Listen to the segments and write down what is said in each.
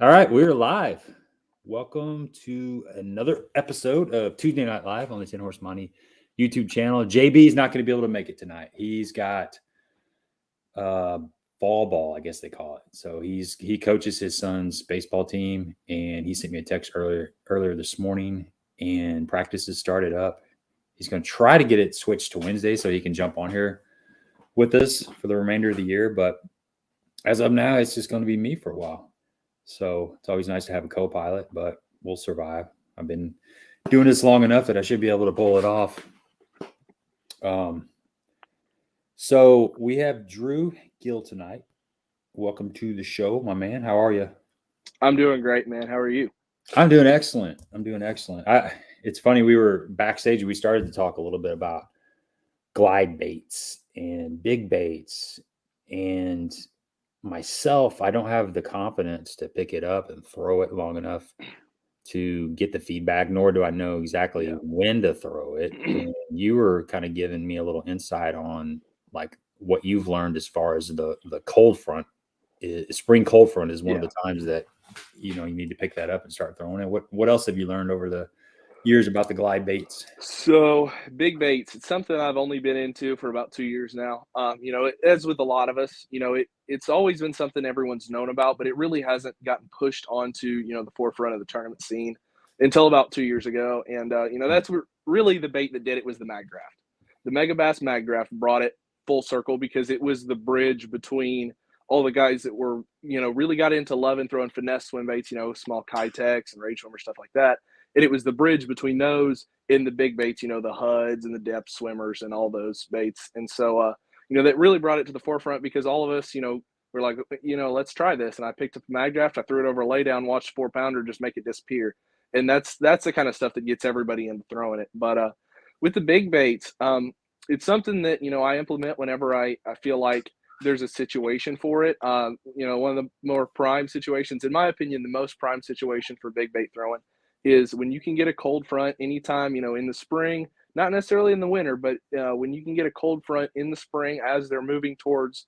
All right, we're live. Welcome to another episode of Tuesday Night Live on the 10 Horse Money YouTube channel. JB is not going to be able to make it tonight. He's got uh, ball, I guess they call it. So he coaches his son's baseball team, and he sent me a text earlier this morning, and practice has started up. He's going to try to get it switched to Wednesday so he can jump on here with us for the remainder of the year. But as of now, it's just going to be me for a while. So it's always nice to have a co-pilot, but we'll survive. I've been doing this long enough that I should be able to pull it off. Um, so we have Drew Gill tonight. Welcome to the show, my man. How are you? I'm doing great, man. How are you? I'm doing excellent. It's funny. We were backstage. We started to talk a little bit about glide baits and big baits, and myself, I don't have the confidence to pick it up and throw it long enough to get the feedback, nor do I know exactly Yeah. when to throw it. And you were kind of giving me a little insight on like what you've learned as far as the cold front. Spring cold front is one of Yeah. the times that you need to pick that up and start throwing it. What else have you learned over the years about the glide baits? So big baits, it's something I've only been into for about 2 years now. As with a lot of us, it's always been something everyone's known about, but it really hasn't gotten pushed onto, the forefront of the tournament scene until about 2 years ago. And, that's really the bait that did it was the mag draft. The Mega Bass mag draft brought it full circle because it was the bridge between all the guys that were, really got into loving throwing finesse swim baits, small Kitex and rage swimmer, stuff like that. And it was the bridge between those and the big baits, the HUDs and the depth swimmers and all those baits. And so, that really brought it to the forefront because all of us, we're like, let's try this. And I picked up a mag draft, I threw it over a lay down, watched 4 pounder just make it disappear. And that's the kind of stuff that gets everybody into throwing it. But with the big baits, it's something that, I implement whenever I feel like there's a situation for it. One of the more prime situations, in my opinion, the most prime situation for big bait throwing is when you can get a cold front anytime, in the spring, not necessarily in the winter, but when you can get a cold front in the spring as they're moving towards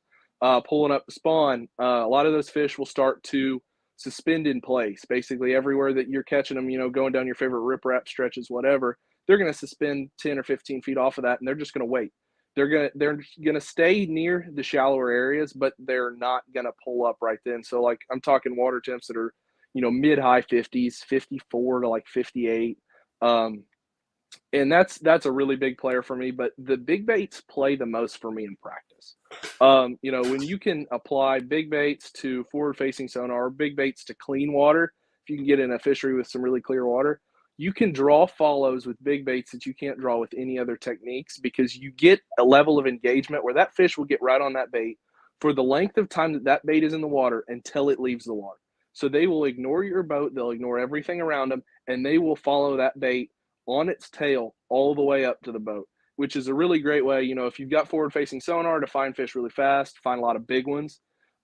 pulling up the spawn, a lot of those fish will start to suspend in place. Basically, everywhere that you're catching them, going down your favorite riprap stretches, whatever, they're going to suspend 10 or 15 feet off of that, and they're just going to wait. They're gonna stay near the shallower areas, but they're not gonna pull up right then. So like I'm talking water temps that are mid high 50s, 54 to like 58. Um, and that's a really big player for me. But the big baits play the most for me in practice. When you can apply big baits to forward facing sonar or big baits to clean water, if you can get in a fishery with some really clear water, you can draw follows with big baits that you can't draw with any other techniques because you get a level of engagement where that fish will get right on that bait for the length of time that that bait is in the water until it leaves the water. So they will ignore your boat, they'll ignore everything around them, and they will follow that bait on its tail all the way up to the boat, which is a really great way, if you've got forward facing sonar to find fish really fast, find a lot of big ones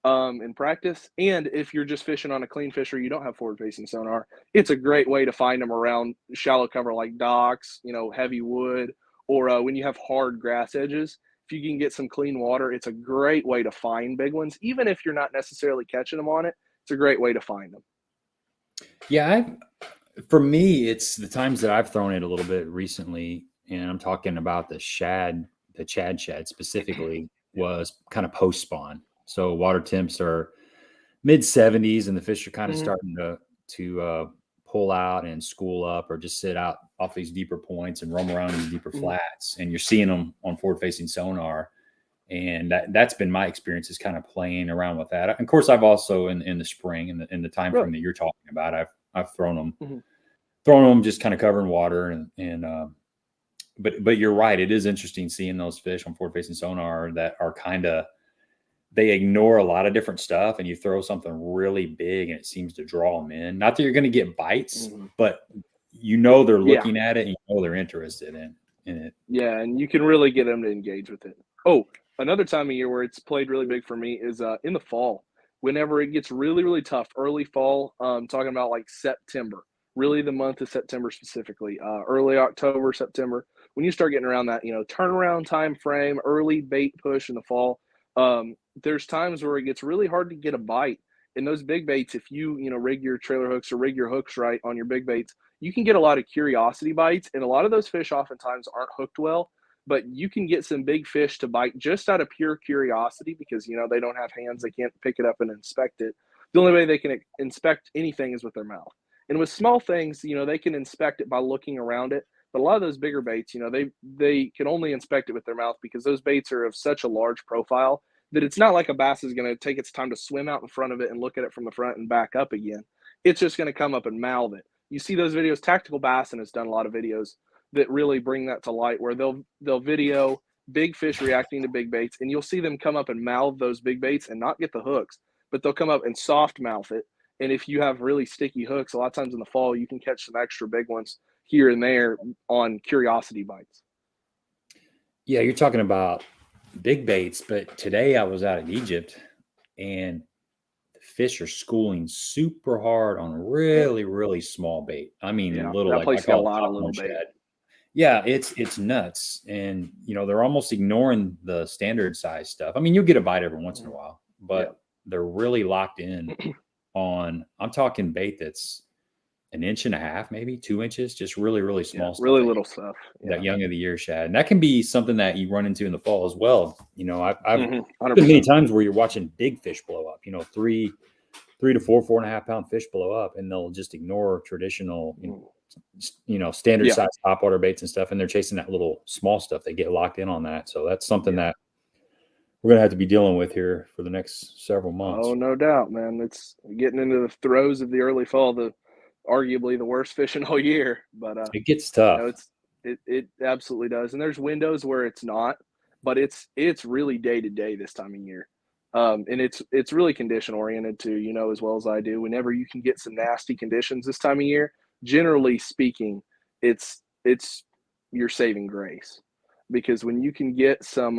in practice. And if you're just fishing on a clean fishery, you don't have forward facing sonar, it's a great way to find them around shallow cover like docks, heavy wood, or when you have hard grass edges. If you can get some clean water, it's a great way to find big ones. Even if you're not necessarily catching them on it, it's a great way to find them. Yeah, for me, it's the times that I've thrown it a little bit recently, and I'm talking about the Chad shad specifically, Yeah. was kind of post spawn. So water temps are mid 70s, and the fish are kind of Mm-hmm. starting to pull out and school up, or just sit out off these deeper points and roam around these deeper Mm-hmm. flats. And you're seeing them on forward facing sonar, and that's been my experience, is kind of playing around with that. Of course, I've also in the spring, in the time Really? frame that you're talking about, I've Mm-hmm. thrown them just kind of covering water, and but you're right, it is interesting seeing those fish on forward facing sonar that are kind of, they ignore a lot of different stuff, and you throw something really big and it seems to draw them in. Not that you're going to get bites, Mm-hmm. but they're Yeah. looking at it, and they're interested in it. Yeah, and you can really get them to engage with it. Oh, another time of year where it's played really big for me is in the fall. Whenever it gets really, really tough, early fall, talking about like September, really the month of September specifically, early October, September, when you start getting around that, turnaround time frame, early bait push in the fall, there's times where it gets really hard to get a bite. And those big baits, if you, rig your trailer hooks or rig your hooks right on your big baits, you can get a lot of curiosity bites. And a lot of those fish oftentimes aren't hooked well, but you can get some big fish to bite just out of pure curiosity because, they don't have hands. They can't pick it up and inspect it. The only way they can inspect anything is with their mouth. And with small things, they can inspect it by looking around it. But a lot of those bigger baits, they can only inspect it with their mouth because those baits are of such a large profile that it's not like a bass is going to take its time to swim out in front of it and look at it from the front and back up again. It's just going to come up and mouth it. You see those videos. Tactical Bassin has done a lot of videos that really bring that to light, where they'll video big fish reacting to big baits, and you'll see them come up and mouth those big baits and not get the hooks, but they'll come up and soft mouth it. And if you have really sticky hooks, a lot of times in the fall, you can catch some extra big ones here and there on curiosity bites. Yeah, you're talking about big baits, but today I was out in Egypt and the fish are schooling super hard on really, really small bait. I mean, little, that like place I got a call it lot of little popcorn bait. shad. Yeah, it's nuts. And, they're almost ignoring the standard size stuff. I mean, you'll get a bite every once in a while, but they're really locked in on, I'm talking bait that's 1.5 inches, maybe 2 inches, just really, really small stuff. Really little stuff. That young of the year shad. And that can be something that you run into in the fall as well. I've been 100%. many times where you're watching big fish blow up, 3 to 4.5 pound fish blow up, and they'll just ignore traditional, standard size topwater baits and stuff. And they're chasing that little small stuff. They get locked in on that. So that's something that we're going to have to be dealing with here for the next several months. Oh, no doubt, man. It's getting into the throes of the early fall, arguably the worst fishing all year, but it gets tough. It absolutely does. And there's windows where it's not, but it's really day to day this time of year. And it's really condition oriented too, as well as I do. Whenever you can get some nasty conditions this time of year, generally speaking, it's your saving grace, because when you can get some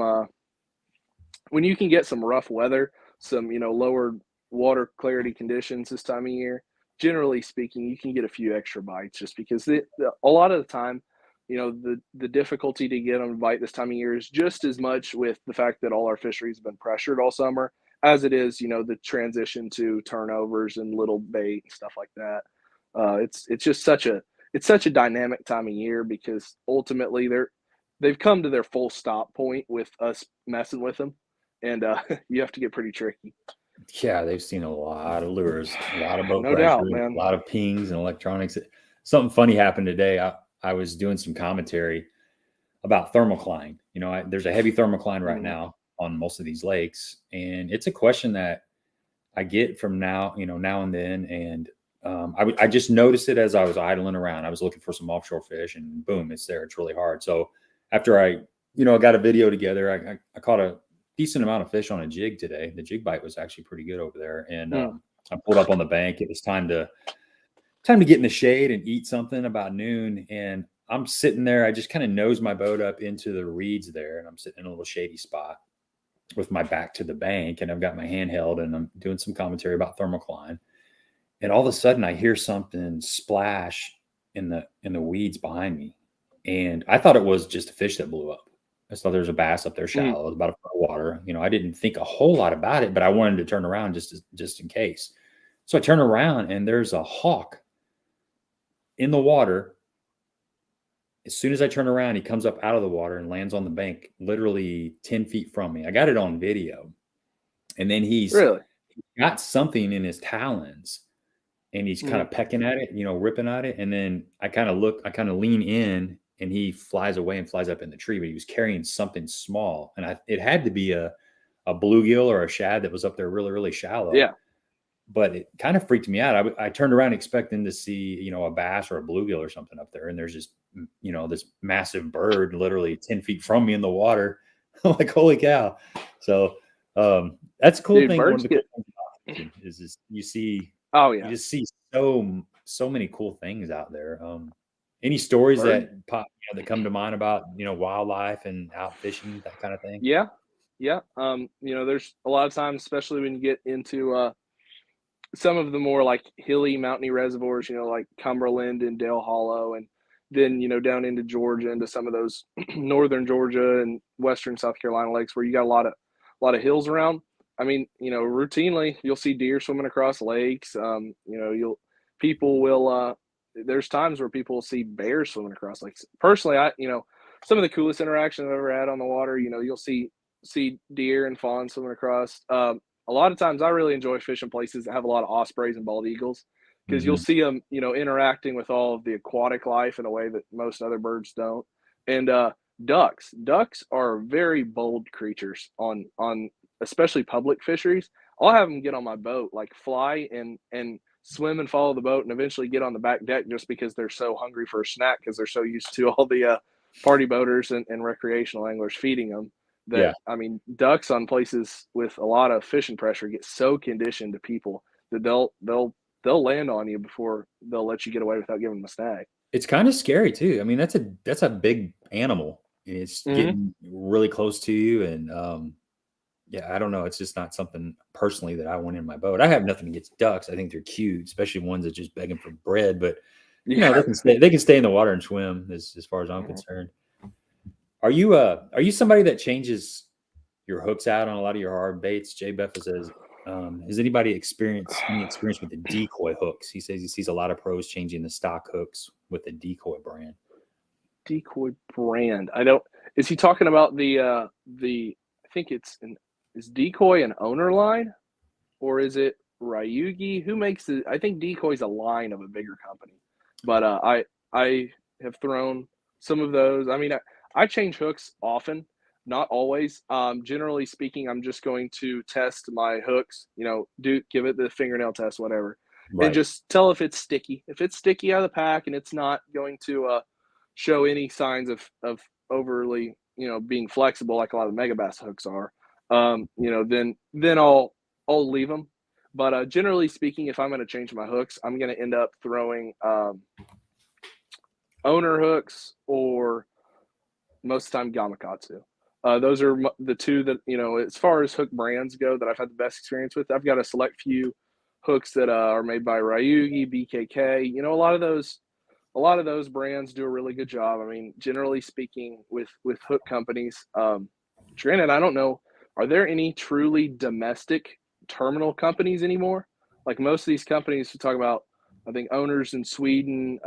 rough weather, some lower water clarity conditions this time of year, generally speaking, you can get a few extra bites, just because a lot of the time, the difficulty to get them to bite this time of year is just as much with the fact that all our fisheries have been pressured all summer as it is, the transition to turnovers and little bait and stuff like that. It's just such a dynamic time of year, because ultimately they've come to their full stop point with us messing with them, and you have to get pretty tricky. Yeah, they've seen a lot of lures, a lot of boat No pressure, doubt, man. a lot of pings and electronics. Something funny happened today. I was doing some commentary about thermocline. There's a heavy thermocline right now on most of these lakes, and it's a question that I get from now and then. And I just noticed it as I was idling around. I was looking for some offshore fish, and boom, it's there. It's really hard. So after I got a video together, I caught a decent amount of fish on a jig today. The jig bite was actually pretty good over there. And I pulled up on the bank. It was time to get in the shade and eat something about noon. And I'm sitting there. I just kind of nose my boat up into the reeds there. And I'm sitting in a little shady spot with my back to the bank. And I've got my handheld and I'm doing some commentary about thermocline. And all of a sudden I hear something splash in the weeds behind me. And I thought it was just a fish that blew up. I thought there was a bass up there shallow. It was about a foot of water. I didn't think a whole lot about it, but I wanted to turn around just in case. So I turn around and there's a hawk in the water. As soon as I turn around, he comes up out of the water and lands on the bank, literally 10 feet from me. I got it on video. And then he's got something in his talons and he's kind of pecking at it, ripping at it. And then I kind of lean in, and he flies away and flies up in the tree, but he was carrying something small. And it had to be a bluegill or a shad that was up there really, really shallow. Yeah. But it kind of freaked me out. I turned around expecting to see, a bass or a bluegill or something up there. And there's just, this massive bird literally 10 feet from me in the water. I'm like, holy cow. So that's a cool thing. One of the cool things is you see, you just see so many cool things out there. Any stories that pop, that come to mind about, wildlife and out fishing, that kind of thing? Yeah. There's a lot of times, especially when you get into some of the more like hilly, mountainy reservoirs, like Cumberland and Dale Hollow, and then, down into Georgia, into some of those northern Georgia and western South Carolina lakes where you got a lot of hills around. I mean, routinely you'll see deer swimming across lakes. People will. There's times where people will see bears swimming across lakes. Personally, some of the coolest interactions I've ever had on the water. You'll see deer and fawns swimming across. A lot of times, I really enjoy fishing places that have a lot of ospreys and bald eagles because you'll see them, interacting with all of the aquatic life in a way that most other birds don't. And ducks are very bold creatures on especially public fisheries. I'll have them get on my boat, like fly and swim and follow the boat, and eventually get on the back deck just because they're so hungry for a snack because they're so used to all the party boaters and recreational anglers feeding them. That I mean, ducks on places with a lot of fishing pressure get so conditioned to people that they'll land on you before they'll let you get away without giving them a snag. It's kind of scary too. I mean, that's a big animal. It's getting really close to you, and I don't know. It's just not something personally that I want in my boat. I have nothing against ducks. I think they're cute, especially ones that just begging for bread. But they can stay in the water and swim as far as I'm concerned. Are you somebody that changes your hooks out on a lot of your hard baits? Jay Beffa says, has anybody any experience with the decoy hooks? He says he sees a lot of pros changing the stock hooks with the decoy brand. Decoy brand. I don't. Is he talking about the? I think is decoy an owner line, or is it Ryugi? Who makes it? I think decoy's a line of a bigger company, but I have thrown some of those. I mean, I change hooks often, not always. Generally speaking, I'm just going to test my hooks. Give it the fingernail test, whatever, and just tell if it's sticky. If it's sticky out of the pack and it's not going to show any signs of overly, being flexible like a lot of megabass hooks are, then I'll leave them. But generally speaking, if I'm going to change my hooks, I'm going to end up throwing owner hooks or most of the time Gamakatsu. Those are the two that, as far as hook brands go that I've had the best experience with. I've got a select few hooks that are made by Ryugi, BKK. A lot of those brands do a really good job. I mean, generally speaking, with hook companies, granted, I don't know, are there any truly domestic terminal companies anymore? Like most of these companies we talk about, I think owners in Sweden,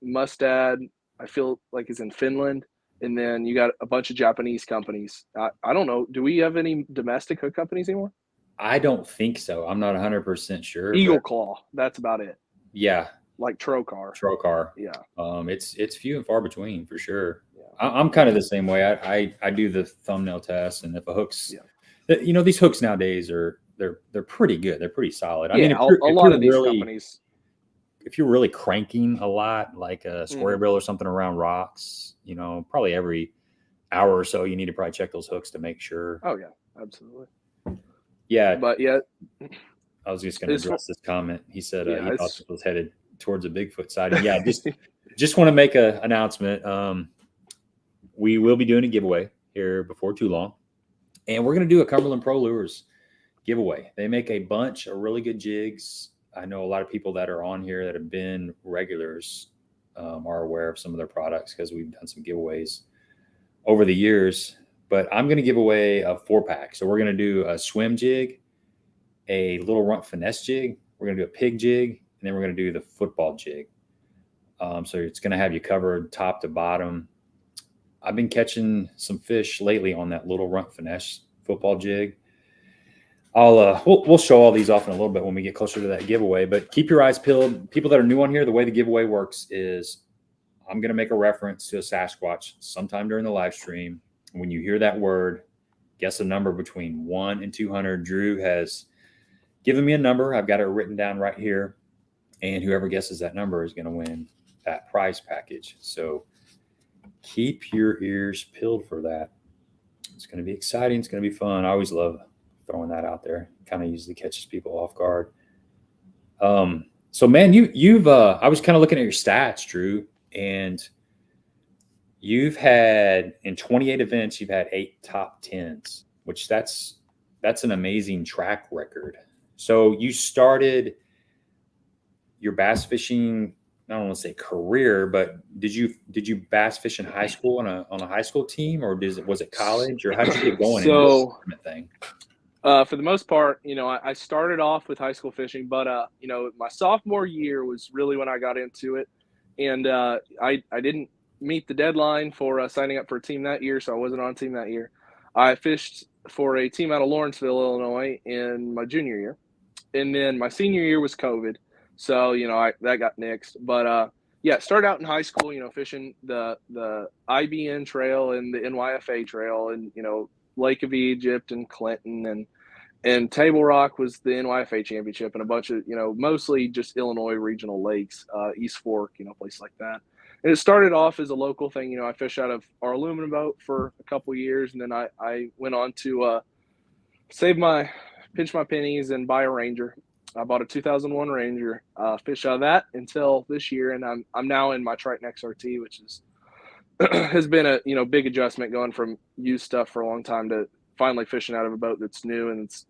Mustad, I feel like is in Finland. And then you got a bunch of Japanese companies. I don't know. Do we have any domestic hook companies anymore? I don't think so. I'm not 100% sure. Eagle Claw. That's about it. Yeah. Like Trocar. Yeah. It's few and far between for sure. Yeah. I'm kind of the same way. I do the thumbnail test, and if a hook's, these hooks nowadays they're pretty good. They're pretty solid. I mean, a lot of these companies. If you're really cranking a lot, like a square bill or something around rocks, probably every hour or so, you need to probably check those hooks to make sure. Oh yeah, absolutely. Yeah, but I was just going to address this comment. He said he thought it was headed towards a Bigfoot sighting. Yeah, just want to make an announcement. We will be doing a giveaway here before too long, and we're going to do a Cumberland Pro Lures giveaway. They make a bunch of really good jigs. I know a lot of people that are on here that have been regulars are aware of some of their products because we've done some giveaways over the years. But I'm going to give away a 4-pack. So we're going to do a swim jig, a little runt finesse jig. We're going to do a pig jig, and then we're going to do the football jig. So it's going to have you covered top to bottom. I've been catching some fish lately on that little runt finesse football jig. We'll show all these off in a little bit when we get closer to that giveaway, but keep your eyes peeled. People that are new on here, the way the giveaway works is I'm going to make a reference to a Sasquatch sometime during the live stream. When you hear that word, guess a number between 1 and 200. Drew has given me a number. I've got it written down right here, and whoever guesses that number is going to win that prize package. So keep your ears peeled for that. It's going to be exciting. It's going to be fun. I always love throwing that out there. Kind of usually catches people off guard. So man, you've I was kind of looking at your stats, Drew, and you've had in 28 events, you've had 8 top 10s, which that's an amazing track record. So you started your bass fishing, I don't want to say career, but did you bass fish in high school on a high school team, or was it college, or how did you get going in this thing? For the most part, I started off with high school fishing, but my sophomore year was really when I got into it, and I didn't meet the deadline for signing up for a team that year, so I wasn't on a team that year. I fished for a team out of Lawrenceville, Illinois, in my junior year, and then my senior year was COVID, so that got nixed. But yeah, started out in high school, fishing the IBN trail and the NYFA trail, and Lake of Egypt and Clinton and Table Rock was the NYFA championship, and a bunch of, mostly just Illinois regional lakes, East Fork, places like that. And it started off as a local thing. I fished out of our aluminum boat for a couple years, and then I went on to pinch my pennies and buy a Ranger. I bought a 2001 Ranger, fished out of that until this year, and I'm now in my Triton XRT, which is has been a big adjustment going from used stuff for a long time to finally fishing out of a boat that's new and it's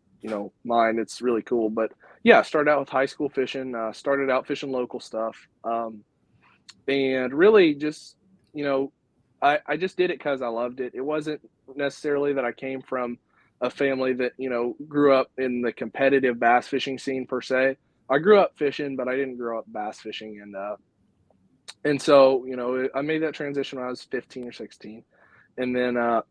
mine. It's really cool. But yeah, started out with high school fishing, started out fishing local stuff, and really just I just did it because I loved it. It wasn't necessarily that I came from a family that grew up in the competitive bass fishing scene per se. I grew up fishing, but I didn't grow up bass fishing, and so I made that transition when I was 15 or 16, and then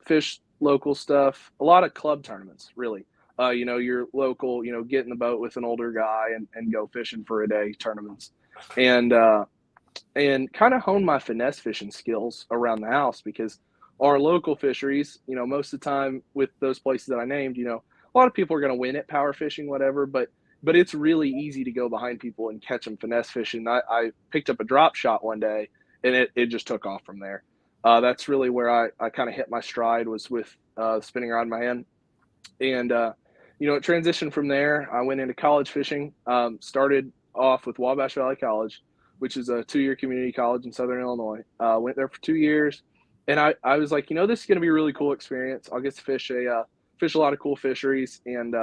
fished local stuff, a lot of club tournaments, really. Your local, get in the boat with an older guy and go fishing for a day tournaments, and kind of hone my finesse fishing skills around the house, because our local fisheries, most of the time with those places that I named, a lot of people are going to win at power fishing, whatever, but it's really easy to go behind people and catch them finesse fishing. I picked up a drop shot one day, and it just took off from there. That's really where I kind of hit my stride, was with spinning rod in my hand. And, it transitioned from there. I went into college fishing, started off with Wabash Valley College, which is a 2-year community college in Southern Illinois. Went there for 2 years. And I was like, this is going to be a really cool experience. I'll get to fish a lot of cool fisheries and,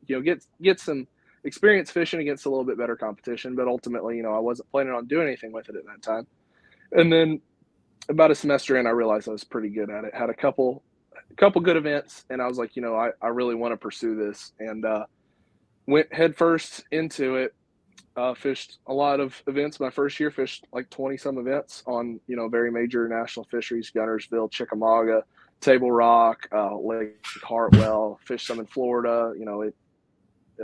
get some experience fishing against a little bit better competition. But ultimately, I wasn't planning on doing anything with it at that time. And then about a semester in, I realized I was pretty good at it. Had a couple good events, and I was like, I really want to pursue this, and went headfirst into it. Fished a lot of events my first year, fished like 20 some events on, very major national fisheries, Guntersville, Chickamauga, Table Rock, Lake Hartwell, fished some in Florida,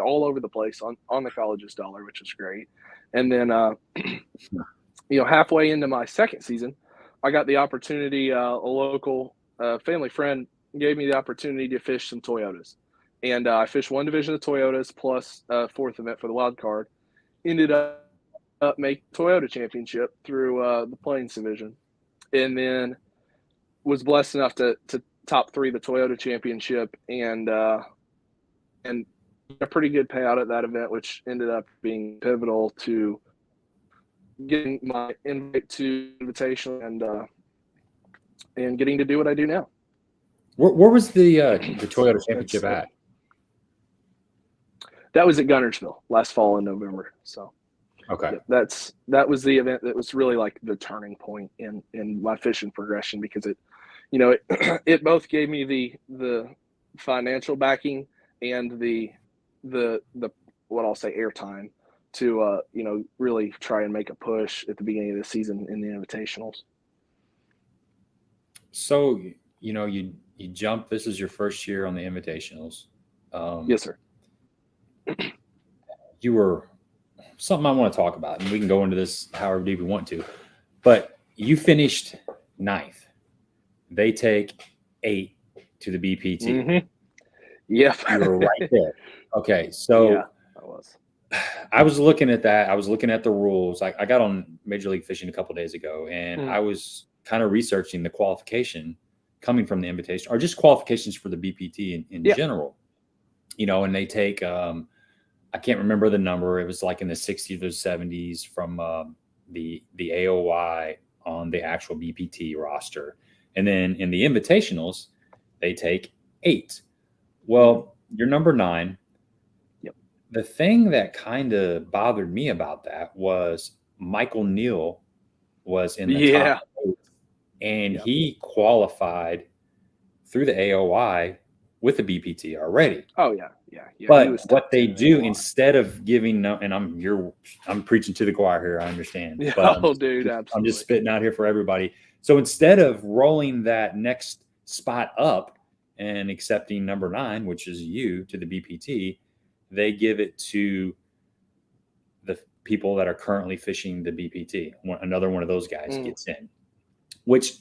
all over the place on the college's dollar, which is great. And then, halfway into my second season, I got the opportunity, a local family friend gave me the opportunity to fish some Toyotas. And I fished one division of Toyotas plus a fourth event for the wild card. Ended up making Toyota championship through the Plains division. And then was blessed enough to top 3 the Toyota championship and a pretty good payout at that event, which ended up being pivotal to getting my invite to Invitational and getting to do what I do now. Where was the Toyota championship at? That was at Guntersville last fall in November. So, okay, yeah, that was the event that was really like the turning point in my fishing progression, because it both gave me the financial backing and the what I'll say airtime to really try and make a push at the beginning of the season in the Invitationals. So you jump. This is your first year on the Invitationals. Yes, sir. You were something I want to talk about, and we can go into this however deep we want to. But you finished 9th. They take 8 to the BPT. Mm-hmm. Yep. You were right there. Okay, so yeah, I was. I was looking at that. I was looking at the rules. I got on Major League Fishing a couple of days ago, and I was kind of researching the qualification coming from the invitation, or just qualifications for the BPT in general. And they take I can't remember the number. It was like in the 60s or 70s from the AOY on the actual BPT roster. And then in the Invitationals, they take 8. Well, you're number 9. Yep. The thing that kind of bothered me about that was Michael Neal was in the top 8, and he qualified through the AOY with a BPT already. Oh yeah. He But was what top they 10 in do a lot. instead of giving, and I'm preaching to the choir here, I understand, Yeah, but dude, I'm absolutely. just spitting out here for everybody. So instead of rolling that next spot up and accepting number 9, which is you, to the BPT, they give it to the people that are currently fishing the BPT. Another one of those guys gets in, which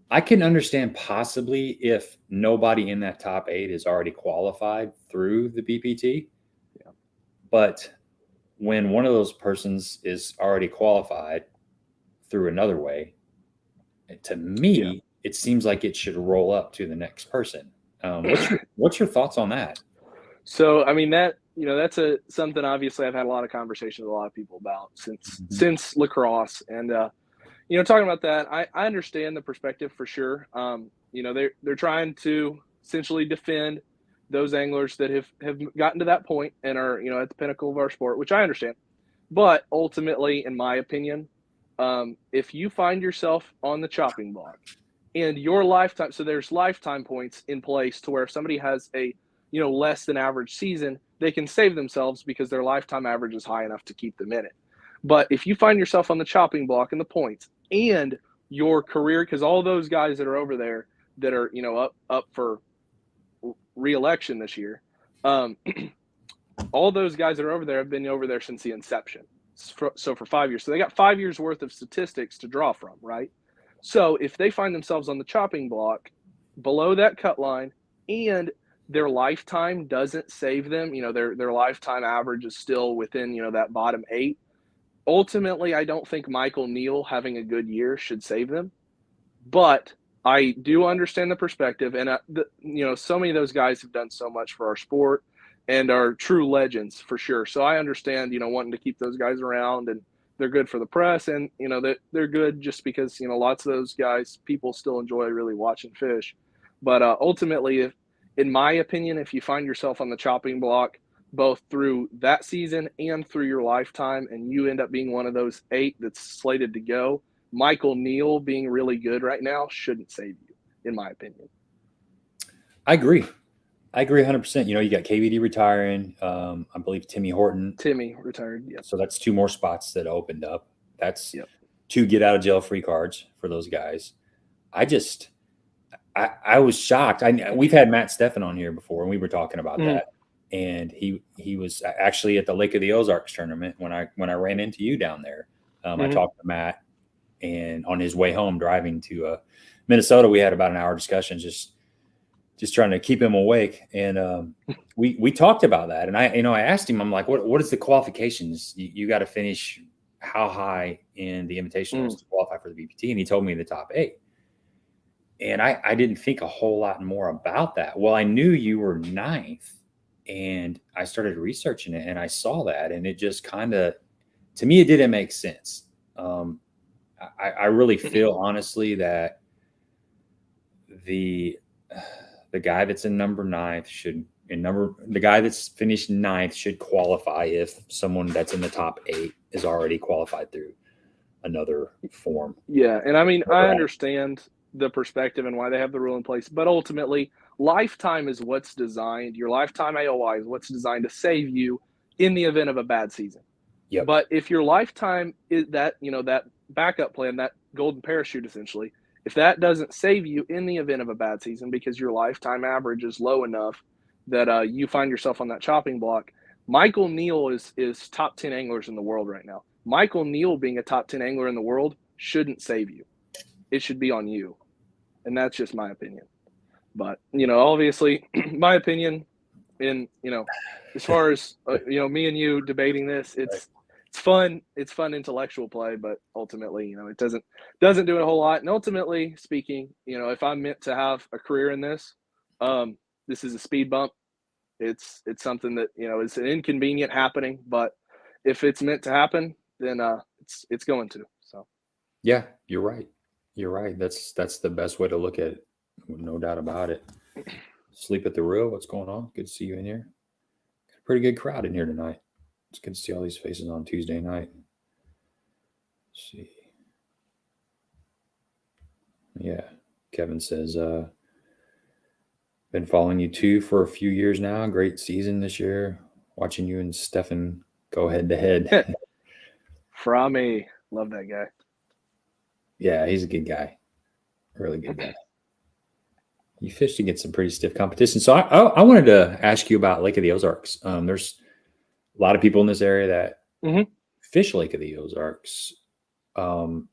I can understand possibly if nobody in that top 8 is already qualified through the BPT. Yeah. But when one of those persons is already qualified through another way, to me, it seems like it should roll up to the next person. What's your thoughts on that? So, I mean, that's something obviously I've had a lot of conversations with a lot of people about since lacrosse. And, talking about that, I understand the perspective for sure. They're trying to essentially defend those anglers that have gotten to that point and are, at the pinnacle of our sport, which I understand. But ultimately, in my opinion, if you find yourself on the chopping block and your lifetime, so there's lifetime points in place to where if somebody has a less than average season, they can save themselves because their lifetime average is high enough to keep them in it. But if you find yourself on the chopping block in the points and your career, because all those guys that are over there that are up for re-election this year, all those guys that are over there have been over there since the inception. So for 5 years, so they got 5 years worth of statistics to draw from, right? So if they find themselves on the chopping block below that cut line and their lifetime doesn't save them, their lifetime average is still within, that bottom 8. Ultimately, I don't think Michael Neal having a good year should save them. But I do understand the perspective. And, so many of those guys have done so much for our sport and are true legends for sure. So I understand, wanting to keep those guys around, and they're good for the press, and, that they're good just because, lots of those guys, people still enjoy really watching fish. But ultimately, in my opinion, if you find yourself on the chopping block, both through that season and through your lifetime, and you end up being one of those 8 that's slated to go, Michael Neal being really good right now shouldn't save you, in my opinion. I agree 100%. You got KVD retiring. I believe Timmy retired. Yep. So that's 2 more spots that opened up. That's 2 get out of jail free cards for those guys. I was shocked. We've had Matt Steffen on here before, and we were talking about that. And he was actually at the Lake of the Ozarks tournament when I ran into you down there. I talked to Matt, and on his way home driving to Minnesota, we had about an hour discussion, just trying to keep him awake. And we talked about that. And I asked him, I'm like, what is the qualifications? You got to finish how high in the Invitationals to qualify for the BPT? And he told me the top 8. And I didn't think a whole lot more about that. Well, I knew you were 9th, and I started researching it, and I saw that, and it just kind of, to me, it didn't make sense. I really feel honestly that the guy that's in number 9th the guy that's finished 9th should qualify if someone that's in the top 8 is already qualified through another form. Yeah, and I mean, I understand the perspective and why they have the rule in place, but ultimately, lifetime is what's designed. Your lifetime AOI is what's designed to save you in the event of a bad season. Yep. But if your lifetime is that, that backup plan, that golden parachute essentially, if that doesn't save you in the event of a bad season because your lifetime average is low enough that you find yourself on that chopping block, Michael Neal is top 10 anglers in the world right now. Michael Neal being a top 10 angler in the world shouldn't save you. It should be on you. And that's just my opinion. But, obviously, my opinion in, as far as, me and you debating this, it's fun. It's fun intellectual play, but ultimately, it doesn't do a whole lot. And ultimately speaking, if I'm meant to have a career in this, this is a speed bump. It's something that, is an inconvenient happening, but if it's meant to happen, then it's going to. So yeah, you're right. That's the best way to look at it. No doubt about it. Sleep at the Real, what's going on? Good to see you in here. Pretty good crowd in here tonight. It's good to see all these faces on Tuesday night. Let's see. Yeah, Kevin says Been following you too for a few years now. Great season this year. Watching you and Stefan go head to head. Frami, love that guy. Yeah, he's a good guy. Really good guy. You fished against some pretty stiff competition. So I wanted to ask you about Lake of the Ozarks. There's a lot of people in this area that fish Lake of the Ozarks. Kind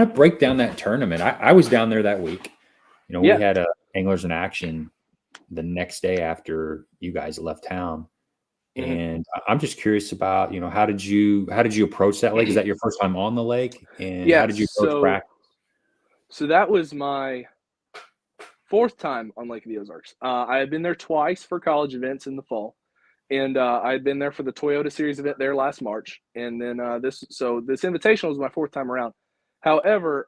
of break down that tournament. I was down there that week. We had anglers in action the next day after you guys left town. And I'm just curious about, how did you approach that lake? Is that your first time on the lake? And how did you approach practice? So that was my fourth time on Lake of the Ozarks. I had been there twice for college events in the fall. And I had been there for the Toyota Series event there last March. And then this Invitational was my fourth time around. However,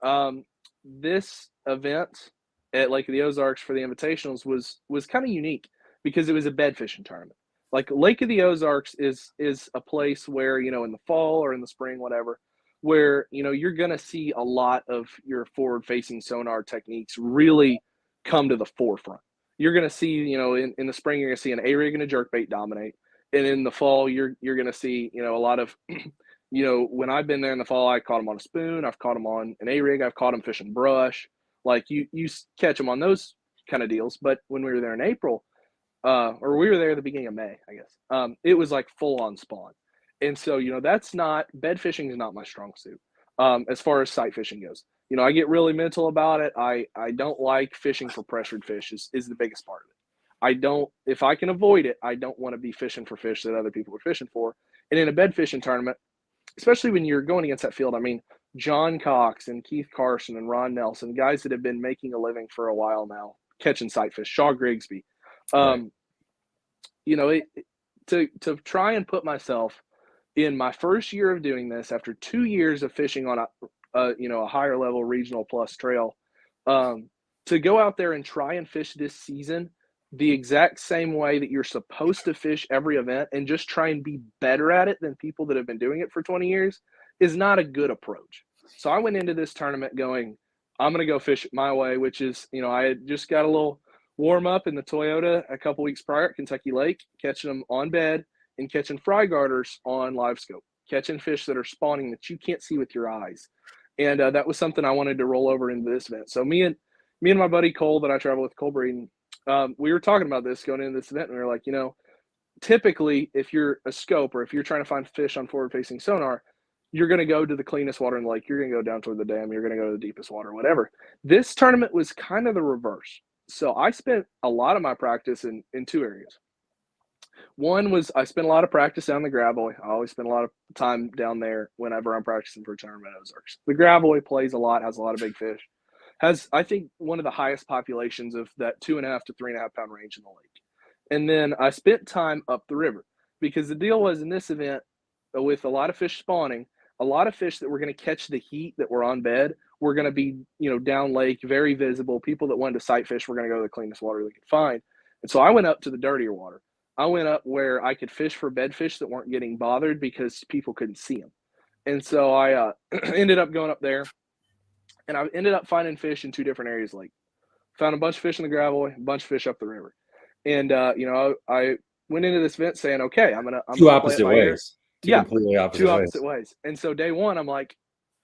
this event at Lake of the Ozarks for the Invitationals was kind of unique because it was a bed fishing tournament. Like Lake of the Ozarks is a place where, in the fall or in the spring, whatever, where, you're going to see a lot of your forward facing sonar techniques really come to the forefront. You're going to see, in the spring, you're going to see an A-rig and a jerkbait dominate. And in the fall, you're going to see, a lot of, when I've been there in the fall, I caught them on a spoon. I've caught them on an A-rig. I've caught them fishing brush. Like you catch them on those kind of deals. But when we were there in April, or we were there at the beginning of May, I guess, it was like full on spawn. And so, bed fishing is not my strong suit as far as sight fishing goes. I get really mental about it. I don't like fishing for pressured fish is the biggest part of it. If I can avoid it, I don't want to be fishing for fish that other people are fishing for. And in a bed fishing tournament, especially when you're going against that field, I mean, John Cox and Keith Carson and Ron Nelson, guys that have been making a living for a while now, catching sight fish, Shaw Grigsby. Right. To try and put myself in my first year of doing this after 2 years of fishing on a higher level regional plus trail, to go out there and try and fish this season the exact same way that you're supposed to fish every event and just try and be better at it than people that have been doing it for 20 years is not a good approach. So I went into this tournament going, I'm going to go fish it my way, which is, I had just got a little warm up in the Toyota a couple weeks prior at Kentucky Lake, catching them on bed and catching fry garters on live scope, catching fish that are spawning that you can't see with your eyes. And that was something I wanted to roll over into this event. So me and my buddy Cole that I travel with, Cole Breeden, we were talking about this going into this event, and we were like, typically if you're a scope or if you're trying to find fish on forward-facing sonar, you're going to go to the cleanest water in the lake. You're going to go down toward the dam. You're going to go to the deepest water, whatever. This tournament was kind of the reverse. So I spent a lot of my practice in two areas. One was I spent a lot of practice down the Gravois. I always spend a lot of time down there whenever I'm practicing for a tournament at Ozarks. The Gravois plays a lot, has a lot of big fish. Has, I think, one of the highest populations of that 2.5 to 3.5 pound range in the lake. And then I spent time up the river because the deal was in this event with a lot of fish spawning, a lot of fish that were going to catch the heat that were on bed were going to be, down lake, very visible. People that wanted to sight fish were going to go to the cleanest water they could find. And so I went up to the dirtier water. I went up where I could fish for bed fish that weren't getting bothered because people couldn't see them. And so I ended up going up there. And I ended up finding fish in two different areas. Like, found a bunch of fish in the Gravois, a bunch of fish up the river. And I went into this event saying, okay, I'm gonna two opposite ways. Two completely opposite ways. And so day one, I'm like,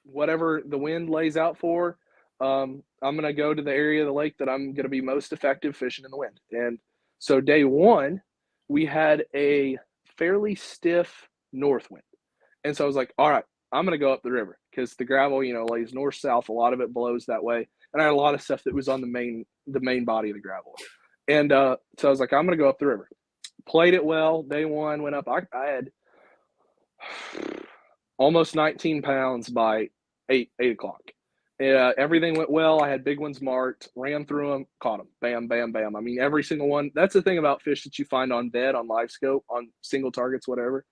whatever the wind lays out for, I'm gonna go to the area of the lake that I'm gonna be most effective fishing in the wind. And so day one, we had a fairly stiff north wind. And so I was like, all right, I'm going to go up the river because the Gravois, lays north-south. A lot of it blows that way. And I had a lot of stuff that was on the main body of the Gravois. And so I was like, I'm going to go up the river. Played it well. Day one, went up. I had almost 19 pounds by 8 o'clock. Everything went well. I had big ones marked, ran through them, caught them. Bam, bam, bam. I mean, every single one. That's the thing about fish that you find on bed, on live scope, on single targets, whatever.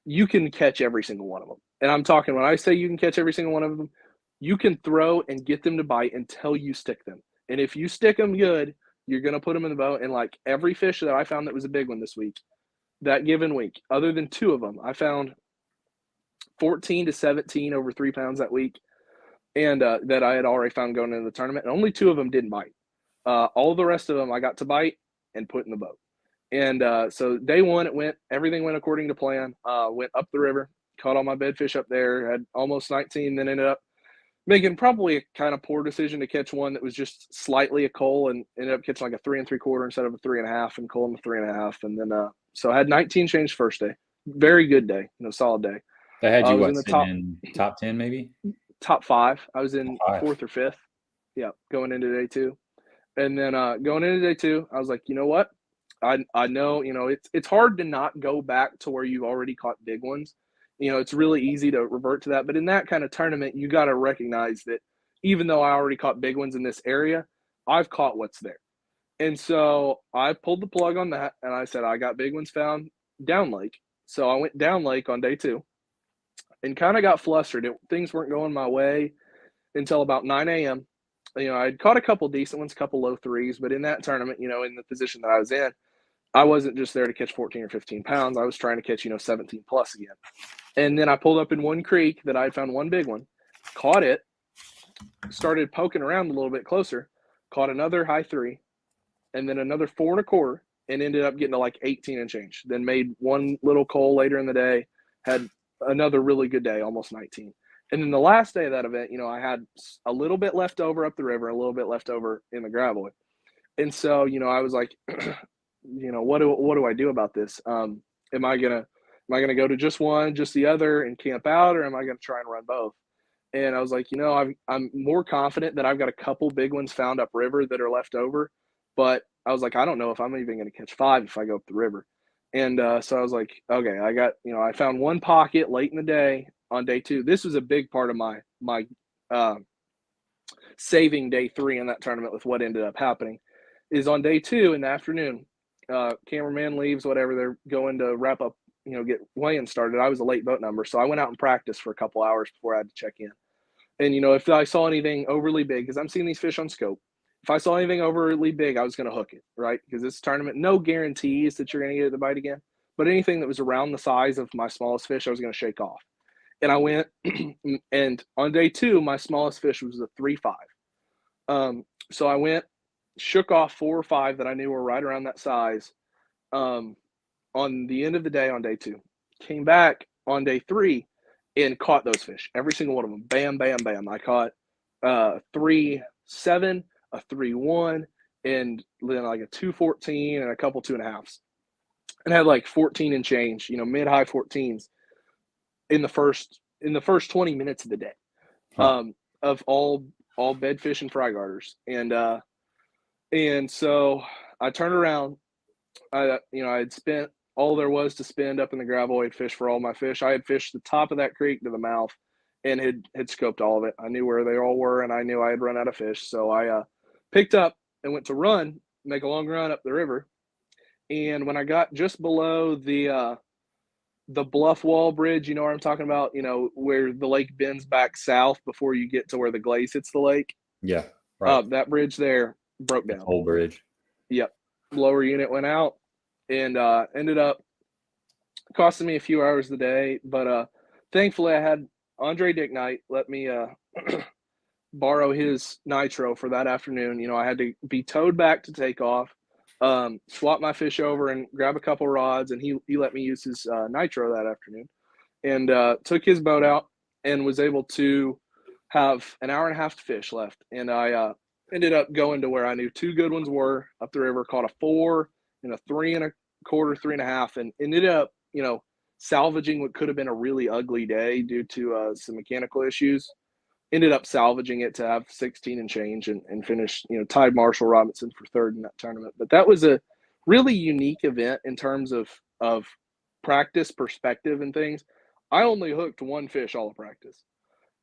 You can catch every single one of them. And I'm talking, when I say you can catch every single one of them, you can throw and get them to bite until you stick them. And if you stick them good, you're going to put them in the boat. And like every fish that I found that was a big one this week, that given week, other than two of them, I found 14 to 17 over 3 pounds that week. And that I had already found going into the tournament. And only two of them didn't bite. All the rest of them I got to bite and put in the boat. And so day one, everything went according to plan. Went up the river, caught all my bedfish up there, had almost 19, then ended up making probably a kind of poor decision to catch one that was just slightly a coal, and ended up catching like a 3 3/4 instead of a 3.5, and culling the 3.5. And then, so I had 19 change first day. Very good day, solid day. That had I you was what, in the sitting in top 10 maybe? top 5. I was in Top 5. 4th or 5th. Yeah, going into day 2. And then going into day 2, I was like, you know what? I know, it's hard to not go back to where you've already caught big ones. It's really easy to revert to that. But in that kind of tournament, you got to recognize that even though I already caught big ones in this area, I've caught what's there. And so I pulled the plug on that, and I said, I got big ones found down lake. So I went down lake on day 2 and kind of got flustered. Things weren't going my way until about 9 a.m. I'd caught a couple decent ones, a couple low threes, but in that tournament, in the position that I was in, I wasn't just there to catch 14 or 15 pounds. I was trying to catch, 17 plus again. And then I pulled up in one creek that I had found one big one, caught it, started poking around a little bit closer, caught another high 3, and then another 4 1/4, and ended up getting to like 18 and change. Then made one little coal later in the day, had another really good day, almost 19. And then the last day of that event, I had a little bit left over up the river, a little bit left over in the gravel. And so, I was like, what do I do about this? Am I gonna go to just one, just the other, and camp out, or am I gonna try and run both? And I was like, I'm more confident that I've got a couple big ones found upriver that are left over, but I was like, I don't know if I'm even gonna catch 5 if I go up the river. And so I was like, okay, I found one pocket late in the day on day 2. This was a big part of my saving day 3 in that tournament with what ended up happening. Is on day 2 in the afternoon, cameraman leaves, whatever, they're going to wrap up, get weighing started. I was a late boat number, so I went out and practiced for a couple hours before I had to check in. And if I saw anything overly big, because I'm seeing these fish on scope, if I saw anything overly big, I was going to hook it, right? Because this tournament, no guarantees that you're going to get the bite again, but anything that was around the size of my smallest fish, I was going to shake off. And I went, and on day 2, my smallest fish was a 3.5. So I went, shook off 4 or 5 that I knew were right around that size. On the end of the day on day 2, came back on day 3 and caught those fish, every single one of them. Bam, bam, bam. I caught 3.7, a 3.1, and then like a 2.14 and a couple 2.5s, and had like 14 and change, mid-high 14s in the first 20 minutes of the day, of all bed fish and fry garters. And so I turned around. I had spent all there was to spend up in the gravel. I'd fished for all my fish. I had fished the top of that creek to the mouth and had scoped all of it. I knew where they all were, and I knew I had run out of fish. So I picked up and went to make a long run up the river. And when I got just below the bluff wall bridge, you know what I'm talking about, where the lake bends back south before you get to where the glaze hits the lake. Yeah, right. That bridge there broke down. Whole bridge. Yep. Lower unit went out, and ended up costing me a few hours of the day. But thankfully I had Andre Dick Knight let me borrow his nitro for that afternoon. I had to be towed back to take off, swap my fish over and grab a couple rods, and he let me use his nitro that afternoon, and took his boat out and was able to have an hour and a half to fish left. And I ended up going to where I knew 2 good ones were up the river, caught a 4 and a 3 1/4, 3.5, and ended up, salvaging what could have been a really ugly day due to some mechanical issues. Ended up salvaging it to have 16 and change, and finish, tied Marshall Robinson for 3rd in that tournament. But that was a really unique event in terms of practice perspective and things. I only hooked 1 fish all of practice.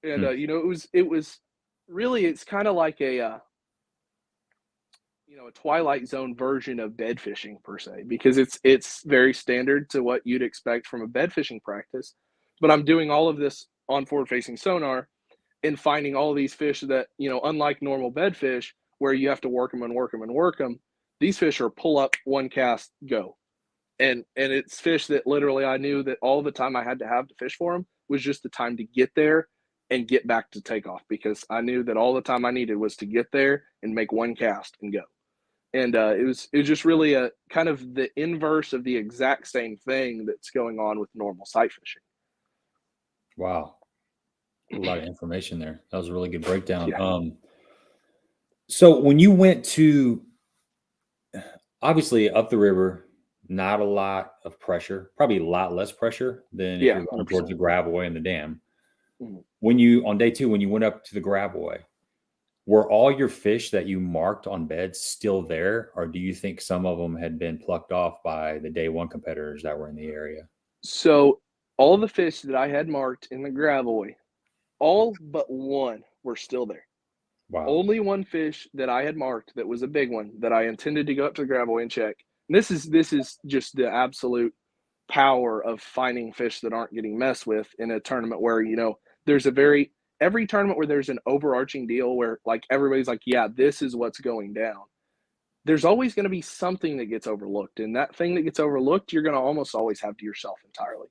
And, it was really, it's kind of like a Twilight Zone version of bed fishing per se, because it's very standard to what you'd expect from a bed fishing practice. But I'm doing all of this on forward facing sonar and finding all of these fish that, unlike normal bed fish where you have to work them and work them and work them, these fish are pull up, 1 cast, go. And it's fish that literally I knew that all the time I had to have to fish for them was just the time to get there and get back to takeoff, because I knew that all the time I needed was to get there and make 1 cast and go. And it was just really a kind of the inverse of the exact same thing that's going on with normal sight fishing. Wow. A lot of information there. That was a really good breakdown. Yeah. So when you went to, obviously up the river, not a lot of pressure, probably a lot less pressure than if Yeah, you're going 100%. towards the Gravaway and the dam. Mhm. When you, on day 2, when you went up to the Gravaway, were all your fish that you marked on beds still there? Or do you think some of them had been plucked off by the day 1 competitors that were in the area? So all the fish that I had marked in the Gravaway, all but one were still there. Wow. Only one fish that I had marked that was a big one that I intended to go up to the Gravaway and check. And this is just the absolute power of finding fish that aren't getting messed with in a tournament where, there's every tournament where there's an overarching deal where like everybody's like, yeah, this is what's going down. There's always going to be something that gets overlooked. And that thing that gets overlooked, you're going to almost always have to yourself entirely.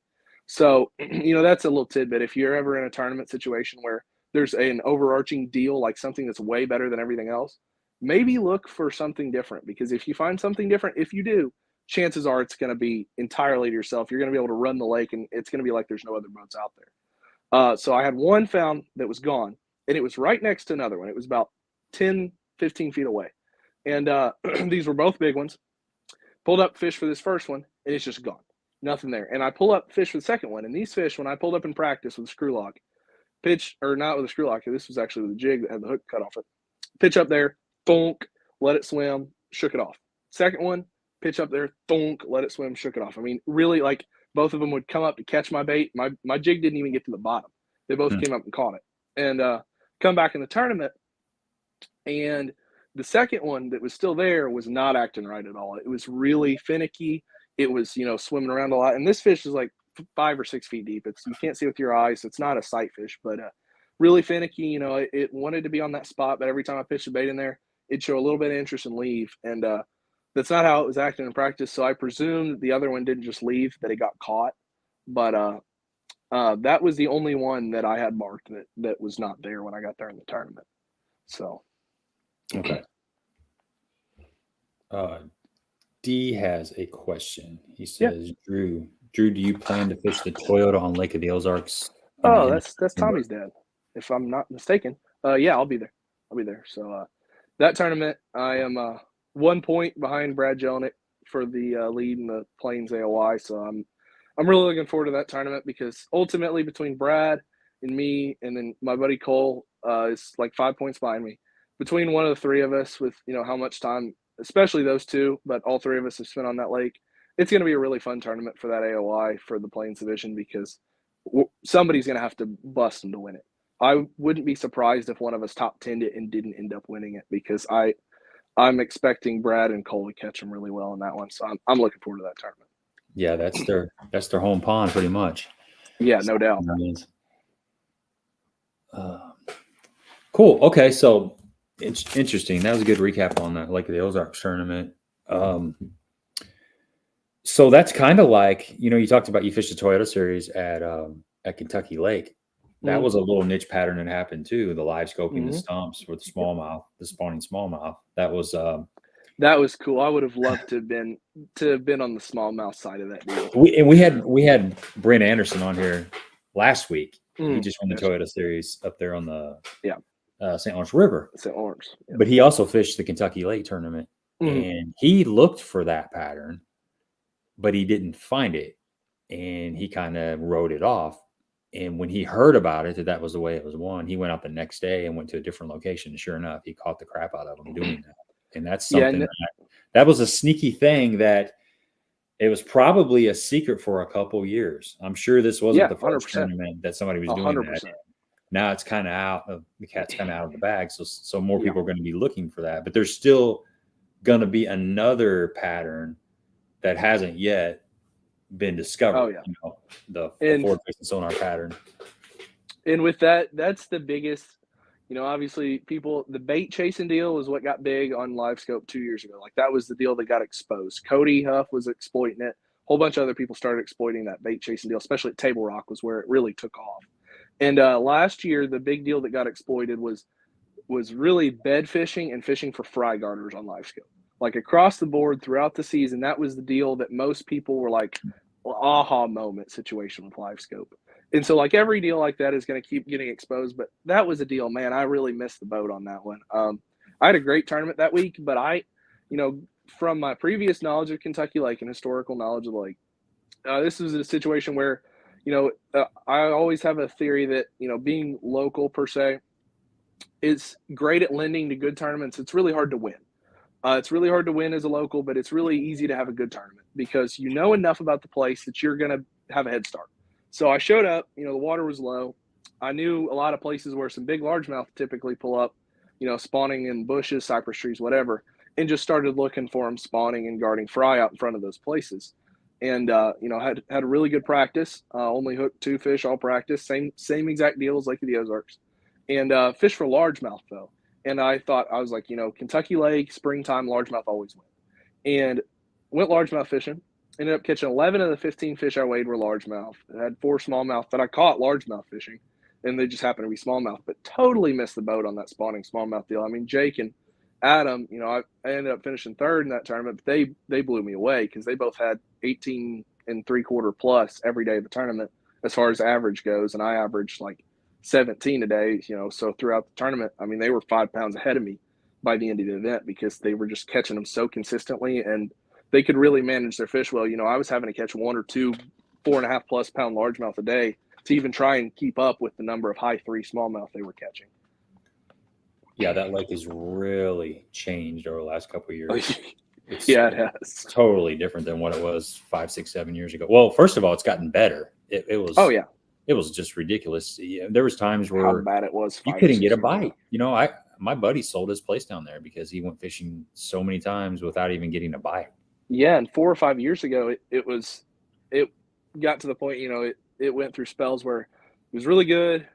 So, that's a little tidbit. If you're ever in a tournament situation where there's an overarching deal, like something that's way better than everything else, maybe look for something different. Because if you find something different, if you do, chances are it's going to be entirely to yourself. You're going to be able to run the lake and it's going to be like there's no other boats out there. So I had one found that was gone, and it was right next to another one. It was about 10, 15 feet away. And these were both big ones. Pulled up fish for this first one, and it's just gone. Nothing there. And I pull up fish for the second one. And these fish, when I pulled up in practice with a screw lock, pitch, or not with a screw lock, this was actually with a jig that had the hook cut off it. Pitch up there, thunk, let it swim, shook it off. Second one, pitch up there, thunk, let it swim, shook it off. I mean, really, like both of them would come up to catch my bait. My jig didn't even get to the bottom. They both came up and caught it. And come back in the tournament, and the second one that was still there was not acting right at all. It was really finicky. It was, swimming around a lot. And this fish is like 5 or 6 feet deep. You can't see with your eyes. So it's not a sight fish, but really finicky. It wanted to be on that spot, but every time I pitched the bait in there, it'd show a little bit of interest and leave. And that's not how it was acting in practice. So I presume that the other one didn't just leave, that it got caught. But that was the only one that I had marked that was not there when I got there in the tournament. So. Okay. D has a question. He says, yeah. Drew, do you plan to fish the Toyota on Lake of the Ozarks? Oh, that's Tommy's dad, if I'm not mistaken. Yeah, I'll be there. So that tournament, I am 1 point behind Brad Jelinek for the lead in the Plains AOI. So I'm really looking forward to that tournament, because ultimately between Brad and me, and then my buddy Cole is like 5 points behind me. Between one of the three of us, with how much time, especially those two, but all three of us have spent on that lake, it's going to be a really fun tournament for that AOI for the Plains division, because somebody's going to have to bust them to win it. I wouldn't be surprised if one of us top 10'd it and didn't end up winning it, because I'm expecting Brad and Cole to catch them really well in that one. So I'm looking forward to that tournament. Yeah, that's their home pond pretty much. Yeah, no doubt. Cool. Okay, so it's interesting. That was a good recap on that Lake of the Ozarks tournament. So that's kind of like, you talked about you fished the Toyota Series at Kentucky Lake. That was a little niche pattern that happened too. The live scoping the stumps with the smallmouth, the spawning smallmouth. That was cool. I would have loved to have been on the smallmouth side of that deal. We had Brent Anderson on here last week. He just won the Toyota Series up there on the St. Lawrence River. St. Lawrence. Yep. But he also fished the Kentucky Lake tournament, and he looked for that pattern, but he didn't find it, and he kind of wrote it off. And when he heard about it, that was the way it was won, he went out the next day and went to a different location. And sure enough, he caught the crap out of him doing that. And that's something that was a sneaky thing that it was probably a secret for a couple years. I'm sure this wasn't the first 100%. Tournament that somebody was doing 100%. That. Now it's kind of out of the cat's kind of out of the bag. So more people are going to be looking for that, but there's still going to be another pattern that hasn't yet been discovered. Oh, yeah. The forward-facing sonar pattern. And with that, that's the biggest, obviously the bait chasing deal was what got big on LiveScope 2 years ago. Like that was the deal that got exposed. Cody Huff was exploiting it. A whole bunch of other people started exploiting that bait chasing deal, especially at Table Rock was where it really took off. And last year, the big deal that got exploited was really bed fishing and fishing for fry garters on LiveScope. Like across the board throughout the season, that was the deal that most people were like, aha moment situation with live scope. And so like every deal like that is going to keep getting exposed, but that was a deal, man. I really missed the boat on that one. I had a great tournament that week, but from my previous knowledge of Kentucky Lake and historical knowledge of the lake, this was a situation where, I always have a theory that, being local per se is great at lending to good tournaments. It's really hard to win. It's really hard to win as a local, but it's really easy to have a good tournament because you know enough about the place that you're going to have a head start. So I showed up, the water was low. I knew a lot of places where some big largemouth typically pull up, spawning in bushes, cypress trees, whatever, and just started looking for them spawning and guarding fry out in front of those places. And, had a really good practice, only hooked 2 fish all practice, same exact deal as Lake of the Ozarks, and fish for largemouth though. And I was like, Kentucky Lake, springtime, largemouth always win. And went largemouth fishing. Ended up catching 11 of the 15 fish I weighed were largemouth. I had 4 smallmouth that I caught largemouth fishing, and they just happened to be smallmouth. But totally missed the boat on that spawning smallmouth deal. I mean, Jake and Adam, I ended up finishing 3rd in that tournament, but they blew me away because they both had 18 3/4 plus every day of the tournament as far as average goes, and I averaged like 17 a day, so throughout the tournament, I mean, they were 5 pounds ahead of me by the end of the event because they were just catching them so consistently and they could really manage their fish well. I was having to catch 1 or 2 4.5 plus pound largemouth a day to even try and keep up with the number of high 3 smallmouth they were catching. Yeah, that lake has really changed over the last couple of years. Yeah, it has. Totally different than what it was 5, 6, 7 years ago. Well, first of all, it's gotten better. It was. Oh yeah. It was just ridiculous. There was times where how bad it was. You couldn't get a bite. My buddy sold his place down there because he went fishing so many times without even getting a bite. Yeah, and 4 or 5 years ago, it got to the point, it went through spells where it was really good,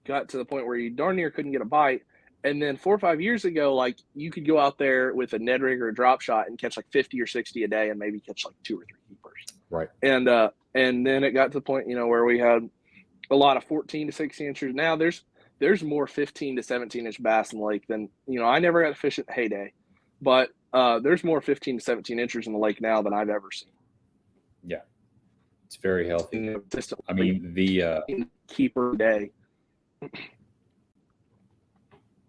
got to the point where you darn near couldn't get a bite, and then 4 or 5 years ago, like you could go out there with a Ned rig or a drop shot and catch like 50 or 60 a day, and maybe catch like 2 or 3 keepers. Right. And then it got to the point, where we had a lot of 14 to 16 inches. Now there's more 15 to 17 inch bass in the lake than, I never got to fish at the heyday, but there's more 15 to 17 inches in the lake now than I've ever seen. Yeah, it's very healthy. I mean, the keeper day.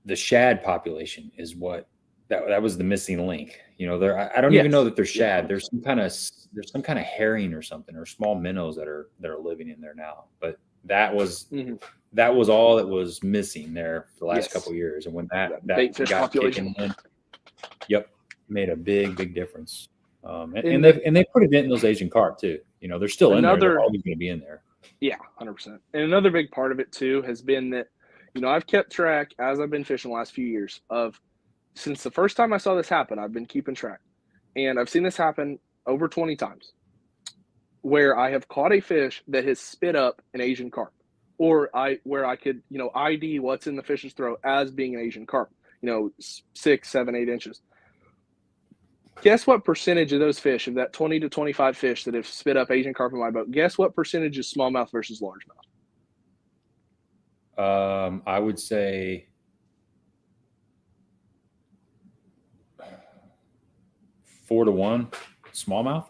The shad population is what that was the missing link. I don't even know that they're shad. There's some kind of herring or something, or small minnows that are living in there now. But that was all that was missing there for the last couple of years. And when that got kicking in, made a big difference. And they put it in those Asian carp too. They're still in there. They're always going to be in there. Yeah, 100%. And another big part of it too has been that, I've kept track as I've been fishing the last few years of, since the first time I saw this happen, I've been keeping track. And I've seen this happen over 20 times where I have caught a fish that has spit up an Asian carp, or where I could, ID what's in the fish's throat as being an Asian carp, 6, 7, 8 inches. Guess what percentage of those fish, of that 20 to 25 fish that have spit up Asian carp in my boat, guess what percentage is smallmouth versus largemouth? I would say 4 to 1 smallmouth.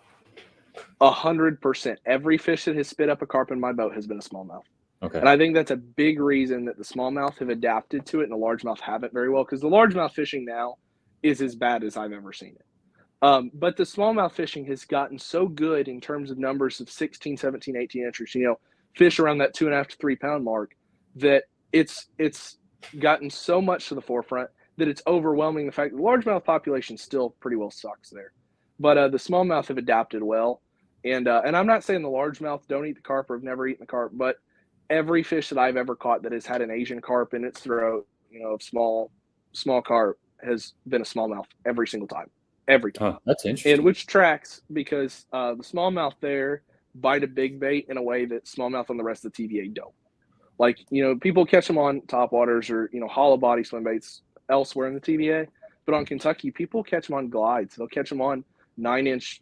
100%. Every fish that has spit up a carp in my boat has been a smallmouth. Okay. And I think that's a big reason that the smallmouth have adapted to it and the largemouth haven't very well, because the largemouth fishing now is as bad as I've ever seen it. But the smallmouth fishing has gotten so good in terms of numbers of 16, 17, 18 inches, fish around that 2.5 to 3 pound mark, that it's gotten so much to the forefront that it's overwhelming the fact that the largemouth population still pretty well sucks there. But the smallmouth have adapted well. And I'm not saying the largemouth don't eat the carp or have never eaten the carp, but every fish that I've ever caught that has had an Asian carp in its throat, of small carp, has been a smallmouth every single time. Every time. Huh, that's interesting. And which tracks because the smallmouth there bite a big bait in a way that smallmouth on the rest of the TVA don't. Like, people catch them on topwaters or, hollow body swim baits elsewhere in the TVA. But on Kentucky, people catch them on glides. They'll catch them on 9-inch,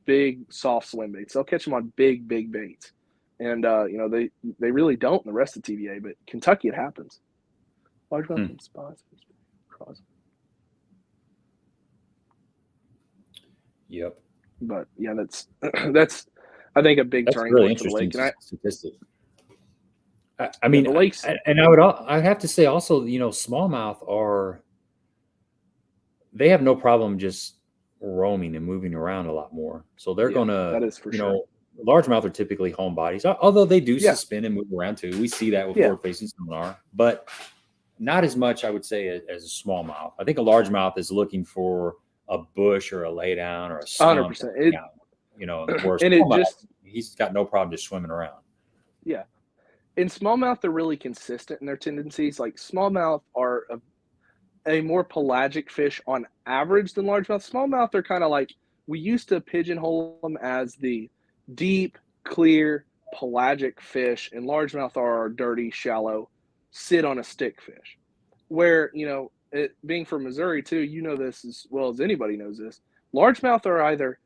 big soft swim baits. They'll catch them on big baits. And, they really don't in the rest of the TVA. But Kentucky, it happens. Largemouth spots. Yep. But yeah, that's I think a big That's a turning really point for the interesting lake. And statistic. I yeah, mean, the lakes. and I'd have to say also, you know, smallmouth they have no problem just roaming and moving around a lot more. So they're Yeah, gonna, that is for you sure. know, largemouth are typically homebodies, although they do Yeah, suspend and move around too. We see that with yeah, forward-facing sonar, but not as much, I would say, as a smallmouth. I think a largemouth is looking for a bush or a laydown or a stump to 100%. hang out, you know, where a And it smallmouth, just he's got no problem just swimming around. yeah. In smallmouth, they're really consistent in their tendencies. Like smallmouth are a more pelagic fish on average than largemouth. Smallmouth are kind of like we used to pigeonhole them as the deep, clear, pelagic fish, and largemouth are our dirty, shallow, sit on a stick fish. Where it being from Missouri too, you know this as well as anybody knows this. Largemouth are either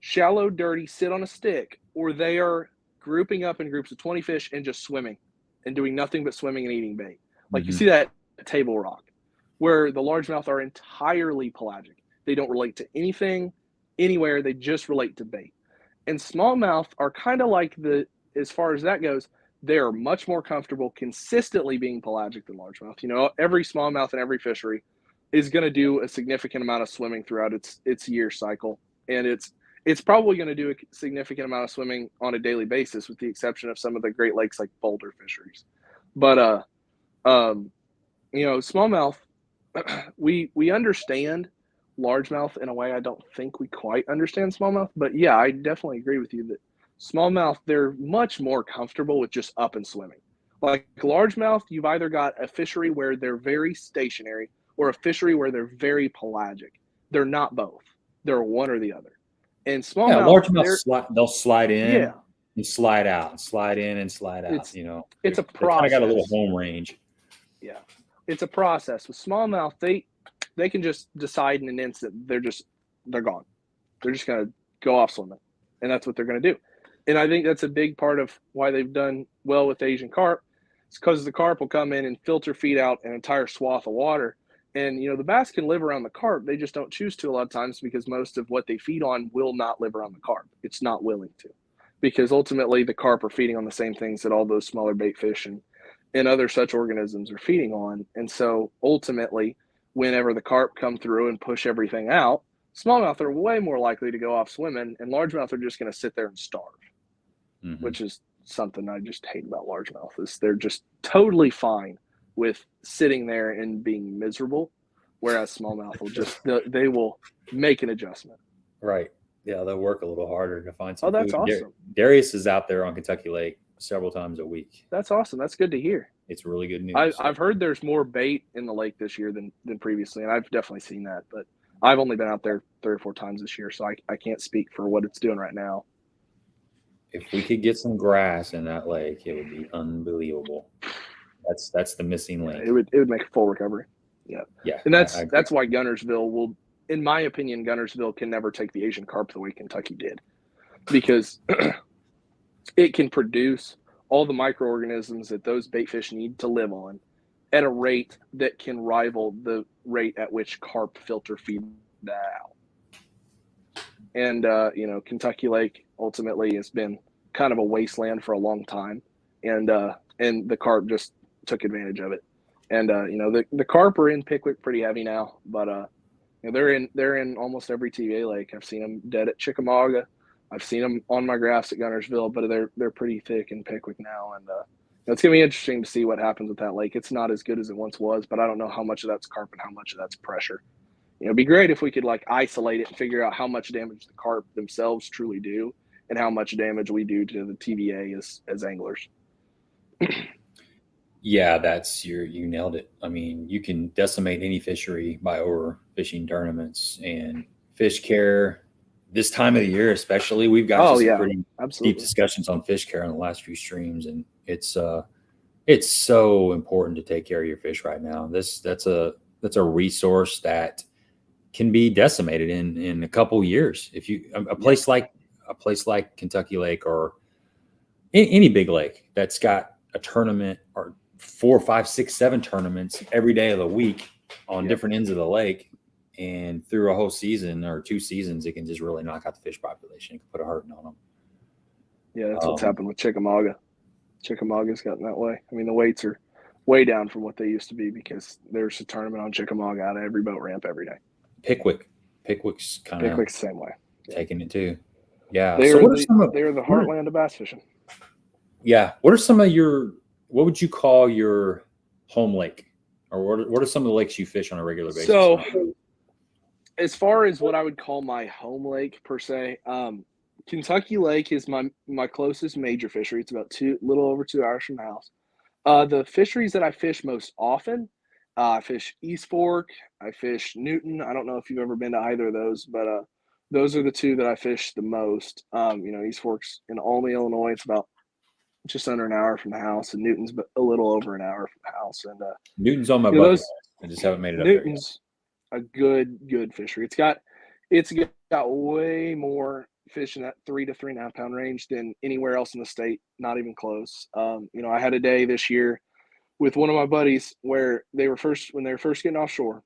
shallow, dirty, sit on a stick, or they are grouping up in groups of 20 fish and just swimming and doing nothing but swimming and eating bait. Like you Mm-hmm. see that table rock, where the largemouth are entirely pelagic. They don't relate to anything, anywhere. They just relate to bait. And smallmouth are kind of like as far as that goes, they are much more comfortable consistently being pelagic than largemouth. Every smallmouth in every fishery is going to do a significant amount of swimming throughout its year cycle, and it's probably going to do a significant amount of swimming on a daily basis, with the exception of some of the Great Lakes like boulder fisheries. But smallmouth, we understand largemouth in a way I don't think we quite understand smallmouth. But yeah, I definitely agree with you that smallmouth, they're much more comfortable with just up and swimming. Like largemouth, you've either got a fishery where they're very stationary or a fishery where they're very pelagic. They're not both. They're one or the other. And Yeah, smallmouth, they'll slide in yeah, and slide out, and slide in and slide out. it's You know, it's a they kind of got a little process. home range. Yeah, it's a process. With smallmouth, they can just decide in an instant they're gone. They're just gonna go off swimming, and that's what they're gonna do. And I think that's a big part of why they've done well with Asian carp. It's because the carp will come in and filter feed out an entire swath of water. And the bass can live around the carp. They just don't choose to a lot of times, because most of what they feed on will not live around the carp. It's not willing to, because ultimately the carp are feeding on the same things that all those smaller bait fish and other such organisms are feeding on. And so ultimately, whenever the carp come through and push everything out, smallmouth are way more likely to go off swimming, and largemouth are just going to sit there and starve, Mm-hmm. which is something I just hate about largemouth. Is they're just totally fine with sitting there and being miserable, whereas smallmouth they will make an adjustment. Right. Yeah, they'll work a little harder to find Oh, some that's food. awesome. Darius is out there on Kentucky Lake several times a week. That's awesome. That's good to hear. It's really good news. I've heard there's more bait in the lake this year than previously, and I've definitely seen that. But I've only been out there 3 or 4 times this year, so I can't speak for what it's doing right now. If we could get some grass in that lake, it would be unbelievable. That's the missing link. It would make a full recovery. Yeah, Yeah, and I that's why Guntersville will, in my opinion, Guntersville can never take the Asian carp the way Kentucky did, because it can produce all the microorganisms that those bait fish need to live on at a rate that can rival the rate at which carp filter feed that out. And Kentucky Lake ultimately has been kind of a wasteland for a long time, and the carp just took advantage of it. And the carp are in Pickwick pretty heavy now, but they're in almost every TVA lake. I've seen them dead at Chickamauga. I've seen them on my graphs at Guntersville, but they're pretty thick in Pickwick now, and it's gonna be interesting to see what happens with that lake. It's not as good as it once was, but I don't know how much of that's carp and how much of that's pressure. It'd be great if we could isolate it and figure out how much damage the carp themselves truly do, and how much damage we do to the TVA as anglers. Yeah, you nailed it. I mean, you can decimate any fishery by overfishing tournaments and fish care. This time of the year, especially, we've got Oh some yeah, pretty absolutely. deep discussions on fish care in the last few streams, and it's so important to take care of your fish right now. That's a resource that can be decimated in a couple years. If you a place like Kentucky Lake or any big lake that's got a tournament or 4, 5, 6, 7 tournaments every day of the week on different ends of the lake, and through a whole season or 2 seasons, it can just really knock out the fish population. It can put a hurting on them. Yeah, that's what's happened with Chickamauga. Chickamauga's gotten that way. I mean, the weights are way down from what they used to be because there's a tournament on Chickamauga out of every boat ramp every day. Pickwick's kind of Pickwick's the same way. taking it too. Yeah. They So are the heartland of bass fishing. Yeah. What would you call your home lake? Or what are some of the lakes you fish on a regular basis? So as far as what I would call my home lake per se, Kentucky Lake is my closest major fishery. It's about little over 2 hours from the house. The fisheries that I fish most often, I fish East Fork, I fish Newton. I don't know if you've ever been to either of those, but those are the two that I fish the most. East Fork's in Olney, Illinois. It's about just under an hour from the house, and Newton's a little over an hour from the house. And Newton's on my bucket list. I just haven't made it up there yet. Newton's a good fishery. It's got way more fish in that 3 to 3.5 pound range than anywhere else in the state. Not even close. I had a day this year with one of my buddies where when they were first getting offshore.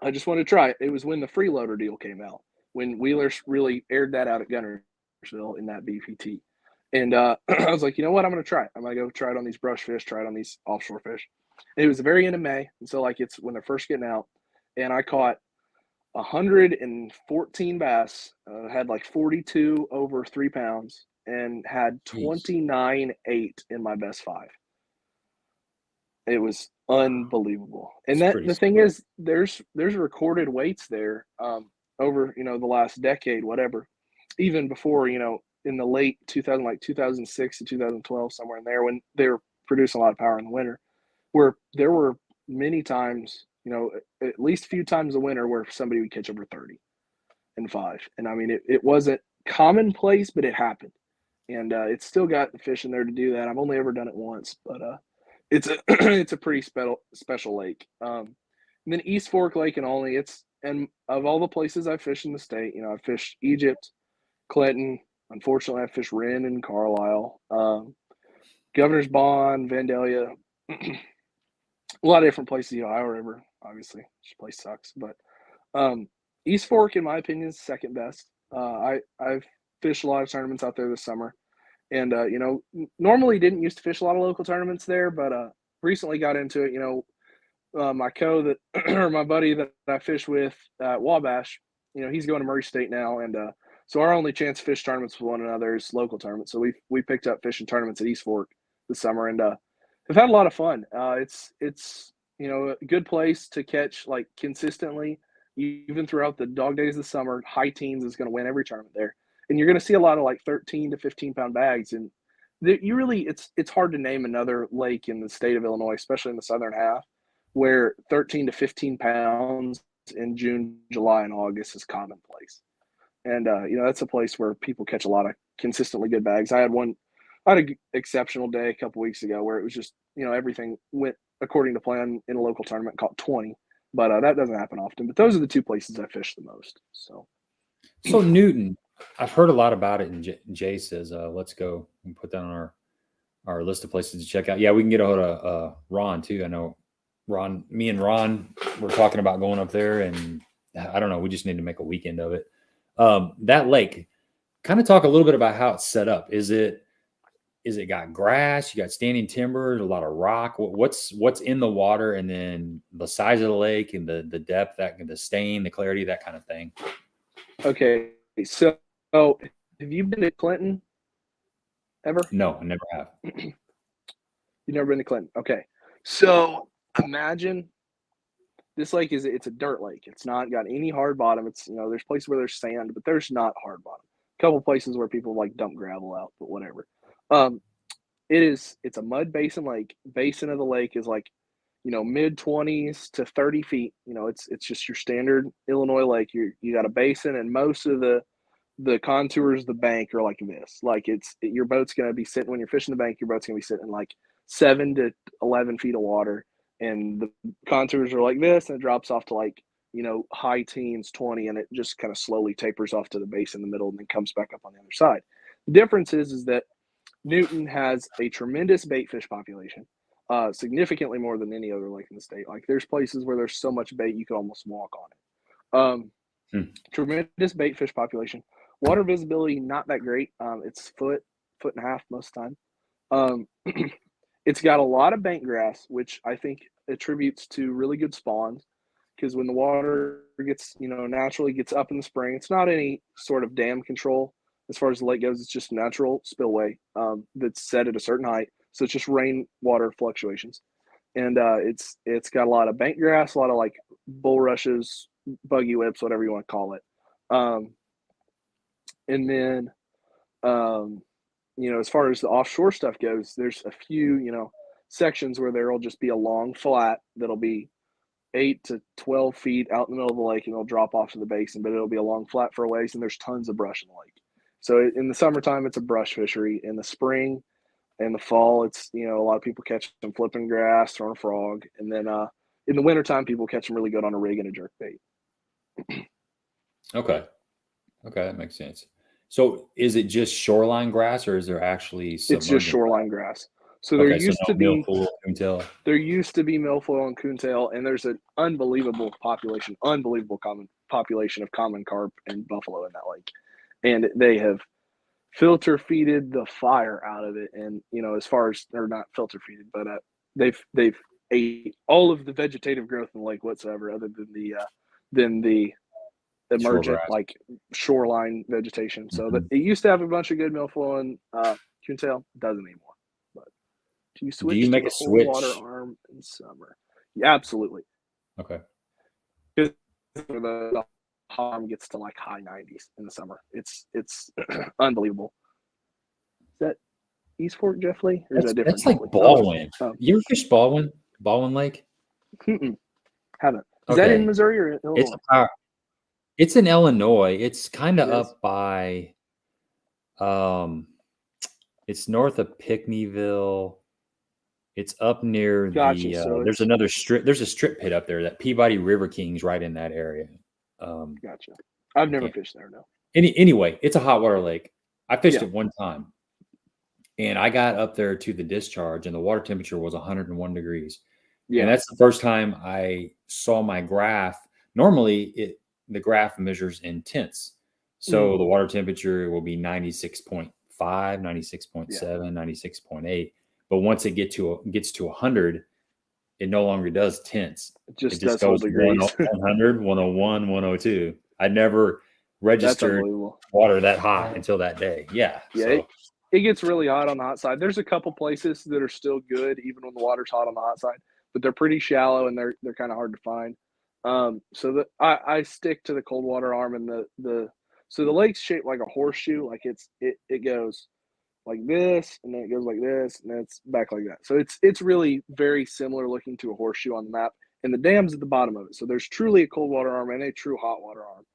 I just wanted to try it. It was when the freeloader deal came out, when Wheelers really aired that out at Gunnersville in that BPT. And I was like, you know what? I'm going to try it. I'm going to go try it on these brush fish, try it on these offshore fish. And it was the very end of May. And so it's when they're first getting out. And I caught 114 bass, had 42 over 3 pounds, and had 29 8 in my best 5. It was unbelievable. And the thing is, there's recorded weights there over the last decade, whatever, even before in the late 2006 to 2012, somewhere in there, when they were producing a lot of power in the winter, where there were many times, at least a few times a winter where somebody would catch over 30 and 5. And I mean, it wasn't commonplace, but it happened. And it's still got the fish in there to do that. I've only ever done it once, but it's a pretty special lake. And then East Fork Lake and Olney, and of all the places I fished in the state, I've fished Egypt, Clinton. Unfortunately, I fished Wren and Carlisle, Governor's Bond, Vandalia, a lot of different places. The Ohio River, obviously, this place sucks. But East Fork, in my opinion, is second best. I've fished a lot of tournaments out there this summer. And, normally didn't used to fish a lot of local tournaments there, but recently got into it. My or my buddy that I fish with at Wabash, he's going to Murray State now. And so our only chance to fish tournaments with one another is local tournaments. So we picked up fishing tournaments at East Fork this summer, and have had a lot of fun. It's a good place to catch consistently, even throughout the dog days of the summer. High teens is going to win every tournament there. And you're going to see a lot of 13 to 15 pound bags. And it's hard to name another lake in the state of Illinois, especially in the southern half, where 13 to 15 pounds in June, July, and August is commonplace. And, that's a place where people catch a lot of consistently good bags. I had an exceptional day a couple weeks ago where it was just, everything went according to plan in a local tournament, caught 20. But that doesn't happen often. But those are the two places I fish the most. So Newton, I've heard a lot about it, and Jay says, let's go and put that on our list of places to check out. Yeah, we can get a hold of Ron, too. I know me and Ron were talking about going up there, and I don't know, we just need to make a weekend of it. That lake, kind of talk a little bit about how it's set up. Is it got grass? You got standing timber, a lot of rock? What's in the water, and then the size of the lake and the depth, the stain, the clarity, that kind of thing? Okay, so have you been to Clinton ever? No, I never have. You've never been to Clinton? Okay, so imagine this lake it's a dirt lake. It's not got any hard bottom. It's there's places where there's sand, but there's not hard bottom. A couple places where people dump gravel out, but whatever. It's a mud basin lake. Basin of the lake is mid 20s to 30 feet. It's just your standard Illinois lake. You got a basin, and most of the contours of the bank are like this. Your boat's going to be sitting, when you're fishing the bank, your boat's going to be sitting in 7 to 11 feet of water, and the contours are like this, and it drops off to high teens, 20, and it just kind of slowly tapers off to the base in the middle and then comes back up on the other side. The difference is that Newton has a tremendous bait fish population, significantly more than any other lake in the state. There's places where there's so much bait you could almost walk on it. Tremendous bait fish population. Water visibility, not that great. It's foot and a half most of the time. It's got a lot of bank grass, which I think attributes to really good spawns, because when the water gets, naturally gets up in the spring, it's not any sort of dam control as far as the lake goes. It's just natural spillway that's set at a certain height. So it's just rainwater fluctuations. And it's got a lot of bank grass, a lot of like bulrushes, buggy whips, whatever you want to call it. And then, as far as the offshore stuff goes, there's a few, sections where there'll just be a long flat that'll be 8 to 12 feet out in the middle of the lake, and it'll drop off to the basin, but it'll be a long flat for a ways, and there's tons of brush in the lake. So in the summertime, it's a brush fishery. In the spring and the fall, it's, a lot of people catch them flipping grass, throwing a frog. And then in the wintertime, people catch them really good on a rig and a jerk bait. Okay, that makes sense. So is it just shoreline grass, or is there actually It's just shoreline grass. So there used to be milfoil, coontail. There used to be milfoil and coontail, and there's an unbelievable population of common carp and buffalo in that lake. And they have filter feeded the fire out of it. And, as far as, or not filter feeded, but they've ate all of the vegetative growth in the lake whatsoever, other than the emergent shoreline vegetation. So that it used to have a bunch of good milfoil and coontail, doesn't anymore. But do you make a switch? Water arm in summer? Yeah, absolutely. Okay. The arm gets to like high 90s in the summer. It's unbelievable. Is that East Fork Jeff Lee? Or is that different? That's like Baldwin. You ever fished Baldwin Lake? Haven't. Is that in Missouri or Illinois? It's in Illinois. It's kind of up by, it's north of Pinckneyville. It's up near there's another strip. There's a strip pit up there, that Peabody River King's right in that area. Gotcha. I've never fished there, no. Anyway, it's a hot water lake. I fished it one time, and I got up there to the discharge, and the water temperature was 101 degrees. Yeah. And that's the first time I saw my graph. Normally, the graph measures in tenths. So the water temperature will be 96.5, 96.7, 96.8. But once it gets to 100, it no longer does tenths. It just goes 100, 101, 102. I never registered water that hot until that day. Yeah. Yeah. It gets really hot on the hot side. There's a couple places that are still good, even when the water's hot on the hot side, but they're pretty shallow and they're kind of hard to find. So I stick to the cold water arm, and so the lake's shaped like a horseshoe. Like it goes like this, and then it goes like this, and then it's back like that. So it's really very similar looking to a horseshoe on the map, and the dam's at the bottom of it. So there's truly a cold water arm and a true hot water arm.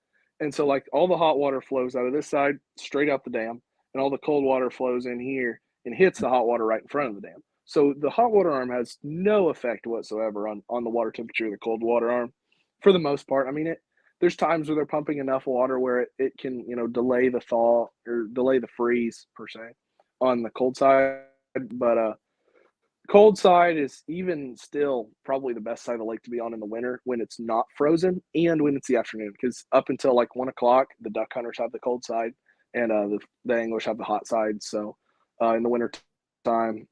And so like all the hot water flows out of this side straight out the dam, and all the cold water flows in here and hits the hot water right in front of the dam. So the hot water arm has no effect whatsoever on the water temperature of the cold water arm, for the most part. I mean, there's times where they're pumping enough water where it can, delay the thaw or delay the freeze per se on the cold side. But cold side is even still probably the best side of the lake to be on in the winter, when it's not frozen and when it's the afternoon, because up until like 1 o'clock, the duck hunters have the cold side, and the anglers have the hot side. So in the winter time,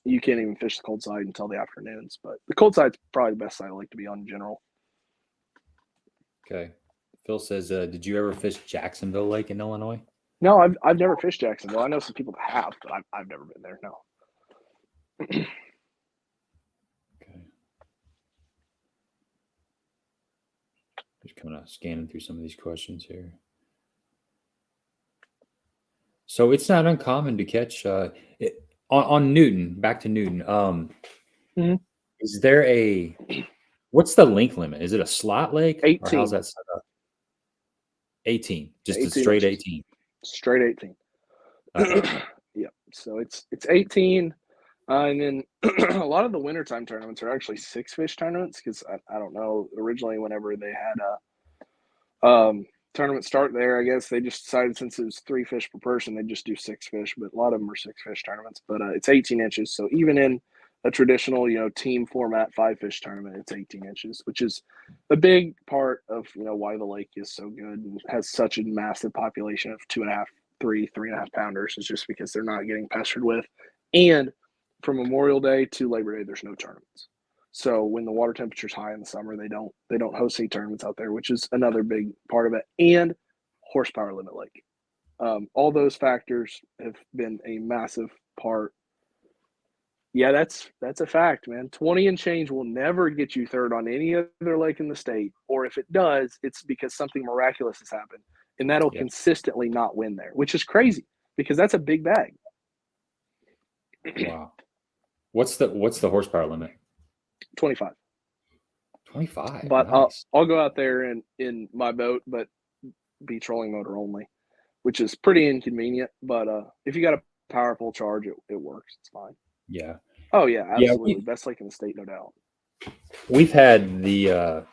you can't even fish the cold side until the afternoons. But the cold side's probably the best side I like to be on in general. Okay. Phil says, did you ever fish Jacksonville Lake in Illinois? No, I've never fished Jacksonville. I know some people that have, but I've never been there. No. Okay. Just kind of scanning through some of these questions here. So it's not uncommon to catch on Newton. Back to Newton. Is there what's the length limit? Is it a slot lake? 18. Or how's that set up? 18. Just 18 a straight inches. 18. Straight 18. Okay. Yeah. So it's 18. And then a lot of the wintertime tournaments are actually 6-fish tournaments, because I don't know, originally whenever they had tournament start there, I guess they just decided, since it was 3 fish per person, they just do 6 fish, but a lot of them are 6-fish tournaments. But it's 18 inches. So even in a traditional, team format 5-fish tournament, it's 18 inches, which is a big part of, why the lake is so good and has such a massive population of 2.5, 3.5 pounders, is just because they're not getting pestered with. And from Memorial Day to Labor Day, there's no tournaments. So when the water temperature's high in the summer, they don't host any tournaments out there, which is another big part of it. And horsepower limit lake. All those factors have been a massive part. Yeah, that's a fact, man. 20 and change will never get you third on any other lake in the state, or if it does, it's because something miraculous has happened, and that'll consistently not win there, which is crazy because that's a big bag. Wow. What's the horsepower limit? 25. 25. But nice. I'll go out there in my boat, but be trolling motor only, which is pretty inconvenient. But if you got a powerful charge, it works. It's fine. Yeah. Oh yeah, absolutely. Best lake in the state, no doubt. We've had the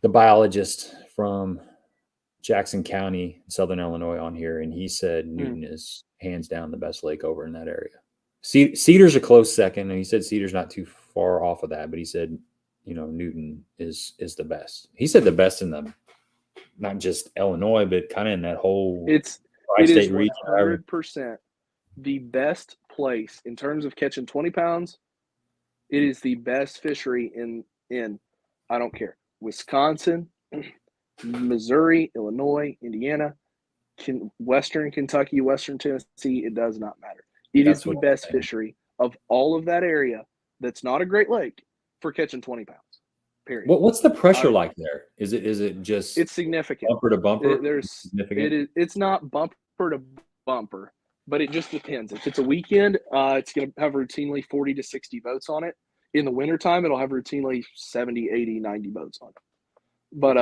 biologist from Jackson County, Southern Illinois, on here, and he said Newton is hands down the best lake over in that area. Cedar's a close second, and he said Cedar's not too far off of that, but he said, Newton is the best. He said the best in the, not just Illinois, but kind of in that whole it is 100% the best place in terms of catching 20 pounds. It is the best fishery in I don't care, Wisconsin, Missouri, Illinois, Indiana, Western Kentucky, Western Tennessee. It does not matter. It is the best fishery of all of that area. That's not a Great Lake for catching 20 pounds. Period. What's the pressure like there? Is it just? It's significant. Bumper to bumper. It's not bumper to bumper, but it just depends. If it's a weekend, it's going to have routinely 40 to 60 boats on it. In the wintertime, it'll have routinely 70, 80, 90 boats on it. But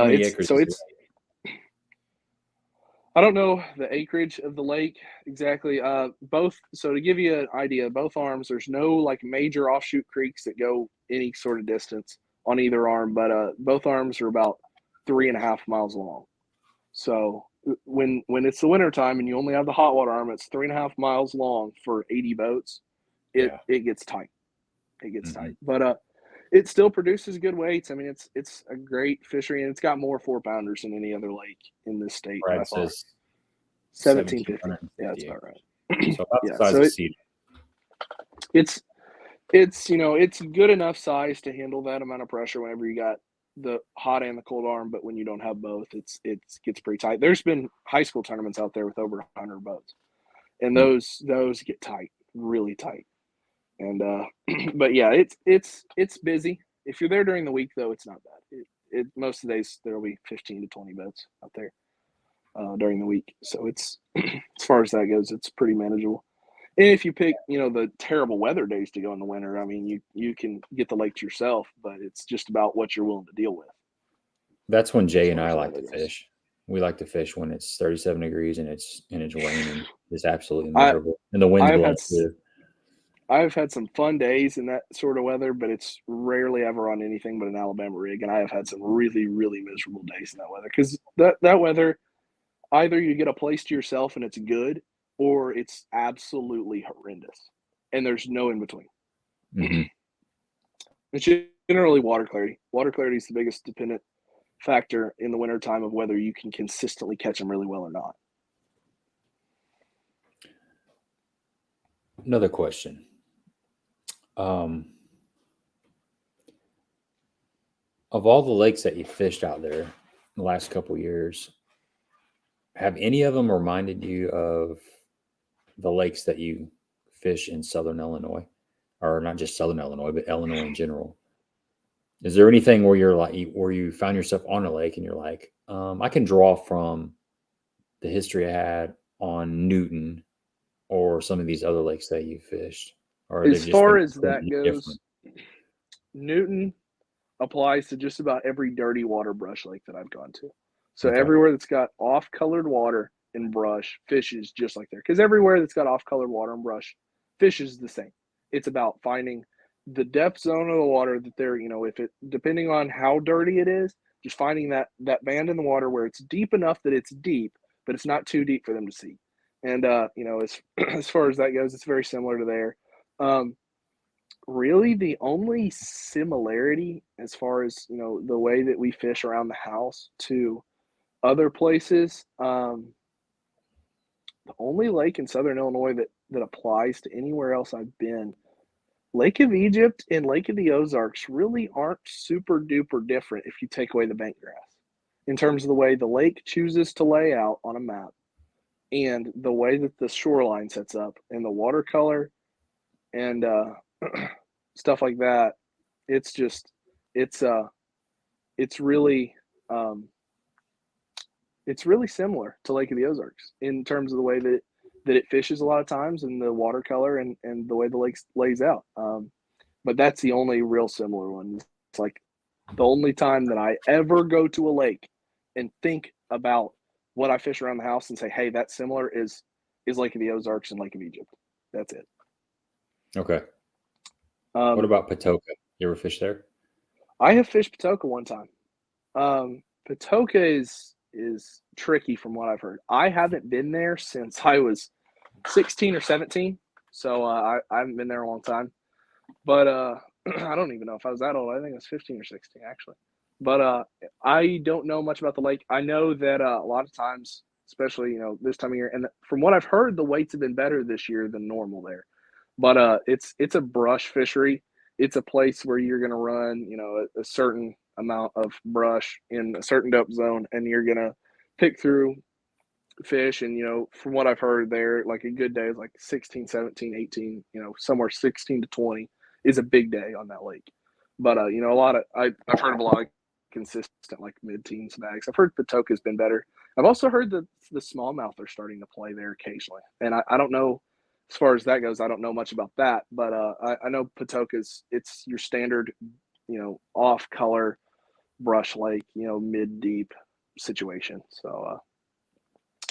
I don't know the acreage of the lake exactly. So to give you an idea, both arms, there's no like major offshoot creeks that go any sort of distance on either arm, but both arms are about 3.5 miles long. So when it's the wintertime and you only have the hot water arm, it's 3.5 miles long for 80 boats. It gets tight. It gets tight. But it still produces good weights. I mean, it's a great fishery, and it's got more 4-pounders than any other lake in this state. Brad says 1750. Yeah, that's about right. So about the size of Cedar. It's good enough size to handle that amount of pressure whenever you got the hot and the cold arm, but when you don't have both, it gets pretty tight. There's been high school tournaments out there with over 100 boats, and those get tight, really tight. And but yeah, it's busy. If you're there during the week, though, it's not bad. Most of the days there will be 15 to 20 boats out there during the week. So it's as far as that goes, it's pretty manageable. And if you pick, the terrible weather days to go in the winter, I mean, you can get the lake to yourself, but it's just about what you're willing to deal with. That's when Jay and I like to fish. We like to fish when it's 37 degrees and it's raining. It's absolutely miserable, and the wind's blowing too. I've had some fun days in that sort of weather, but it's rarely ever on anything but an Alabama rig. And I have had some really, really miserable days in that weather because that weather, either you get a place to yourself and it's good, or it's absolutely horrendous. And there's no in between. Mm-hmm. It's generally water clarity. Water clarity is the biggest dependent factor in the wintertime of whether you can consistently catch them really well or not. Another question. Of all the lakes that you fished out there in the last couple of years, have any of them reminded you of the lakes that you fish in Southern Illinois, or not just Southern Illinois, but Illinois in general? Is there anything where you found yourself on a lake and you're like, I can draw from the history I had on Newton or some of these other lakes that you fished? Or as far as that goes, Newton applies to just about every dirty water brush lake that I've gone to. So everywhere that's got off-colored water and brush fishes just like there. Because everywhere that's got off-colored water and brush fishes the same. It's about finding the depth zone of the water that they're, depending on how dirty it is, just finding that band in the water where it's deep enough that it's deep, but it's not too deep for them to see. And, as far as that goes, it's very similar to there. Really, the only similarity as far as, you know, the way that we fish around the house to other places, the only lake in Southern Illinois that applies to anywhere else I've been, Lake of Egypt and Lake of the Ozarks really aren't super duper different if you take away the bank grass in terms of the way the lake chooses to lay out on a map and the way that the shoreline sets up and the watercolor and stuff like that. It's just it's uh it's really um it's really similar to Lake of the Ozarks in terms of the way that it fishes a lot of times and the watercolor and the way the lake lays out. But that's the only real similar one. It's like the only time that I ever go to a lake and think about what I fish around the house and say, hey, that's similar is Lake of the Ozarks and Lake of Egypt. That's it. Okay. What about Patoka? You ever fish there? I have fished Patoka one time. Patoka is tricky from what I've heard. I haven't been there since I was 16 or 17, so I haven't been there a long time. But I don't even know if I was that old. I think I was 15 or 16 actually. But I don't know much about the lake. I know that a lot of times, especially this time of year, and from what I've heard, the weights have been better this year than normal there. But it's a brush fishery. It's a place where you're going to run a certain amount of brush in a certain depth zone, and you're going to pick through fish. And from what I've heard there, like a good day is like 16, 17, 18, somewhere 16 to 20 is a big day on that lake. But a lot of I've heard of a lot of consistent like mid-teens bags. I've heard Patoka's been better. I've also heard that the smallmouth are starting to play there occasionally, and I don't know as far as that goes. I don't know much about that, but I know Patoka's it's your standard off color brush lake, mid deep situation. So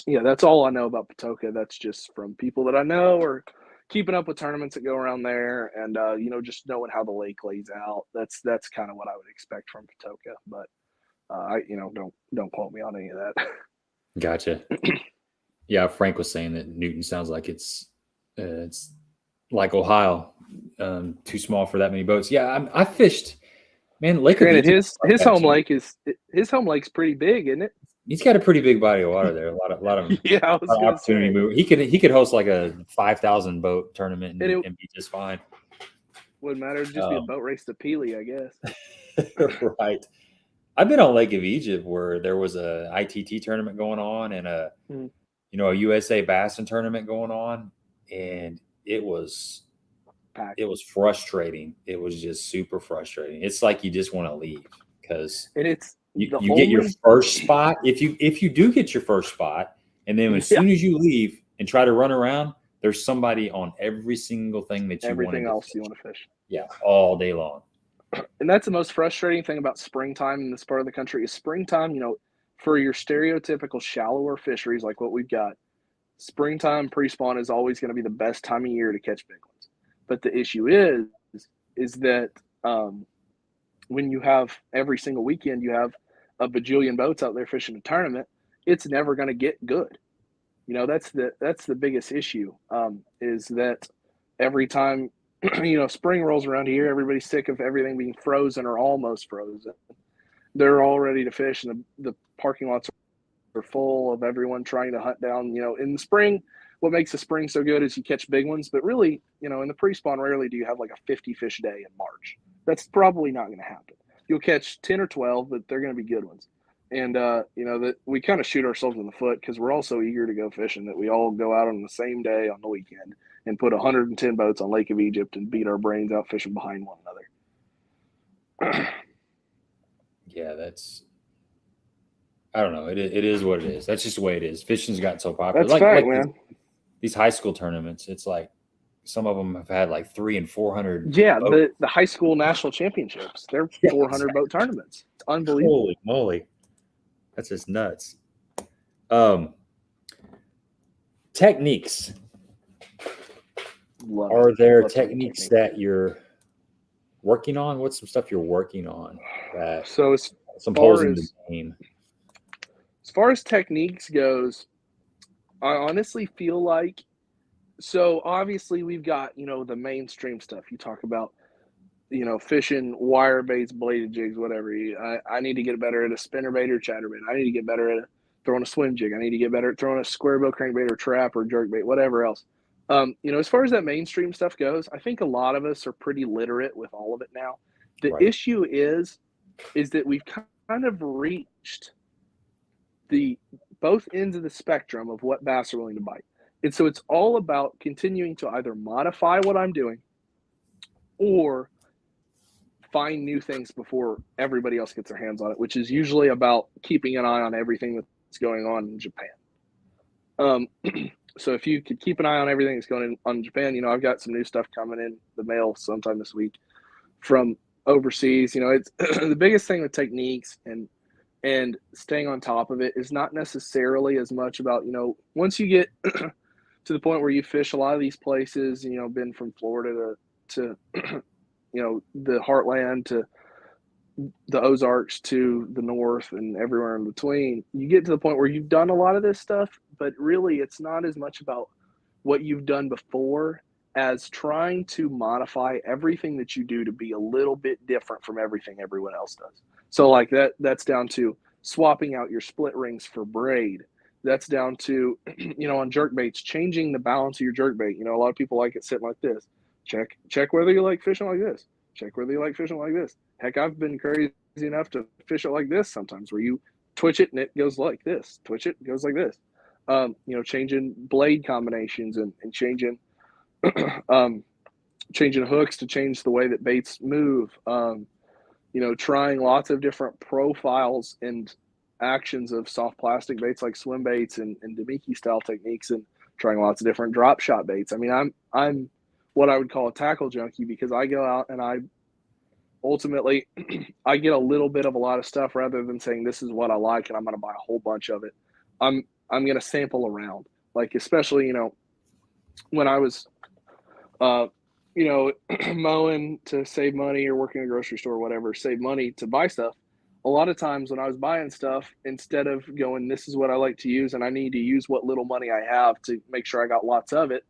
yeah, that's all I know about Patoka. That's just from people that I know or keeping up with tournaments that go around there, and just knowing how the lake lays out. That's kind of what I would expect from Patoka. But I don't quote me on any of that. Gotcha. Yeah, Frank was saying that Newton sounds like it's like Ohio, too small for that many boats. Yeah, I fished. Man, Lake Granted, of Egypt, his home lake his home lake's pretty big, isn't it? He's got a pretty big body of water there. A lot of yeah, I was gonna opportunity say. move. He could host like a 5,000 boat tournament and be just fine. Wouldn't matter. It'd just be a boat race to Peely, I guess. Right. I've been on Lake of Egypt where there was a ITT tournament going on and a USA Bassin tournament going on, and it was frustrating. It was just super frustrating. It's like you just want to leave because you get your first spot. If you do get your first spot, and then as soon as you leave and try to run around, there's somebody on every single thing that you everything else you want to fish. Yeah, all day long. And that's the most frustrating thing about springtime in this part of the country is springtime, for your stereotypical shallower fisheries like what we've got, springtime pre-spawn is always going to be the best time of year to catch big ones. But the issue is that when you have every single weekend, you have a bajillion boats out there fishing a tournament, it's never going to get good. That's the biggest issue is that every time spring rolls around here, everybody's sick of everything being frozen or almost frozen. They're all ready to fish, and the parking lots are full of everyone trying to hunt down. In the spring, what makes the spring so good is you catch big ones, but really, in the pre-spawn, rarely do you have like a 50 fish day in March. That's probably not going to happen. You'll catch 10 or 12, but they're going to be good ones. And, that we kind of shoot ourselves in the foot because we're all so eager to go fishing that we all go out on the same day on the weekend and put 110 boats on Lake of Egypt and beat our brains out fishing behind one another. Yeah, I don't know. It is what it is. That's just the way it is. Fishing's gotten so popular. That's fact, man. These high school tournaments, it's like some of them have had like 300 and 400. Yeah, the high school national championships. They're 400 boat tournaments. It's unbelievable. Holy moly. That's just nuts. Techniques. Are there techniques that you're working on? What's some stuff you're working on? So as far as techniques goes, I honestly feel like, so obviously we've got, the mainstream stuff. You talk about fishing wire baits, bladed jigs, whatever. I need to get better at a spinner bait or chatterbait. I need to get better at throwing a swim jig. I need to get better at throwing a square bill crankbait or trap or jerk bait, whatever else. As far as that mainstream stuff goes, I think a lot of us are pretty literate with all of it now. The Right. issue is that we've kind of reached the both ends of the spectrum of what bass are willing to bite. And so it's all about continuing to either modify what I'm doing or find new things before everybody else gets their hands on it, which is usually about keeping an eye on everything that's going on in Japan. So if you could keep an eye on everything that's going on in Japan, I've got some new stuff coming in the mail sometime this week from overseas. It's the biggest thing with techniques and staying on top of it is not necessarily as much about, once you get to the point where you fish a lot of these places, been from Florida to the heartland to the Ozarks to the north and everywhere in between, you get to the point where you've done a lot of this stuff, but really it's not as much about what you've done before as trying to modify everything that you do to be a little bit different from everything everyone else does. So like that's down to swapping out your split rings for braid. That's down to, on jerk baits, changing the balance of your jerk bait. A lot of people like it sitting like this. Check whether you like fishing like this. Check whether you like fishing like this. Heck, I've been crazy enough to fish it like this sometimes, where you twitch it and it goes like this. Twitch it, it goes like this. Changing blade combinations and changing changing hooks to change the way that baits move. Trying lots of different profiles and actions of soft plastic baits like swim baits and Demiki style techniques, and trying lots of different drop shot baits. I mean, I'm what I would call a tackle junkie because I go out and I ultimately I get a little bit of a lot of stuff rather than saying this is what I like and I'm going to buy a whole bunch of it. I'm going to sample around, like especially when I was mowing to save money or working in a grocery store or whatever, save money to buy stuff. A lot of times when I was buying stuff, instead of going, this is what I like to use and I need to use what little money I have to make sure I got lots of it,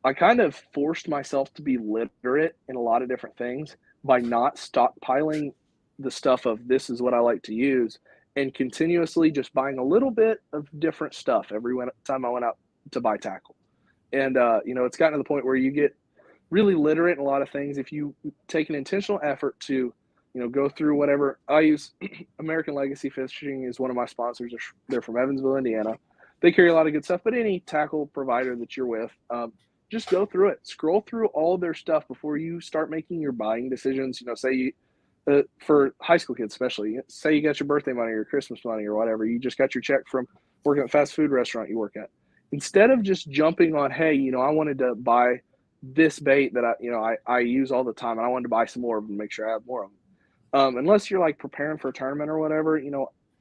I kind of forced myself to be literate in a lot of different things by not stockpiling the stuff of this is what I like to use and continuously just buying a little bit of different stuff every time I went out to buy tackle. And, it's gotten to the point where you get really literate in a lot of things. If you take an intentional effort to, go through whatever I use, American Legacy Fishing is one of my sponsors. They're from Evansville, Indiana. They carry a lot of good stuff, but any tackle provider that you're with, just go through it, scroll through all their stuff before you start making your buying decisions. Say for high school kids, especially, say you got your birthday money or Christmas money or whatever, you just got your check from working at a fast food restaurant you work at. Instead of just jumping on, hey, I wanted to buy this bait that I use all the time and I wanted to buy some more of them, make sure I have more of them. Unless you're like preparing for a tournament or whatever,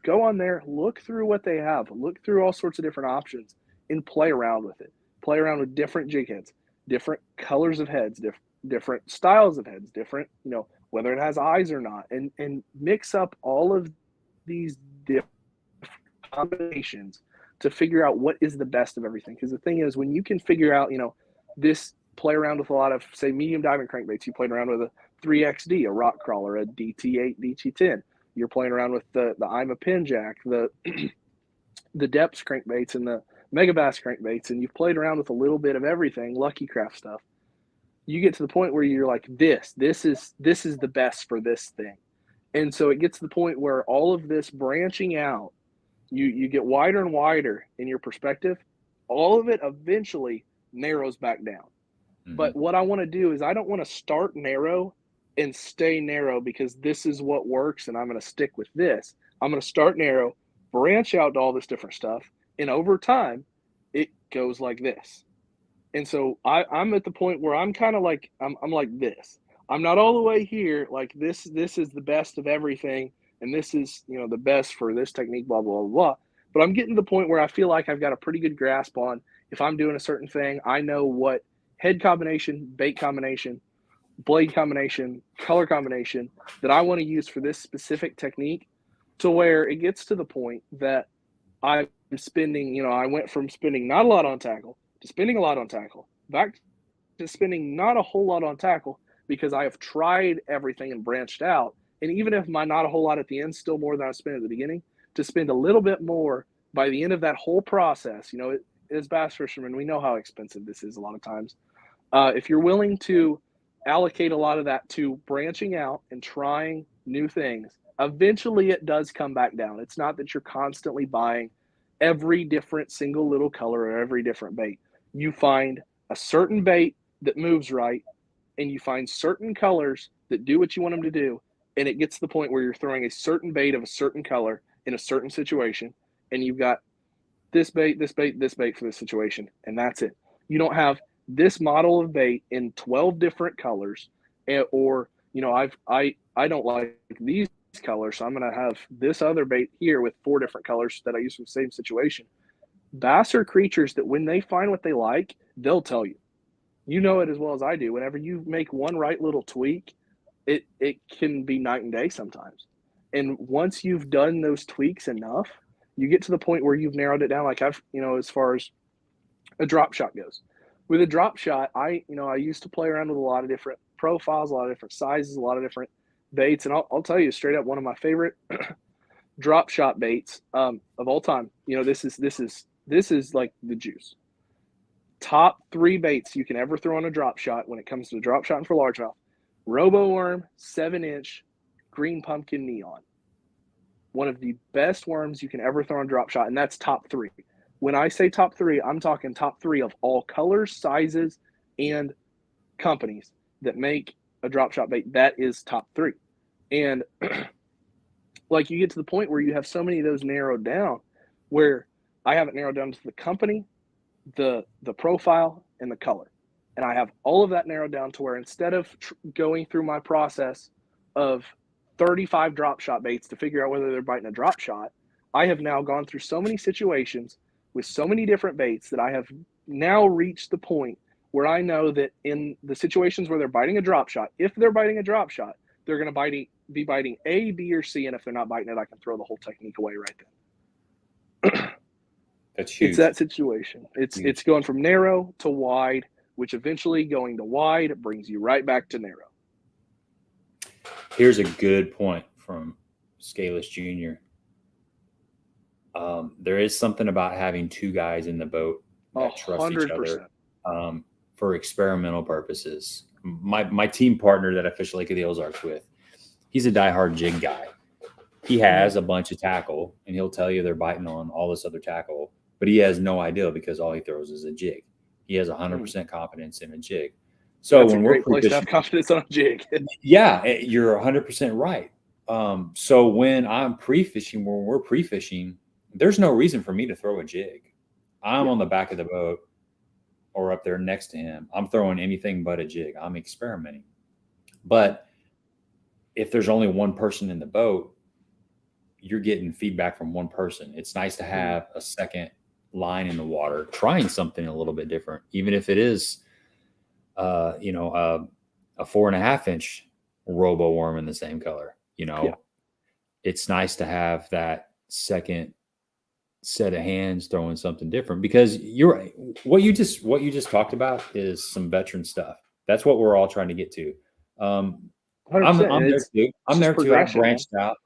go on there, look through what they have, look through all sorts of different options and play around with it. Play around with different jig heads, different colors of heads, different styles of heads, different, whether it has eyes or not, and mix up all of these different combinations to figure out what is the best of everything. Because the thing is, when you can figure out, this, play around with a lot of, say, medium diamond crankbaits. You played around with a 3XD, a rock crawler, a DT8, DT10. You're playing around with the IMA pin jack, the depths crankbaits and the megabass crankbaits, and you've played around with a little bit of everything, Lucky Craft stuff. You get to the point where you're like, this is the best for this thing. And so it gets to the point where all of this branching out, you get wider and wider in your perspective. All of it eventually narrows back down. Mm-hmm. But what I want to do is I don't want to start narrow and stay narrow because this is what works and I'm going to stick with this. I'm going to start narrow, branch out to all this different stuff, and over time, it goes like this. And so I'm at the point where I'm kind of like, I'm like this. I'm not all the way here, like this is the best of everything, and this is, the best for this technique, blah, blah, blah, blah. But I'm getting to the point where I feel like I've got a pretty good grasp on if I'm doing a certain thing, I know what head combination, bait combination, blade combination, color combination that I want to use for this specific technique, to where it gets to the point that I'm spending, I went from spending not a lot on tackle to spending a lot on tackle, back to spending not a whole lot on tackle, because I have tried everything and branched out. And even if my not a whole lot at the end, still more than I spent at the beginning, to spend a little bit more by the end of that whole process. As bass fishermen, we know how expensive this is a lot of times. If you're willing to allocate a lot of that to branching out and trying new things, eventually it does come back down. It's not that you're constantly buying every different single little color or every different bait. You find a certain bait that moves right, and you find certain colors that do what you want them to do, and it gets to the point where you're throwing a certain bait of a certain color in a certain situation, and you've got this bait, this bait, this bait for this situation, and that's it. You don't have this model of bait in 12 different colors, or I don't like these colors, so I'm going to have this other bait here with 4 different colors that I use for the same situation. Bass are creatures that when they find what they like, they'll tell you. You know it as well as I do. Whenever you make one right little tweak, it can be night and day sometimes. And once you've done those tweaks enough, you get to the point where you've narrowed it down. Like as far as a drop shot goes. With a drop shot, I used to play around with a lot of different profiles, a lot of different sizes, a lot of different baits. And I'll tell you straight up, one of my favorite drop shot baits of all time. This is like the juice. Top 3 baits you can ever throw on a drop shot when it comes to drop shot and for largemouth: Robo Worm, 7-inch, green pumpkin neon. One of the best worms you can ever throw on drop shot, and that's top 3. When I say top 3, I'm talking top 3 of all colors, sizes, and companies that make a drop shot bait. That is top 3. And like, you get to the point where you have so many of those narrowed down, where I have it narrowed down to the company, the profile, and the color. And I have all of that narrowed down to where instead of going through my process of 35 drop shot baits to figure out whether they're biting a drop shot, I have now gone through so many situations with so many different baits that I have now reached the point where I know that in the situations where they're biting a drop shot, if they're biting a drop shot, they're going to be biting A, B, or C. And if they're not biting it, I can throw the whole technique away right then. That's huge. It's that situation. It's going from narrow to wide, which eventually going to wide brings you right back to narrow. Here's a good point from Scaleless Jr. There is something about having 2 guys in the boat that trust each other for experimental purposes. My team partner that I fish Lake of the Ozarks with, he's a diehard jig guy. He has a bunch of tackle, and he'll tell you they're biting on all this other tackle, but he has no idea because all he throws is a jig. He has 100% confidence in a jig. So that's when a great place to have confidence on a jig. Yeah, you're 100% right. So when I'm pre-fishing, when we're pre-fishing, there's no reason for me to throw a jig. I'm on the back of the boat or up there next to him. I'm throwing anything but a jig. I'm experimenting. But if there's only one person in the boat, you're getting feedback from one person. It's nice to have a second line in the water, trying something a little bit different, even if it is, a 4.5-inch robo worm in the same color. It's nice to have that second set of hands throwing something different, because you're right. What you just talked about is some veteran stuff. That's what we're all trying to get to. I'm there too. I'm there too. I've branched out,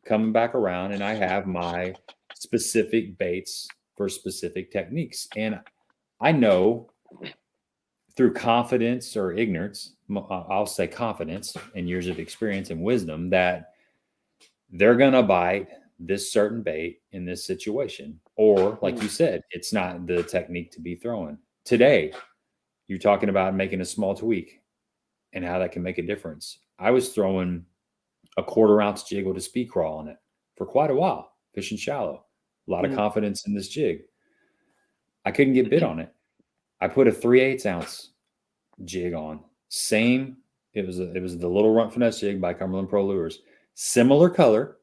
coming back around, and I have my specific baits for specific techniques. And I know through confidence or ignorance, I'll say confidence and years of experience and wisdom, that they're going to bite this certain bait in this situation. Or like you said, it's not the technique to be throwing. Today, you're talking about making a small tweak and how that can make a difference. I was throwing a 1/4-ounce jig with a speed crawl on it for quite a while, fishing shallow. A lot of confidence in this jig. I couldn't get bit on it. I put a 3/8-ounce jig on. Same. It was the Little Runt Finesse jig by Cumberland Pro Lures. Similar color,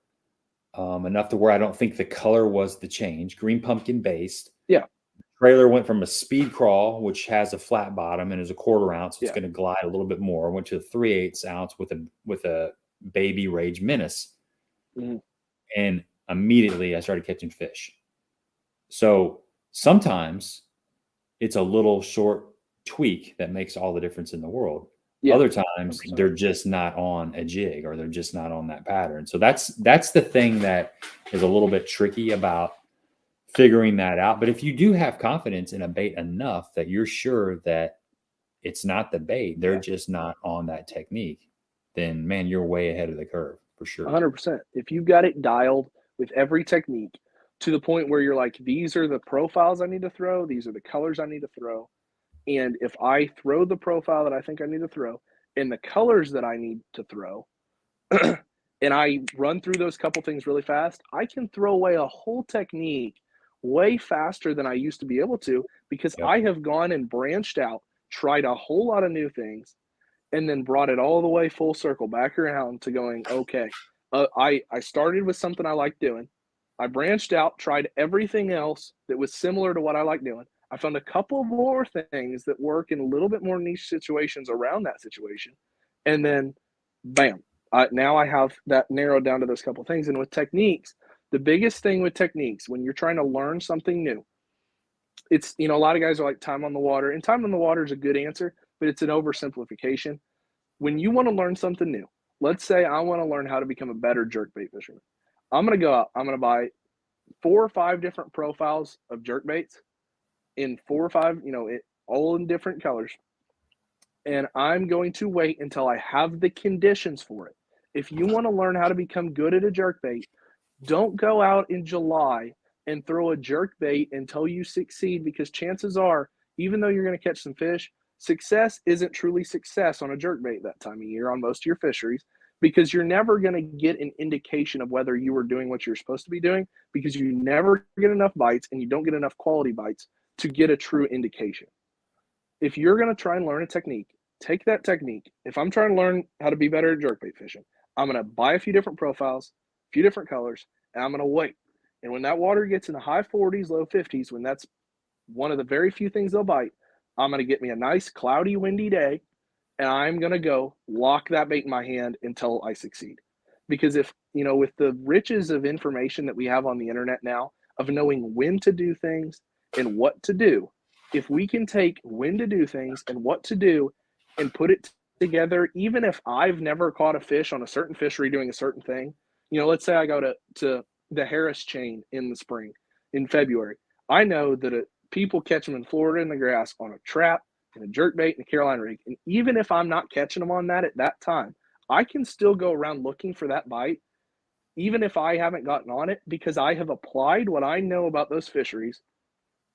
enough to where I don't think the color was the change. Green pumpkin based. Yeah. The trailer went from a speed crawl, which has a flat bottom and is a 1/4-ounce. So it's going to glide a little bit more. Went to a 3/8-ounce with a baby Rage Menace. And immediately I started catching fish. So sometimes it's a little short tweak that makes all the difference in the world. Yeah, Other times 100%. they're just not on a jig or they're just not on that pattern. So that's the thing that is a little bit tricky about figuring that out. But if you do have confidence in a bait enough that you're sure that it's not the bait, they're just not on that technique, then man, you're way ahead of the curve for sure. 100%. If you've got it dialed with every technique to the point where you're like, these are the profiles I need to throw, these are the colors I need to throw. And if I throw the profile that I think I need to throw and the colors that I need to throw, and I run through those couple things really fast, I can throw away a whole technique way faster than I used to be able to because Yep. I have gone and branched out, tried a whole lot of new things, and then brought it all the way full circle back around to going, okay, I started with something I like doing. I branched out, tried everything else that was similar to what I like doing. I found a couple more things that work in a little bit more niche situations around that situation. And then, bam, now I have that narrowed down to those couple things. And with techniques, the biggest thing with techniques, when you're trying to learn something new, it's, a lot of guys are like time on the water, and time on the water is a good answer, but it's an oversimplification. When you want to learn something new, let's say I want to learn how to become a better jerkbait fisherman. I'm going to go out, I'm going to buy 4 or 5 different profiles of jerkbaits in 4 or 5, all in different colors. And I'm going to wait until I have the conditions for it. If you want to learn how to become good at a jerkbait, don't go out in July and throw a jerkbait until you succeed, because chances are, even though you're going to catch some fish, success isn't truly success on a jerkbait that time of year on most of your fisheries, because you're never going to get an indication of whether you were doing what you're supposed to be doing, because you never get enough bites and you don't get enough quality bites to get a true indication. If you're going to try and learn a technique, take that technique. If I'm trying to learn how to be better at jerkbait fishing, I'm going to buy a few different profiles, a few different colors, and I'm going to wait. And when that water gets in the high 40s, low 50s, when that's one of the very few things they'll bite, I'm going to get me a nice cloudy, windy day, and I'm going to go lock that bait in my hand until I succeed. Because if, with the riches of information that we have on the internet now, of knowing when to do things and what to do, if we can take when to do things and what to do and put it together, even if I've never caught a fish on a certain fishery doing a certain thing, let's say I go to the Harris chain in the spring, in February. I know that people catch them in Florida in the grass on a trap and a jerkbait and a Carolina rig. And even if I'm not catching them on that at that time, I can still go around looking for that bite, even if I haven't gotten on it, because I have applied what I know about those fisheries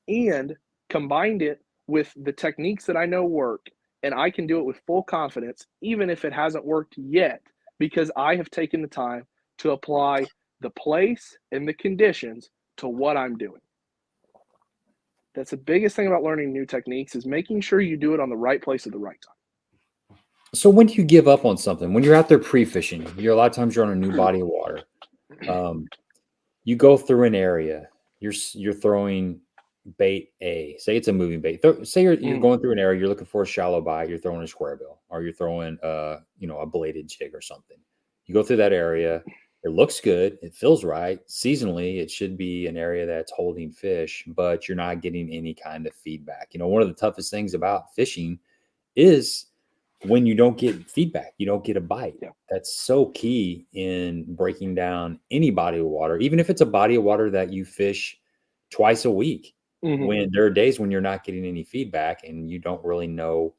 and combined it with the techniques that I know work. And I can do it with full confidence, even if it hasn't worked yet, because I have taken the time to apply the place and the conditions to what I'm doing. That's the biggest thing about learning new techniques, is making sure you do it on the right place at the right time. So when do you give up on something? When you're out there pre-fishing, a lot of times you're on a new body of water. You go through an area, you're throwing bait A. Say it's a moving bait. Say you're going through an area, you're looking for a shallow bite, you're throwing a square bill, or you're throwing a bladed jig or something. You go through that area, it looks good, it feels right. Seasonally, it should be an area that's holding fish, but you're not getting any kind of feedback. One of the toughest things about fishing is when you don't get feedback, you don't get a bite. Yeah. That's so key in breaking down any body of water, even if it's a body of water that you fish twice a week. When there are days when you're not getting any feedback and you don't really know,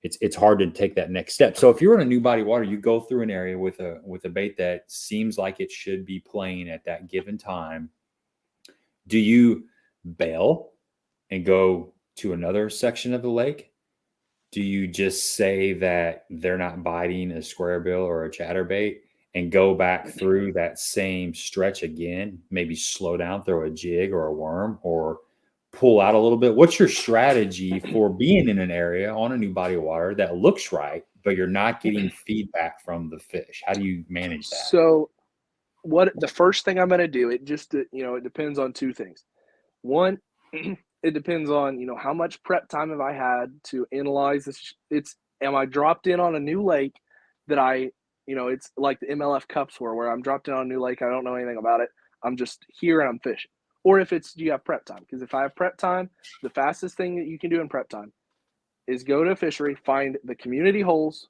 it's hard to take that next step. So if you're in a new body of water, you go through an area with a bait that seems like it should be playing at that given time. Do you bail and go to another section of the lake? Do you just say that they're not biting a square bill or a chatterbait and go back through that same stretch again, maybe slow down, throw a jig or a worm, or pull out a little bit? What's your strategy for being in an area on a new body of water that looks right, but you're not getting feedback from the fish? How do you manage that? So the first thing I'm going to do, it depends on 2 things. One, it depends on, how much prep time have I had to analyze this. Am I dropped in on a new lake that it's like the MLF Cups where I'm dropped in on a new lake, I don't know anything about it, I'm just here and I'm fishing. Or if do you have prep time? Because if I have prep time, the fastest thing that you can do in prep time is go to a fishery, find the community holes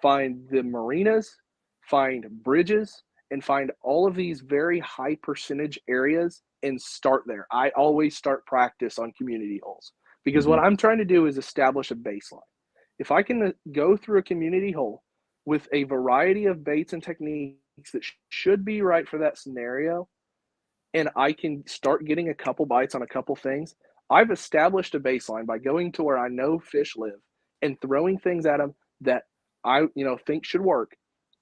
find the marinas, find bridges, and find all of these very high percentage areas and start there. I always start practice on community holes because what I'm trying to do is establish a baseline. If I can go through a community hole with a variety of baits and techniques that should be right for that scenario, and I can start getting a couple bites on a couple things, I've established a baseline by going to where I know fish live and throwing things at them that I think should work.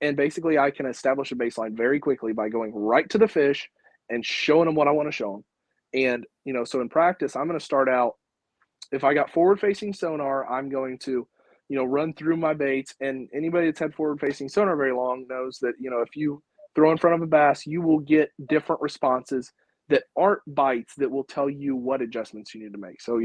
And basically I can establish a baseline very quickly by going right to the fish and showing them what I want to show them. And so in practice, I'm going to start out, if I got forward facing sonar, I'm going to run through my baits. And anybody that's had forward facing sonar very long knows that if you throw in front of a bass, you will get different responses that aren't bites that will tell you what adjustments you need to make. So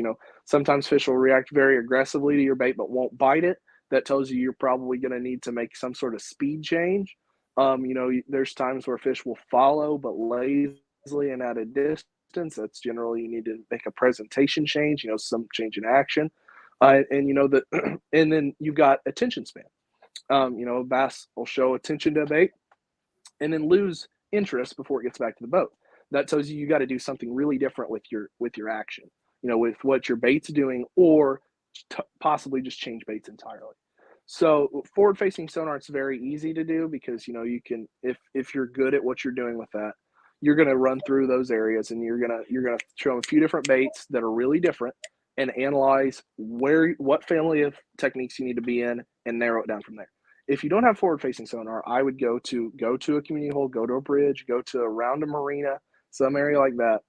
sometimes fish will react very aggressively to your bait but won't bite it. That tells you you're probably going to need to make some sort of speed change. There's times where fish will follow but lazily and at a distance. That's generally you need to make a presentation change, some change in action. And and then you've got attention span. A bass will show attention to a bait and then lose interest before it gets back to the boat. That tells you got to do something really different with your action, with what your bait's doing, or possibly just change baits entirely. So forward facing sonar, it's very easy to do because you can, if you're good at what you're doing with that, you're going to run through those areas and you're going to show them a few different baits that are really different and analyze what family of techniques you need to be in and narrow it down from there. If you don't have forward facing sonar, I would go to a community hole, go to a bridge, go to around a marina, some area like that.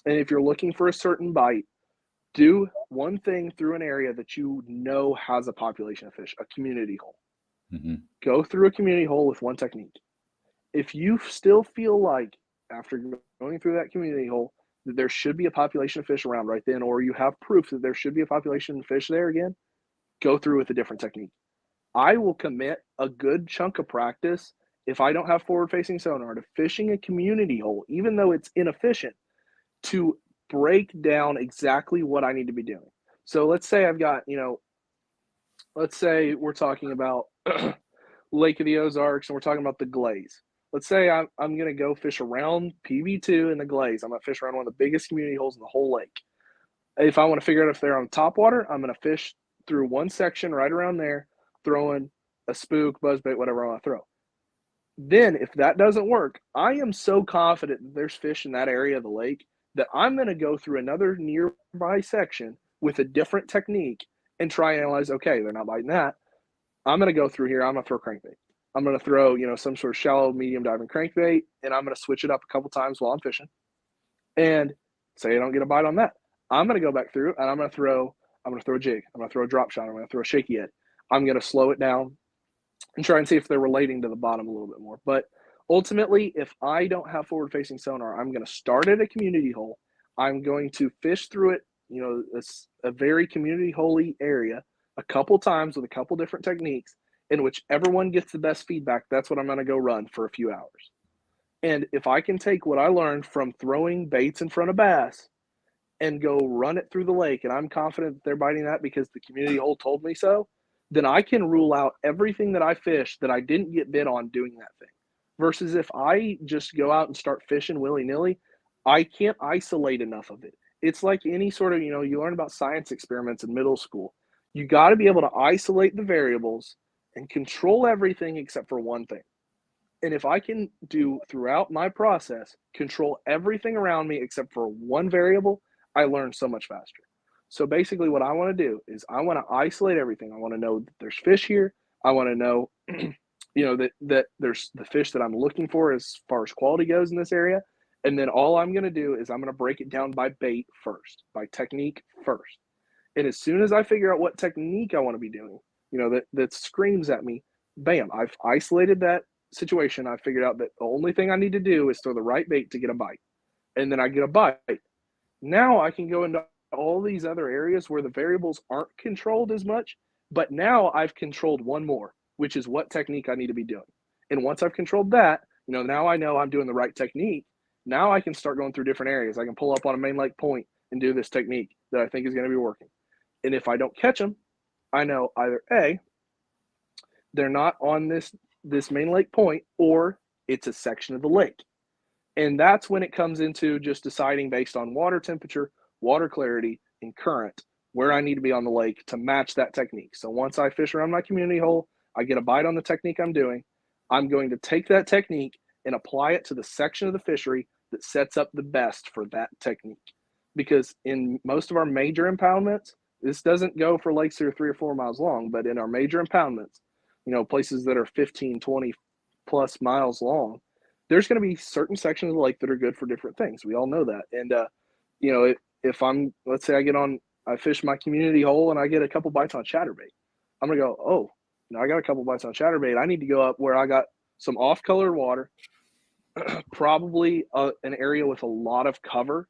And if you're looking for a certain bite, do one thing through an area that has a population of fish, a community hole. Go through a community hole with one technique. If you still feel like after going through that community hole that there should be a population of fish around right then, or you have proof that there should be a population of fish there again, go through with a different technique. I will commit a good chunk of practice if I don't have forward facing sonar to fishing a community hole, even though it's inefficient, to break down exactly what I need to be doing. So let's say I've got, let's say we're talking about Lake of the Ozarks and we're talking about the Glaze. Let's say I'm going to go fish around PV2 in the Glaze. I'm going to fish around one of the biggest community holes in the whole lake. If I want to figure out if they're on top water, I'm going to fish through one section right around there, throwing a spook, buzzbait, whatever I want to throw. Then if that doesn't work, I am so confident that there's fish in that area of the lake that I'm going to go through another nearby section with a different technique and try and analyze, okay, they're not biting that. I'm going to go through here. I'm going to throw crankbait. I'm going to throw, some sort of shallow, medium diving crankbait, and I'm going to switch it up a couple times while I'm fishing. And say I don't get a bite on that. I'm going to go back through and I'm going to throw a jig. I'm going to throw a drop shot. I'm going to throw a shaky head. I'm going to slow it down and try and see if they're relating to the bottom a little bit more. But ultimately, if I don't have forward facing sonar, I'm going to start at a community hole. I'm going to fish through it, a very community holey area a couple times with a couple different techniques, and whichever one gets the best feedback, that's what I'm going to go run for a few hours. And if I can take what I learned from throwing baits in front of bass and go run it through the lake, and I'm confident that they're biting that because the community hole told me so, then I can rule out everything that I fished that I didn't get bit on doing that thing. Versus if I just go out and start fishing willy-nilly, I can't isolate enough of it. It's like any sort of, you learn about science experiments in middle school. You got to be able to isolate the variables and control everything except for one thing. And if I can do throughout my process, control everything around me except for one variable, I learn so much faster. So basically what I want to do is I want to isolate everything. I want to know that there's fish here. I want to know, that there's the fish that I'm looking for as far as quality goes in this area. And then all I'm going to do is I'm going to break it down by bait first, by technique first. And as soon as I figure out what technique I want to be doing, that screams at me, bam, I've isolated that situation. I figured out that the only thing I need to do is throw the right bait to get a bite. And then I get a bite. Now I can go into all these other areas where the variables aren't controlled as much, but now I've controlled one more, which is what technique I need to be doing. And once I've controlled that, now I know I'm doing the right technique. Now I can start going through different areas. I can pull up on a main lake point and do this technique that I think is going to be working. And if I don't catch them, I know either A, they're not on this main lake point, or it's a section of the lake. And that's when it comes into just deciding based on water temperature, water clarity, and current where I need to be on the lake to match that technique. So once I fish around my community hole, I get a bite on the technique I'm doing. I'm going to take that technique and apply it to the section of the fishery that sets up the best for that technique. Because in most of our major impoundments, this doesn't go for lakes that are 3 or 4 miles long, but in our major impoundments, places that are 15, 20 plus miles long, there's going to be certain sections of the lake that are good for different things. We all know that. And, if let's say I fish my community hole and I get a couple bites on chatterbait, I'm going to go, oh, I got a couple bites on chatterbait. I need to go up where I got some off-colored water, probably an area with a lot of cover,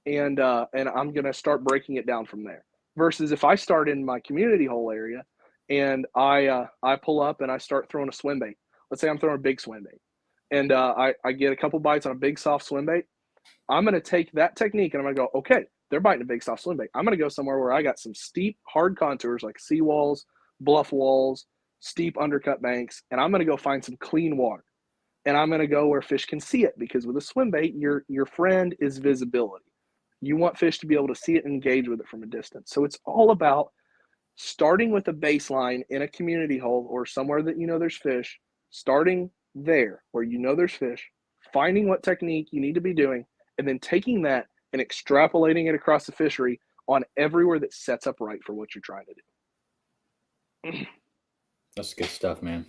and I'm going to start breaking it down from there. Versus if I start in my community hole area and I pull up and I start throwing a swim bait. Let's say I'm throwing a big swim bait, and I get a couple bites on a big soft swim bait. I'm going to take that technique and I'm going to go, okay, they're biting a big soft swim bait. I'm going to go somewhere where I got some steep, hard contours like seawalls, bluff walls, steep undercut banks, and I'm going to go find some clean water. And I'm going to go where fish can see it, because with a swim bait, your friend is visibility. You want fish to be able to see it and engage with it from a distance. So it's all about starting with a baseline in a community hole or somewhere that there's fish, starting there where there's fish, finding what technique you need to be doing, and then taking that and extrapolating it across the fishery on everywhere that sets up right for what you're trying to do. That's good stuff, man.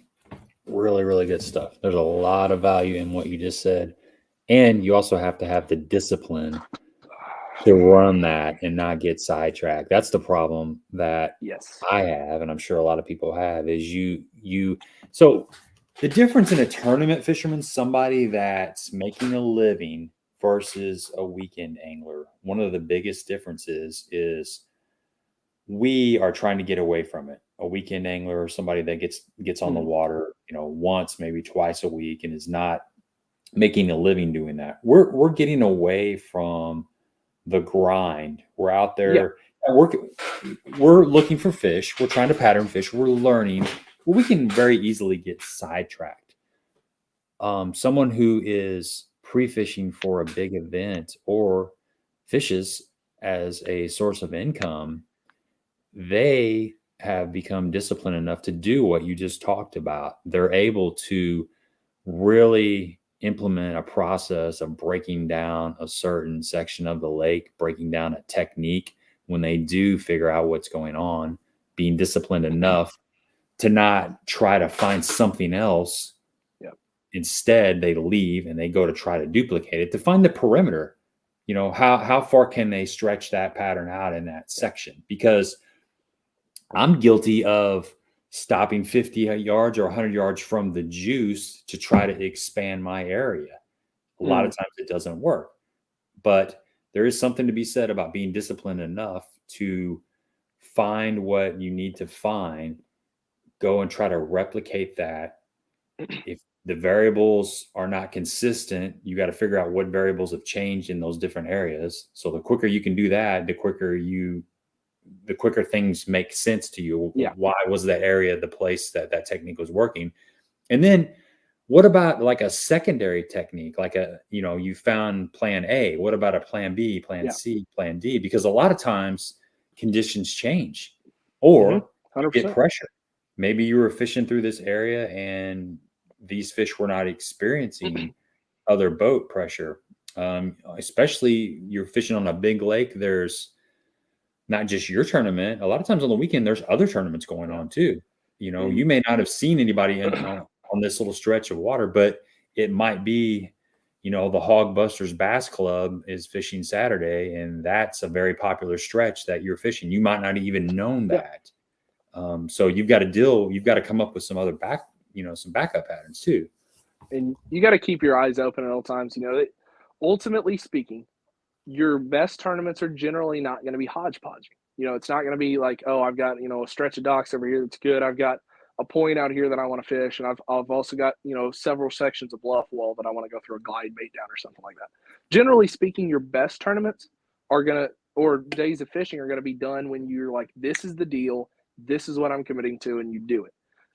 Really, really good stuff. There's a lot of value in what you just said. And you also have to have the discipline to run that and not get sidetracked. That's the problem that I have, and I'm sure a lot of people have, is so the difference in a tournament fisherman, somebody that's making a living versus a weekend angler, one of the biggest differences is we are trying to get away from it. A weekend angler or somebody that gets on the water, once, maybe twice a week, and is not making a living doing that. We're getting away from the grind. We're out there. We're looking for fish. We're trying to pattern fish. We're learning. Well, we can very easily get sidetracked. Someone who is pre-fishing for a big event or fishes as a source of income, they have become disciplined enough to do what you just talked about. They're able to really implement a process of breaking down a certain section of the lake, breaking down a technique when they do figure out what's going on, being disciplined enough to not try to find something else. Instead, they leave and they go to try to duplicate it to find the perimeter. How far can they stretch that pattern out in that section? Because I'm guilty of stopping 50 yards or 100 yards from the juice to try to expand my area. A lot of times it doesn't work, but there is something to be said about being disciplined enough to find what you need to find, go and try to replicate that. If the variables are not consistent, you got to figure out what variables have changed in those different areas. So the quicker you can do that, the quicker things make sense to you. Why was that area the place that technique was working? And then what about like a secondary technique? Like you found plan A. What about a plan B, plan C, plan D? Because a lot of times conditions change or you get pressure. Maybe you were fishing through this area and these fish were not experiencing other boat pressure. Especially you're fishing on a big lake. There's not just your tournament. A lot of times on the weekend, there's other tournaments going on too. You may not have seen anybody on this little stretch of water, but it might be, the Hog Busters Bass Club is fishing Saturday, and that's a very popular stretch that you're fishing. You might not even known that. So you've got to come up with some other some backup patterns too. And you got to keep your eyes open at all times. Ultimately speaking, your best tournaments are generally not going to be hodgepodge. It's not going to be like, oh, I've got, a stretch of docks over here that's good. I've got a point out here that I want to fish. And I've also got, several sections of bluff wall that I want to go through a glide bait down or something like that. Generally speaking, your best tournaments or days of fishing are going to be done when you're like, this is the deal. This is what I'm committing to. And you do it.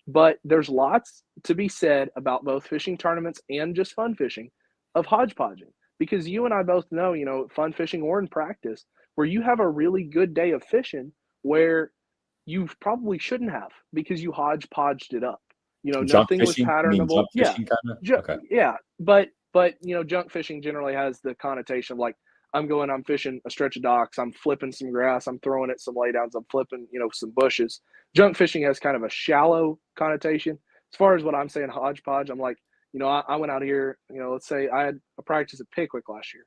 But there's lots to be said about both fishing tournaments and just fun fishing of hodgepodging, because you and I both know, fun fishing or in practice, where you have a really good day of fishing where you probably shouldn't have because you hodgepodged it up. Junk Nothing was fishing? I mean, patternable. junk Yeah. fishing kind of? Okay. Yeah. But junk fishing generally has the connotation of like, I'm fishing a stretch of docks, I'm flipping some grass, I'm throwing it some laydowns, I'm flipping, some bushes. Junk fishing has kind of a shallow connotation. As far as what I'm saying, hodgepodge, I'm like, I went out here, let's say I had a practice at Pickwick last year.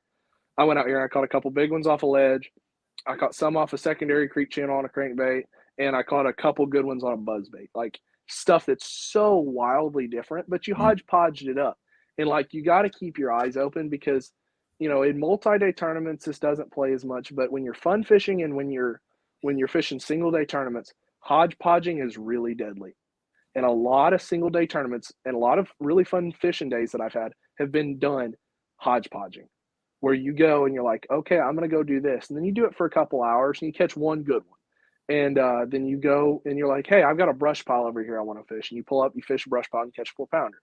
I went out here and I caught a couple big ones off a ledge. I caught some off a secondary creek channel on a crankbait, and I caught a couple good ones on a buzzbait. Like stuff that's so wildly different, but you hodgepodged it up. And like you got to keep your eyes open because, in multi-day tournaments this doesn't play as much, but when you're fun fishing and when you're fishing single day tournaments, hodgepodging is really deadly. And a lot of single day tournaments and a lot of really fun fishing days that I've had have been done hodgepodging, where you go and you're like, okay, I'm going to go do this. And then you do it for a couple hours and you catch one good one. And then you go and you're like, hey, I've got a brush pile over here I want to fish. And you pull up, you fish a brush pile and catch a 4-pounder.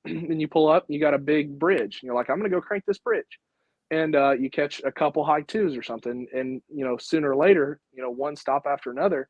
And you pull up, you got a big bridge. And you're like, I'm going to go crank this bridge. And you catch a couple high twos or something. And, sooner or later, one stop after another,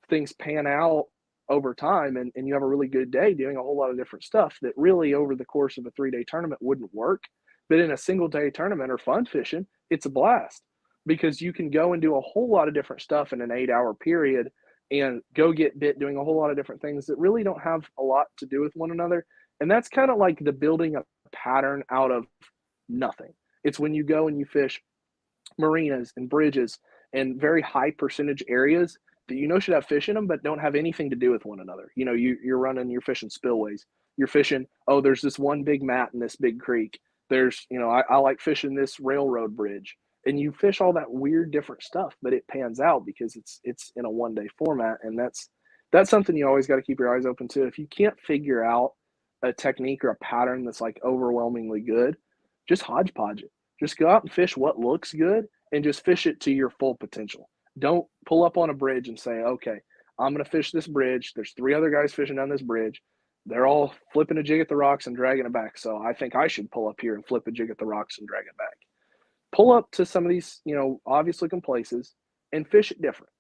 things pan out over time and you have a really good day doing a whole lot of different stuff that really over the course of a 3-day tournament wouldn't work. But in a single day tournament or fun fishing, it's a blast because you can go and do a whole lot of different stuff in an 8-hour period and go get bit doing a whole lot of different things that really don't have a lot to do with one another. And that's kind of like the building a pattern out of nothing. It's when you go and you fish marinas and bridges and very high percentage areas that should have fish in them, but don't have anything to do with one another. You're fishing spillways. You're fishing, oh, there's this one big mat in this big creek. There's, I like fishing this railroad bridge. And you fish all that weird different stuff, but it pans out because it's in a 1-day format. And that's something you always got to keep your eyes open to. If you can't figure out a technique or a pattern that's like overwhelmingly good, just hodgepodge it. Just go out and fish what looks good and just fish it to your full potential. Don't pull up on a bridge and say, okay, I'm going to fish this bridge. There's 3 other guys fishing down this bridge. They're all flipping a jig at the rocks and dragging it back. So I think I should pull up here and flip a jig at the rocks and drag it back. Pull up to some of these, obvious looking places and fish it different.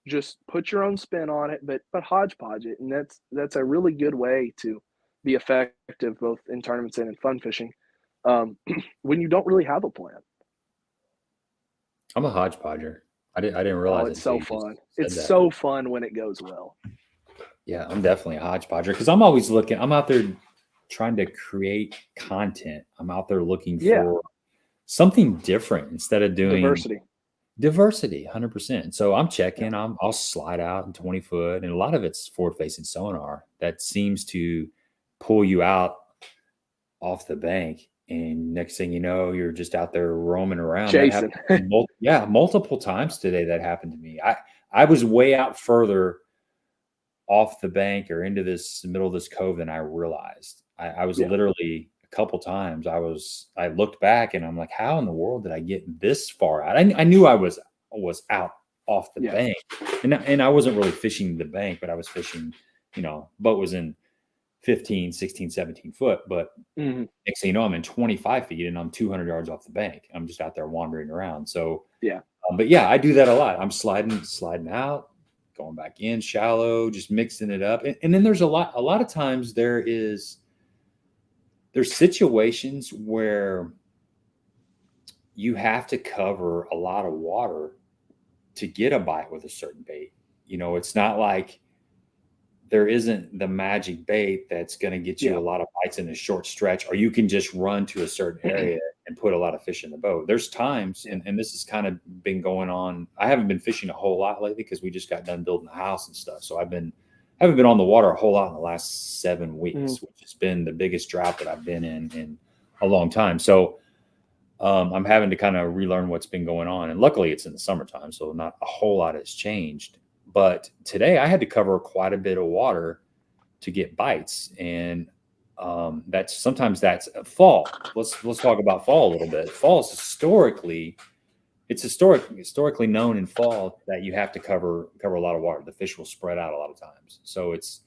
Just put your own spin on it, but hodgepodge it. And that's a really good way to be effective both in tournaments and in fun fishing when you don't really have a plan. I'm a hodgepodger. I didn't realize it's so fun. It's so fun when it goes well. Yeah, I'm definitely a hodgepodger because I'm always looking. I'm out there trying to create content. I'm out there looking for something different instead of doing diversity 100%. So I'm checking. I'll slide out in 20 foot, and a lot of it's forward-facing sonar that seems to pull you out off the bank. And next thing you know, you're just out there roaming around. Chasing. Multiple times today that happened to me. I was way out further off the bank or into this middle of this cove than I realized. I was literally a couple times. I looked back and I'm like, how in the world did I get this far out? I knew I was out off the bank, and I wasn't really fishing the bank, but I was fishing, boat was in 15, 16, 17 foot, but next thing you know, I'm in 25 feet and I'm 200 yards off the bank. I'm just out there wandering around. So but I do that a lot. I'm sliding out, going back in shallow, just mixing it up. And then there's a lot of times there's situations where you have to cover a lot of water to get a bite with a certain bait. It's not like there isn't the magic bait that's going to get you a lot of bites in a short stretch, or you can just run to a certain area and put a lot of fish in the boat. There's times, and this has kind of been going on. I haven't been fishing a whole lot lately because we just got done building the house and stuff. So I haven't been on the water a whole lot in the last 7 weeks, which has been the biggest drought that I've been in a long time. So I'm having to kind of relearn what's been going on. And luckily it's in the summertime, so not a whole lot has changed. But today I had to cover quite a bit of water to get bites. And that's fall. Let's talk about fall a little bit. Fall is historically known in fall that you have to cover a lot of water. The fish will spread out a lot of times. So it's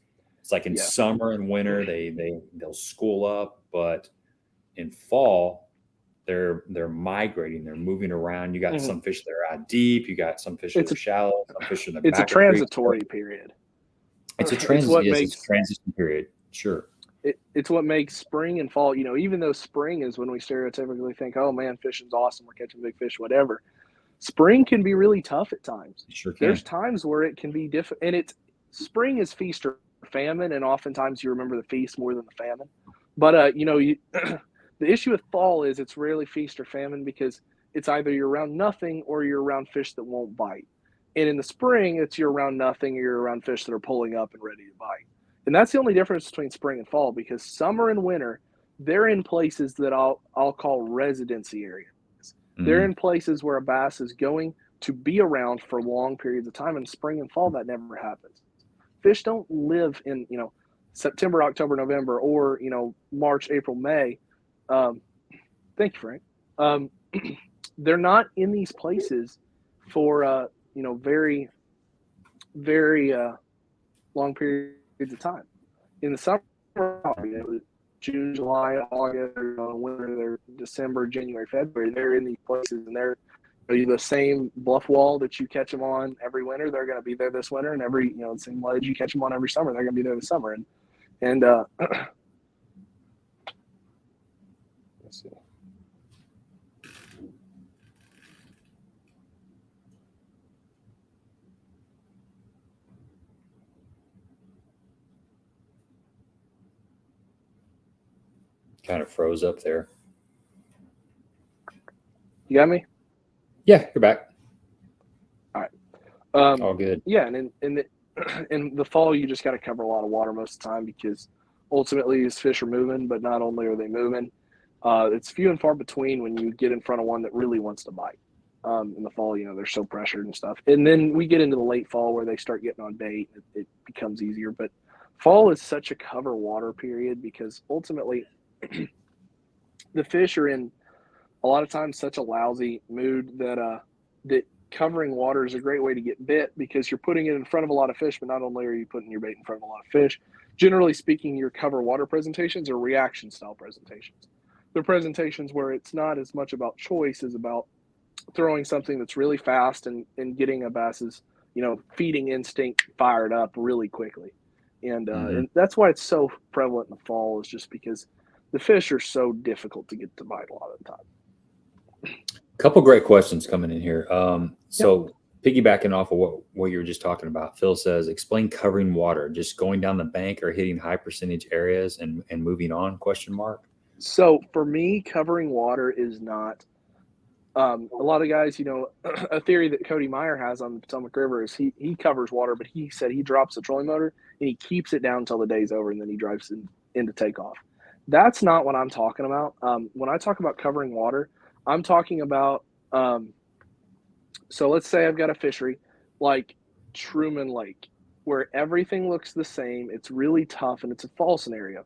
It's like in Yeah. summer and winter they'll school up, but in fall they're migrating, they're moving around. You got Mhm. some fish that are out deep, you got some fish that It's are shallow, some fish in the It's a back of creeks. transitory period. It's a It's transition period. Sure. it's what makes spring and fall, even though spring is when we stereotypically think, oh man, fishing's awesome, we're catching big fish, whatever. Spring can be really tough at times. You sure There's can. times where it can be different, and spring is feast or famine, and oftentimes you remember the feast more than the famine. But the issue with fall is it's rarely feast or famine because it's either you're around nothing or you're around fish that won't bite. And in the spring, it's you're around nothing or you're around fish that are pulling up and ready to bite. And that's the only difference between spring and fall, because summer and winter, they're in places that I'll call residency areas. They're in places where a bass is going to be around for long periods of time. In spring and fall, that never happens. Fish don't live in, September, October, November, or, March, April, May. Thank you, Frank. They're not in these places for, very, very long periods of time. In the summer, June, July, August, winter, they're December, January, February. They're in these places, and they're the same bluff wall that you catch them on every winter. They're going to be there this winter, and every the same ledge you catch them on every summer. They're going to be there this summer, and let's see. Kind of froze up there. You got me? Yeah, you're back. All right. All good. Yeah, and in the fall, you just got to cover a lot of water most of the time, because ultimately these fish are moving, but not only are they moving, it's few and far between when you get in front of one that really wants to bite. In the fall, they're so pressured and stuff. And then we get into the late fall where they start getting on bait. It becomes easier. But fall is such a cover water period, because ultimately the fish are in a lot of times such a lousy mood that covering water is a great way to get bit, because you're putting it in front of a lot of fish. But not only are you putting your bait in front of a lot of fish, generally speaking, your cover water presentations are reaction style presentations. They're presentations where it's not as much about choice as about throwing something that's really fast and getting a bass's feeding instinct fired up really quickly. And that's why it's so prevalent in the fall, is just because the fish are so difficult to get to bite a lot of the time. Couple great questions coming in here. So piggybacking off of what you were just talking about, Phil says, explain covering water, just going down the bank or hitting high percentage areas and moving on, ? So for me, covering water is not, a lot of guys, a theory that Cody Meyer has on the Potomac River is he covers water, but he said he drops the trolling motor and he keeps it down until the day's over, and then he drives into takeoff. That's not what I'm talking about. When I talk about covering water, I'm talking about, so let's say I've got a fishery like Truman Lake, where everything looks the same. It's really tough, and it's a fall scenario.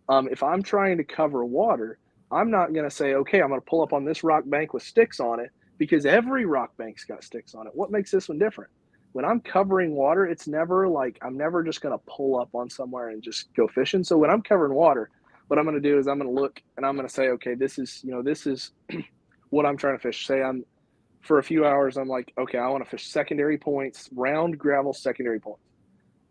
If I'm trying to cover water, I'm not going to say, okay, I'm going to pull up on this rock bank with sticks on it, because every rock bank's got sticks on it. What makes this one different? When I'm covering water, it's never like I'm never just going to pull up on somewhere and just go fishing. So when I'm covering water, what I'm going to do is I'm going to look and I'm going to say, okay, this is what I'm trying to fish. Say for a few hours, I'm like, okay, I want to fish secondary points, round gravel secondary points.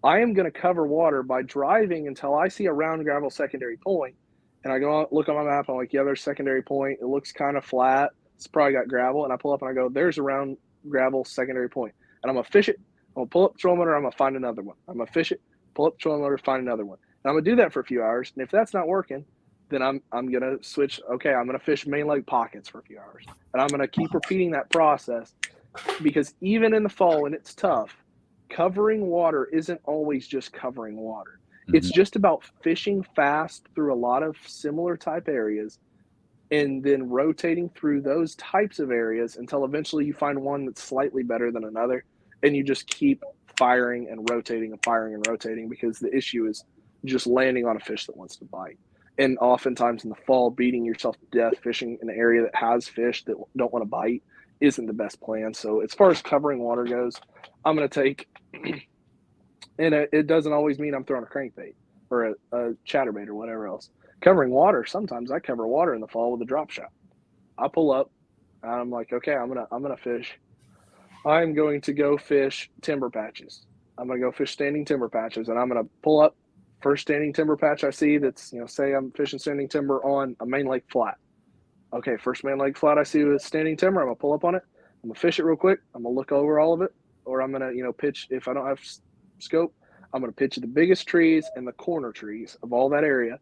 I am going to cover water by driving until I see a round gravel secondary point, and I go look on my map. I'm like, yeah, there's secondary point. It looks kind of flat. It's probably got gravel. And I pull up and I go, there's a round gravel secondary point. And I'm going to fish it. I'm going to pull up the trolling motor. I'm going to find another one. I'm going to fish it, pull up the trolling motor, find another one. And I'm going to do that for a few hours. And if that's not working, then I'm going to switch. Okay, I'm going to fish main lake pockets for a few hours. And I'm going to keep repeating that process, because even in the fall when it's tough, covering water isn't always just covering water. Mm-hmm. It's just about fishing fast through a lot of similar type areas and then rotating through those types of areas until eventually you find one that's slightly better than another, and you just keep firing and rotating and firing and rotating, because the issue is just landing on a fish that wants to bite. And oftentimes in the fall, beating yourself to death fishing in an area that has fish that don't want to bite isn't the best plan. So as far as covering water goes, I'm going to take, and it doesn't always mean I'm throwing a crankbait. or a chatterbait or whatever else. Covering water, sometimes I cover water in the fall with a drop shot. I pull up, and I'm like, okay, I'm gonna fish. I'm going to go fish timber patches. I'm gonna go fish standing timber patches, and I'm gonna pull up first standing timber patch I see that's, say I'm fishing standing timber on a main lake flat. Okay, first main lake flat I see with standing timber, I'm gonna pull up on it. I'm gonna fish it real quick. I'm gonna look over all of it, or I'm gonna, pitch if I don't have scope. I'm gonna pitch the biggest trees and the corner trees of all that area,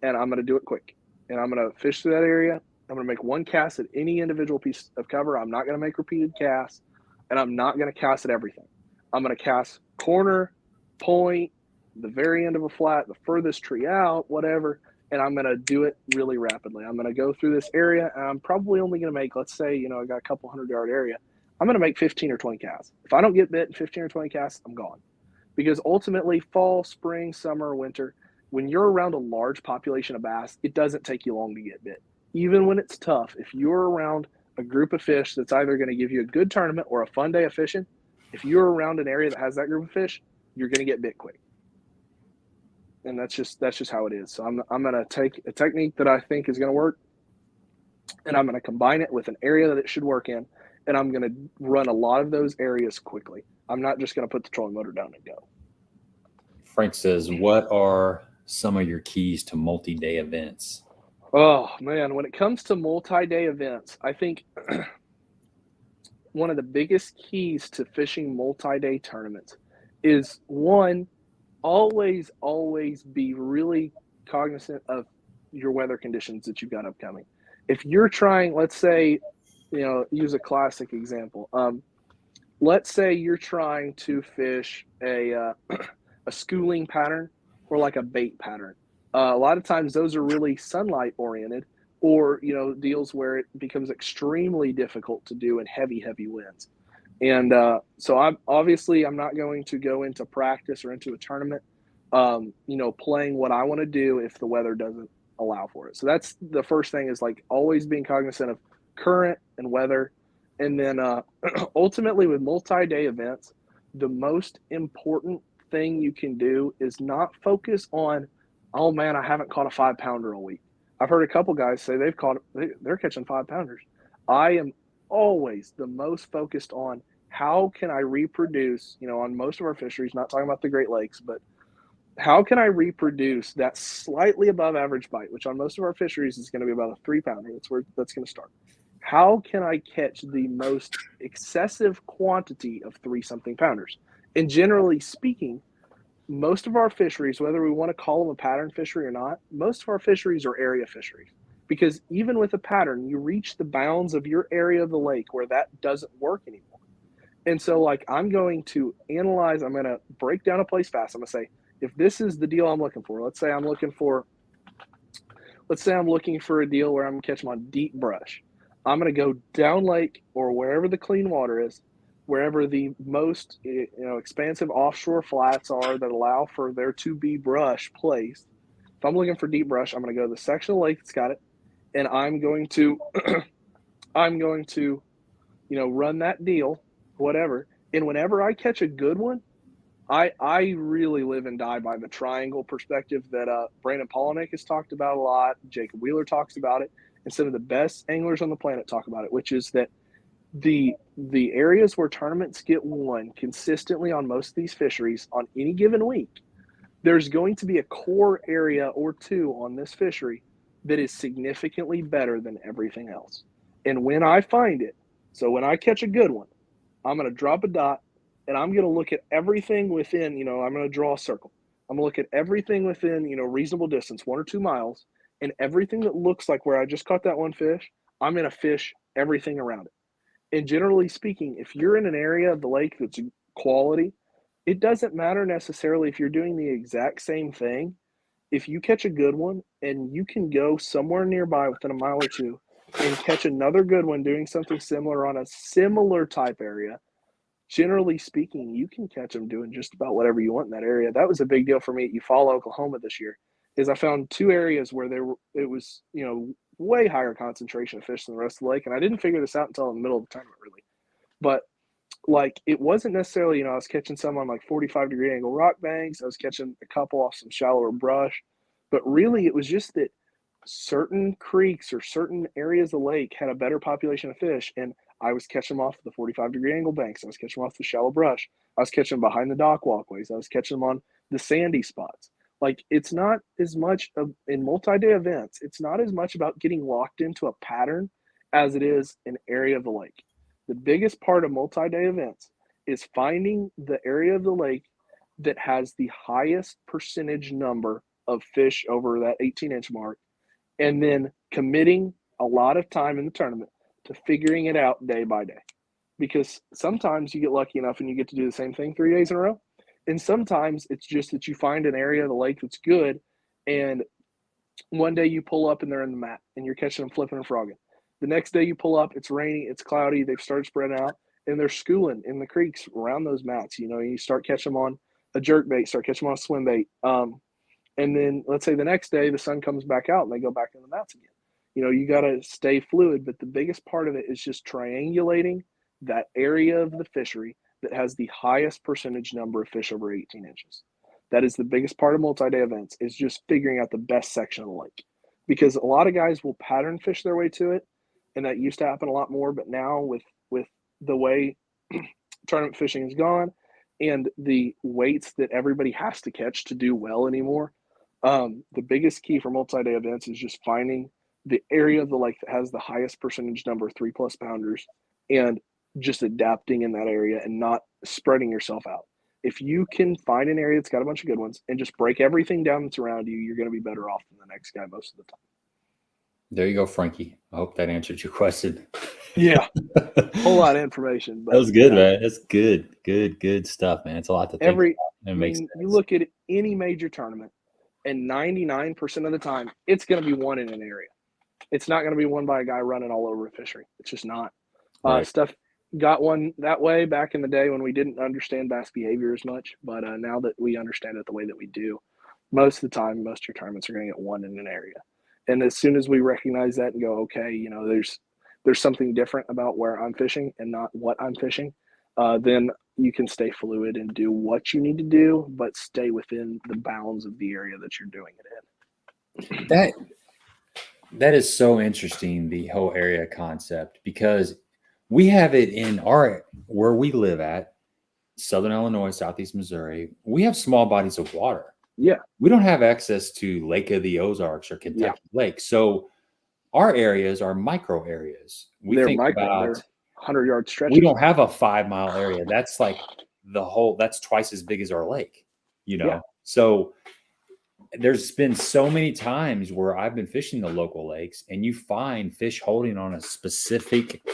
and I'm gonna do it quick. And I'm gonna fish through that area. I'm gonna make one cast at any individual piece of cover. I'm not gonna make repeated casts, and I'm not gonna cast at everything. I'm gonna cast corner, point, the very end of a flat, the furthest tree out, whatever. And I'm going to do it really rapidly. I'm going to go through this area, and I'm probably only going to make, let's say, I got a couple 100-yard area. I'm going to make 15 or 20 casts. If I don't get bit in 15 or 20 casts, I'm gone. Because ultimately, fall, spring, summer, winter, when you're around a large population of bass, it doesn't take you long to get bit. Even when it's tough, if you're around a group of fish that's either going to give you a good tournament or a fun day of fishing, if you're around an area that has that group of fish, you're going to get bit quick. And that's just how it is. So I'm going to take a technique that I think is going to work, and I'm going to combine it with an area that it should work in, and I'm going to run a lot of those areas quickly. I'm not just going to put the trolling motor down and go. Frank says, what are some of your keys to multi-day events? Oh, man, when it comes to multi-day events, I think one of the biggest keys to fishing multi-day tournaments is, one, always be really cognizant of your weather conditions that you've got upcoming. If you're trying, let's say, use a classic example. Let's say you're trying to fish a schooling pattern or like a bait pattern. A lot of times those are really sunlight oriented, or deals where it becomes extremely difficult to do in heavy winds. And so I'm not going to go into practice or into a tournament, playing what I want to do if the weather doesn't allow for it. So that's the first thing, is like always being cognizant of current and weather. And then ultimately with multi-day events, the most important thing you can do is not focus on, oh man, I haven't caught a 5-pounder all week. I've heard a couple guys say they're catching 5-pounders. I am always the most focused on how can I reproduce, on most of our fisheries, not talking about the Great Lakes, but how can I reproduce that slightly above average bite, which on most of our fisheries is going to be about a 3-pounder. That's going to start. How can I catch the most excessive quantity of 3-something pounders? And generally speaking, most of our fisheries, whether we want to call them a pattern fishery or not, most of our fisheries are area fisheries. Because even with a pattern, you reach the bounds of your area of the lake where that doesn't work anymore. And so, I'm going to analyze, I'm going to break down a place fast. I'm going to say, if this is the deal I'm looking for, let's say I'm looking for a deal where I'm going to catch them on deep brush. I'm going to go down lake or wherever the clean water is, wherever the most expansive offshore flats are that allow for there to be brush placed. If I'm looking for deep brush, I'm going to go to the section of the lake that's got it, and I'm going to run that deal, whatever. And whenever I catch a good one, I really live and die by the triangle perspective that Brandon Polinick has talked about a lot. Jacob Wheeler talks about it, and some of the best anglers on the planet talk about it, which is that the areas where tournaments get won consistently on most of these fisheries on any given week, there's going to be a core area or two on this fishery that is significantly better than everything else. And when I find it, so when I catch a good one, I'm going to drop a dot, and I'm going to look at everything within, I'm going to draw a circle. I'm going to look at everything within, reasonable distance, 1 or 2 miles, and everything that looks like where I just caught that one fish, I'm going to fish everything around it. And generally speaking, if you're in an area of the lake that's quality, it doesn't matter necessarily if you're doing the exact same thing. If you catch a good one and you can go somewhere nearby within a mile or two and catch another good one doing something similar on a similar type area, generally speaking, you can catch them doing just about whatever you want in that area. That was a big deal for me at Eufaula, Oklahoma this year, is I found 2 areas where it was, way higher concentration of fish than the rest of the lake. And I didn't figure this out until in the middle of the tournament, really. But like, it wasn't necessarily, I was catching some on like 45-degree angle rock banks. I was catching a couple off some shallower brush, but really it was just that certain creeks or certain areas of the lake had a better population of fish, and I was catching them off the 45-degree angle banks. I was catching them off the shallow brush. I was catching them behind the dock walkways. I was catching them on the sandy spots. Like, it's not as much in multi-day events, it's not as much about getting locked into a pattern as it is an area of the lake. The biggest part of multi-day events is finding the area of the lake that has the highest percentage number of fish over that 18-inch mark, and then committing a lot of time in the tournament to figuring it out day by day. Because sometimes you get lucky enough and you get to do the same thing 3 days in a row. And sometimes it's just that you find an area of the lake that's good, and one day you pull up and they're in the mat and you're catching them flipping and frogging. The next day you pull up, it's rainy, it's cloudy, they've started spreading out, and they're schooling in the creeks around those mats. You start catching them on a jerk bait, start catching them on a swim bait. And then let's say the next day the sun comes back out and they go back in the mats again. You got to stay fluid, but the biggest part of it is just triangulating that area of the fishery that has the highest percentage number of fish over 18 inches. That is the biggest part of multi-day events, is just figuring out the best section of the lake. Because a lot of guys will pattern fish their way to it, and that used to happen a lot more, but now with the way tournament fishing has gone and the weights that everybody has to catch to do well anymore, the biggest key for multi-day events is just finding the area of the lake that has the highest percentage number of 3+ pounders, and just adapting in that area and not spreading yourself out. If you can find an area that's got a bunch of good ones and just break everything down that's around you, you're going to be better off than the next guy most of the time. There you go, Frankie. I hope that answered your question. Yeah. A whole lot of information. But that was good, man. That's good stuff, man. It's a lot to think about. It makes sense. You look at any major tournament, and 99% of the time, it's going to be won in an area. It's not going to be won by a guy running all over a fishery. It's just not. Right. Stuff got one that way back in the day when we didn't understand bass behavior as much, but now that we understand it the way that we do, most of the time, most of your tournaments are going to get won in an area. And as soon as we recognize that and go, okay, there's something different about where I'm fishing and not what I'm fishing, then you can stay fluid and do what you need to do, but stay within the bounds of the area that you're doing it in. That is so interesting, the whole area concept, because we have it in where we live at, Southern Illinois, Southeast Missouri. We have small bodies of water. Yeah. We don't have access to Lake of the Ozarks or Kentucky Lake. So our areas are micro areas. They're 100-yard stretches. We don't have a 5-mile area. That's like that's twice as big as our lake, Yeah. So there's been so many times where I've been fishing the local lakes and you find fish holding on a specific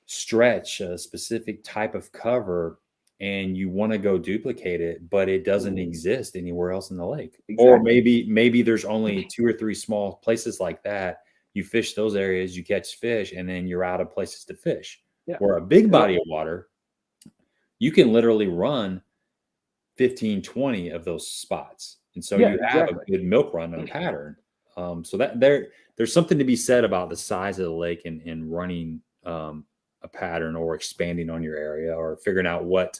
stretch, a specific type of cover, and you want to go duplicate it, but it doesn't exist anywhere else in the lake. Exactly. Or maybe there's only 2 or 3 small places like that. You fish those areas, you catch fish, and then you're out of places to fish. Yeah. Or a big body of water, you can literally run 15, 20 of those spots. And so you have a good milk run and a pattern. So that there's something to be said about the size of the lake and running a pattern, or expanding on your area, or figuring out what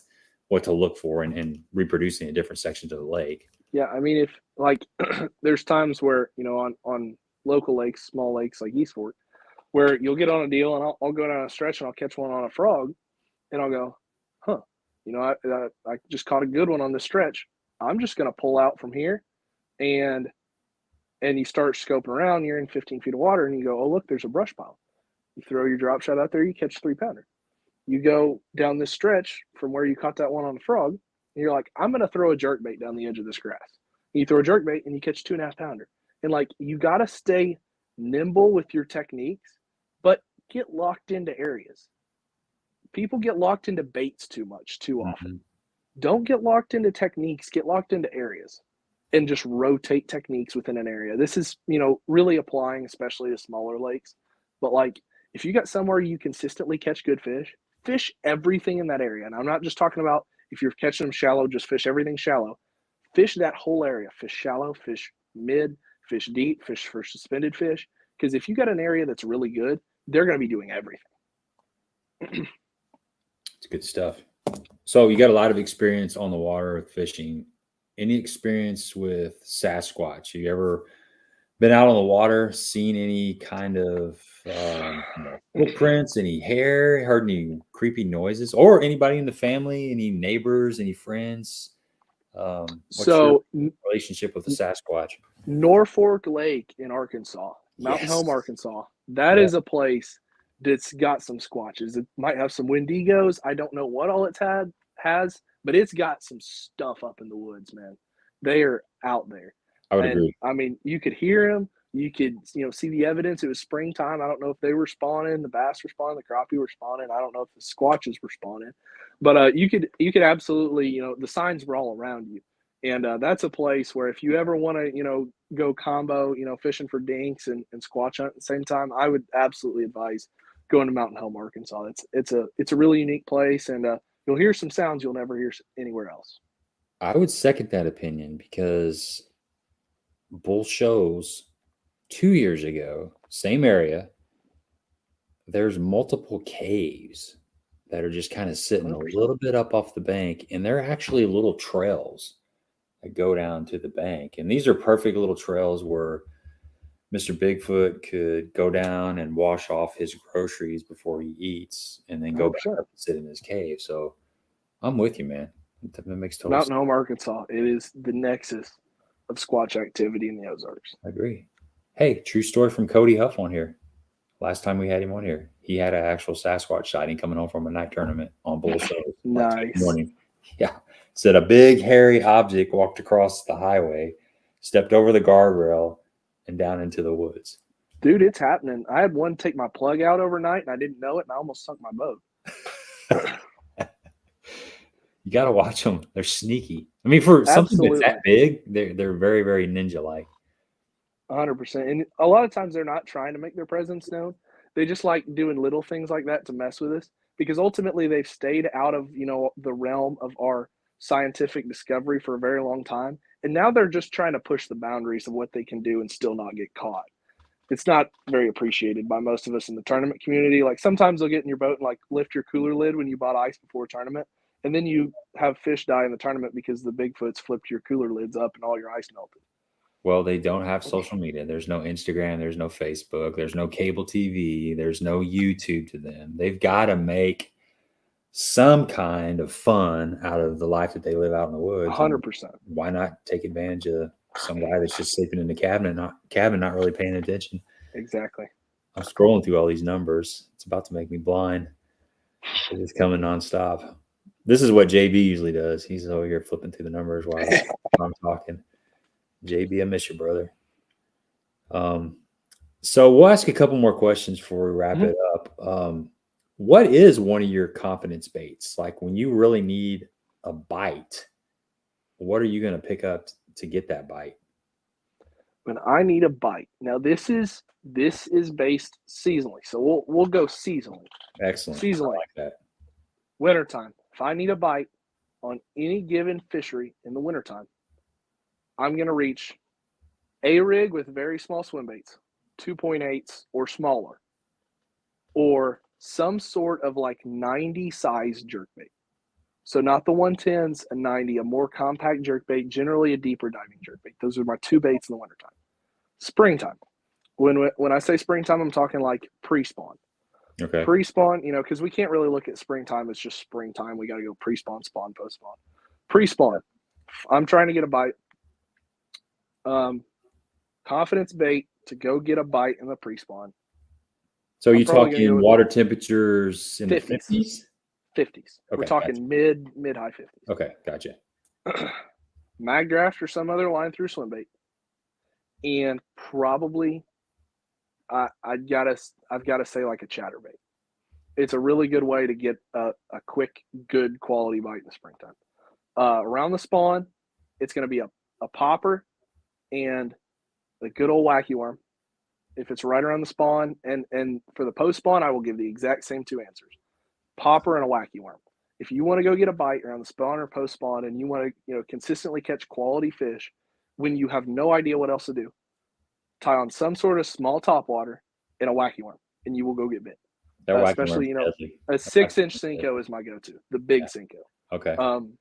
to look for and reproducing in different sections of the lake. Yeah. I mean, if like there's times where, on local lakes, small lakes like East Fork, where you'll get on a deal and I'll go down a stretch and I'll catch one on a frog and I'll go, huh, I just caught a good one on this stretch. I'm just going to pull out from here, and you start scoping around, you're in 15 feet of water and you go, oh, look, there's a brush pile. You throw your drop shot out there, you catch 3-pounder. You go down this stretch from where you caught that one on the frog, and you're like, I'm going to throw a jerk bait down the edge of this grass. And you throw a jerk bait and you catch 2.5-pounder. And like, you got to stay nimble with your techniques, but get locked into areas. People get locked into baits too much, too often. Don't get locked into techniques, get locked into areas, and just rotate techniques within an area. This is, really applying especially to smaller lakes. But like, if you got somewhere you consistently catch good fish, fish everything in that area. And I'm not just talking about if you're catching them shallow, just fish everything shallow. Fish that whole area. Fish shallow, fish mid, fish deep, fish for suspended fish. Because if you got an area that's really good, they're going to be doing everything. It's good stuff. So you got a lot of experience on the water with fishing. Any experience with Sasquatch? You ever been out on the water, seen any kind of footprints, any hair, heard any creepy noises, or anybody in the family, any neighbors, any friends? What's your So relationship with the Sasquatch? Norfolk Lake in Arkansas, Mountain Yes. Home, Arkansas. That Yeah. is a place that's got some squatches. It might have some wendigos. I don't know what all has, but it's got some stuff up in the woods, man. They are out there. I would And agree. I mean, you could hear them. You could, see the evidence. It was springtime. I don't know if they were spawning, the bass were spawning, the crappie were spawning. I don't know if the squatches were spawning, but you could absolutely, the signs were all around you. And that's a place where if you ever want to, go combo, fishing for dinks and squatch hunt at the same time, I would absolutely advise going to Mountain Home, Arkansas. It's a really unique place, and you'll hear some sounds you'll never hear anywhere else. I would second that opinion because Bull Shows 2 years ago, same area, there's multiple caves that are just kind of sitting a 100%. little bit up off the bank, and they're actually little trails that go down to the bank. And these are perfect little trails where Mr. Bigfoot could go down and wash off his groceries before he eats and then go back 100%. up and sit in his cave. So I'm with you, man. That makes total sense. Mountain Home, Arkansas. It is the nexus of squatch activity in the Ozarks. I agree. Hey, true story from Cody Huff on here. Last time we had him on here, he had an actual Sasquatch sighting coming home from a night tournament on Bull Shows. Nice. Like morning. Yeah. Said a big hairy object walked across the highway, stepped over the guardrail, and down into the woods. Dude, it's happening. I had one take my plug out overnight, and I didn't know it, and I almost sunk my boat. You got to watch them. They're sneaky. I mean, for something that's that big, they're very, very ninja-like. 100%. And a lot of times they're not trying to make their presence known. They just like doing little things like that to mess with us, because ultimately they've stayed out of, the realm of our scientific discovery for a very long time. And now they're just trying to push the boundaries of what they can do and still not get caught. It's not very appreciated by most of us in the tournament community. Like sometimes they'll get in your boat and like lift your cooler lid when you bought ice before a tournament. And then you have fish die in the tournament because the Bigfoots flipped your cooler lids up and all your ice melted. Well, they don't have social media. There's no Instagram. There's no Facebook. There's no cable TV. There's no YouTube to them. They've got to make some kind of fun out of the life that they live out in the woods. 100%. Why not take advantage of some guy that's just sleeping in the cabin, not really paying attention? Exactly. I'm scrolling through all these numbers. It's about to make me blind. It's coming nonstop. This is what JB usually does. He's over here flipping through the numbers while I'm talking. JB, I miss you, brother. So we'll ask a couple more questions before we wrap it up. What is one of your confidence baits? Like when you really need a bite, what are you going to pick up to get that bite? When I need a bite. Now this is based seasonally. So we'll go seasonally. Excellent. Seasonally. I like that. Wintertime. If I need a bite on any given fishery in the wintertime, I'm going to reach a rig with very small swim baits, 2.8s or smaller, or some sort of like 90 size jerkbait. So not the 110s, a 90, a more compact jerkbait, generally a deeper diving jerkbait. Those are my two baits in the wintertime. Springtime. When I say springtime, I'm talking like pre-spawn. Okay. Pre-spawn, because we can't really look at springtime as just springtime. We got to go pre-spawn, spawn, post-spawn. Pre-spawn. I'm trying to get a bite. Confidence bait to go get a bite in the pre-spawn. So you're talking water temperatures in 50s? The 50s? 50s. Okay, we're talking gotcha. mid-high 50s. Okay, gotcha. Mag draft or some other line through swim bait. And probably I've got to say like a chatterbait. It's a really good way to get a quick, good quality bite in the springtime. Around the spawn, it's going to be a popper and the good old wacky worm. If it's right around the spawn, and for the post spawn, I will give the exact same two answers: popper and a wacky worm. If you want to go get a bite around the spawn or post spawn, and you want to consistently catch quality fish when you have no idea what else to do, tie on some sort of small topwater and a wacky worm, and you will go get bit. That whacking especially worm's deadly. a 6-inch Senko is my go-to, the big Senko. Okay. Um,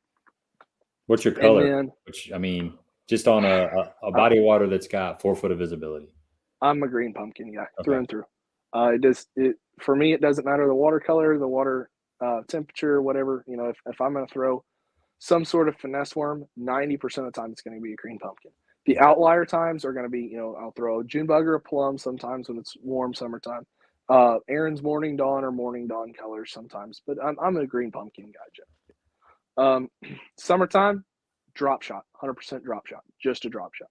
What's your and color? then Just on a body of water that's got 4 foot of visibility. I'm a green pumpkin guy through and through. For me, it doesn't matter the watercolor, the water temperature, whatever. If I'm going to throw some sort of finesse worm, 90% of the time it's going to be a green pumpkin. The outlier times are going to be, I'll throw a June bug or a plum sometimes when it's warm summertime. Aaron's morning dawn or morning dawn colors sometimes, but I'm a green pumpkin guy generally. Summertime, drop shot, 100% drop shot, just a drop shot.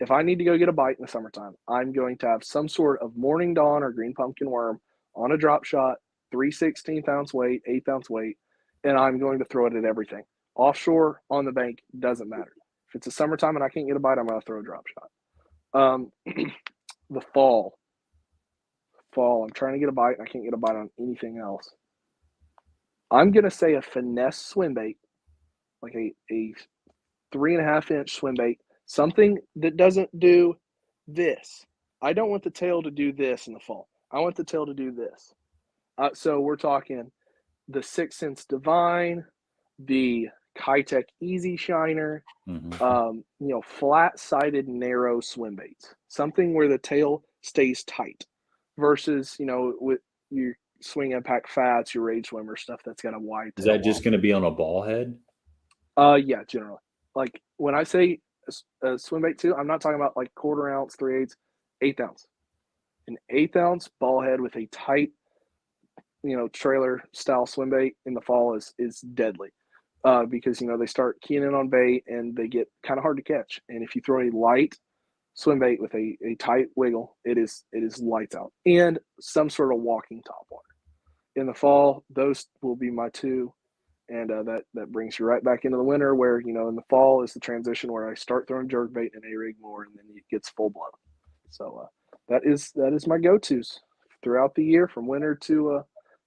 If I need to go get a bite in the summertime, I'm going to have some sort of morning dawn or green pumpkin worm on a drop shot, 3/16 ounce weight, 1/8 ounce weight, and I'm going to throw it at everything. Offshore, on the bank, doesn't matter. If it's a summertime and I can't get a bite, I'm going to throw a drop shot. The fall, I'm trying to get a bite, and I can't get a bite on anything else. I'm going to say a finesse swim bait, like a 3.5-inch swim bait, something that doesn't do this. I don't want the tail to do this in the fall. I want the tail to do this. So we're talking the 6 Sense Divine, the Kitech Easy Shiner, flat-sided narrow swim baits, something where the tail stays tight versus, with your swing impact fats, your rage swimmer stuff that's got a wide tail. Is that just going to be on a ball head? Yeah, generally. Like when I say a swim bait too, I'm not talking about like 1/4 ounce, 3/8, 1/8 ounce. An 1/8 ounce ball head with a tight, trailer style swim bait in the fall is deadly. Because they start keying in on bait and they get kind of hard to catch. And if you throw a light swim bait with a tight wiggle, it is lights out. And some sort of walking topwater. In the fall, those will be my two. And that brings you right back into the winter where, in the fall is the transition where I start throwing jerk bait and A-rig more, and then it gets full blown. So that is my go-tos throughout the year from winter to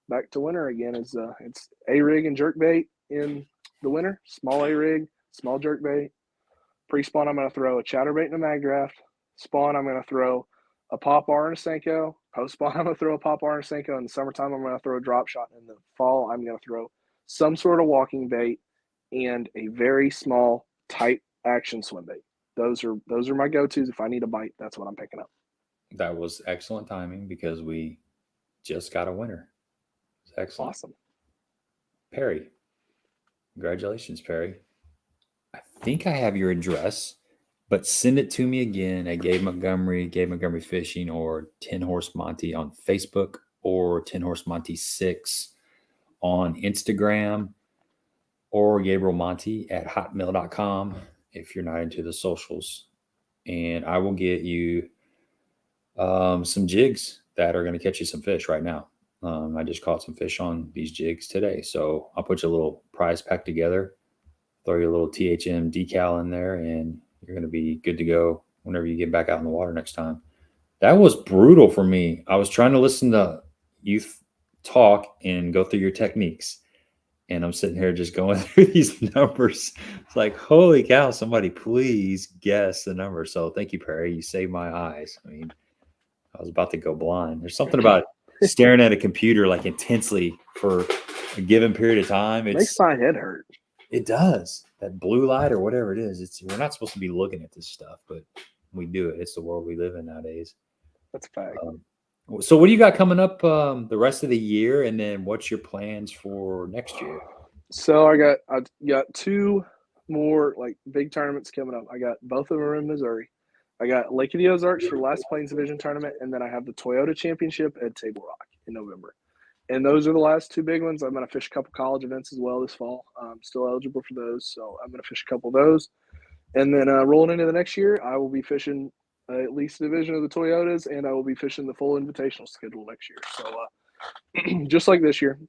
back to winter again. It's A-rig and jerk bait in the winter, small A-rig, small jerk bait. Pre-spawn, I'm going to throw a chatterbait and a mag draft. Spawn, I'm going to throw a pop R and a Senko. Post-spawn, I'm going to throw a pop R and a Senko. In the summertime, I'm going to throw a drop shot. In the fall, I'm going to throw some sort of walking bait and a very small, tight action swim bait. Those are my go-tos. If I need a bite, that's what I'm picking up. That was excellent timing because we just got a winner. It's excellent. Awesome. Perry. Congratulations, Perry. I think I have your address, but send it to me again at Gabe Montgomery Fishing, or 10 Horse Monty on Facebook, or 10 Horse Monty 6 on Instagram, or Gabriel Monty at hotmail.com if you're not into the socials. And I will get you some jigs that are going to catch you some fish right now. I just caught some fish on these jigs today. So I'll put you a little prize pack together, throw your little THM decal in there, and you're going to be good to go whenever you get back out in the water next time. That was brutal for me. I was trying to listen to you talk and go through your techniques, and I'm sitting here just going through these numbers. It's like, holy cow, somebody please guess the number. So thank you, Perry. You saved my eyes. I mean, I was about to go blind. There's something about staring at a computer like intensely for a given period of time. It makes my head hurt. It does. That blue light or whatever it is. We're not supposed to be looking at this stuff, but we do it. It's the world we live in nowadays. That's a fact. So what do you got coming up the rest of the year, and then what's your plans for next year? So I got two more like big tournaments coming up. I got both of them are in Missouri. I got Lake of the Ozarks for the last Plains Division tournament, and then I have the Toyota Championship at Table Rock in November. And those are the last two big ones. I'm going to fish a couple college events as well this fall. I'm still eligible for those, so I'm going to fish a couple of those. And then rolling into the next year, I will be fishing at least a division of the Toyotas, and I will be fishing the full invitational schedule next year. So just like this year,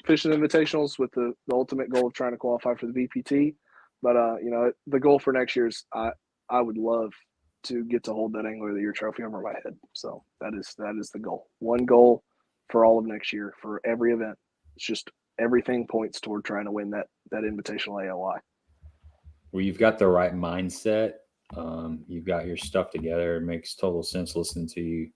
fishing invitationals with the ultimate goal of trying to qualify for the VPT. But, the goal for next year is I would love to get to hold that Angler of the Year trophy over my head. So that is the goal. One goal for all of next year for every event. It's just everything points toward trying to win that invitational ALI. Well, you've got the right mindset. You've got your stuff together. It makes total sense listening to you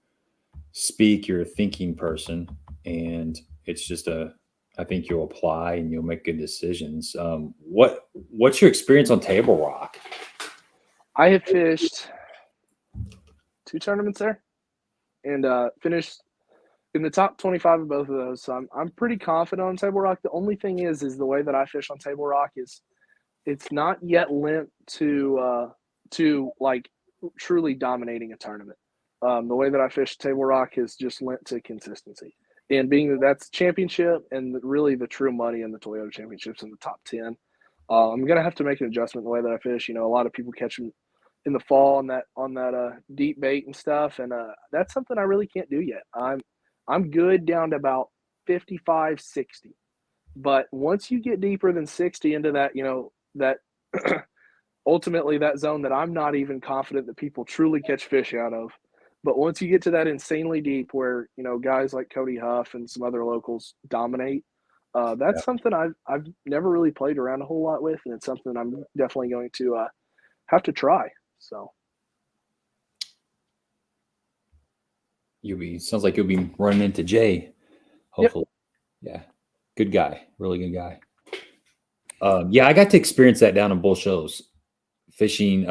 speak. You're a thinking person, and it's just I think you'll apply and you'll make good decisions. What's your experience on Table Rock? I have fished 2 tournaments there and finished in the top 25 of both of those. So I'm pretty confident on Table Rock. The only thing is the way that I fish on Table Rock is it's not yet lent to like truly dominating a tournament. The way that I fish Table Rock is just lent to consistency. And being that that's championship and really the true money in the Toyota Championships in the top 10, I'm going to have to make an adjustment in the way that I fish. You know, a lot of people catch them in the fall on that deep bait and stuff. And that's something I really can't do yet. I'm good down to about 55, 60. But once you get deeper than 60 into that, you know, that ultimately that zone that I'm not even confident that people truly catch fish out of. But once you get to that insanely deep where, you know, guys like Cody Huff and some other locals dominate, that's something I've never really played around a whole lot with, and it's something I'm definitely going to have to try. So Sounds like you'll be running into Jay, hopefully. Yep. Yeah, good guy, really good guy. Yeah, I got to experience that down in Bull Shoals, fishing.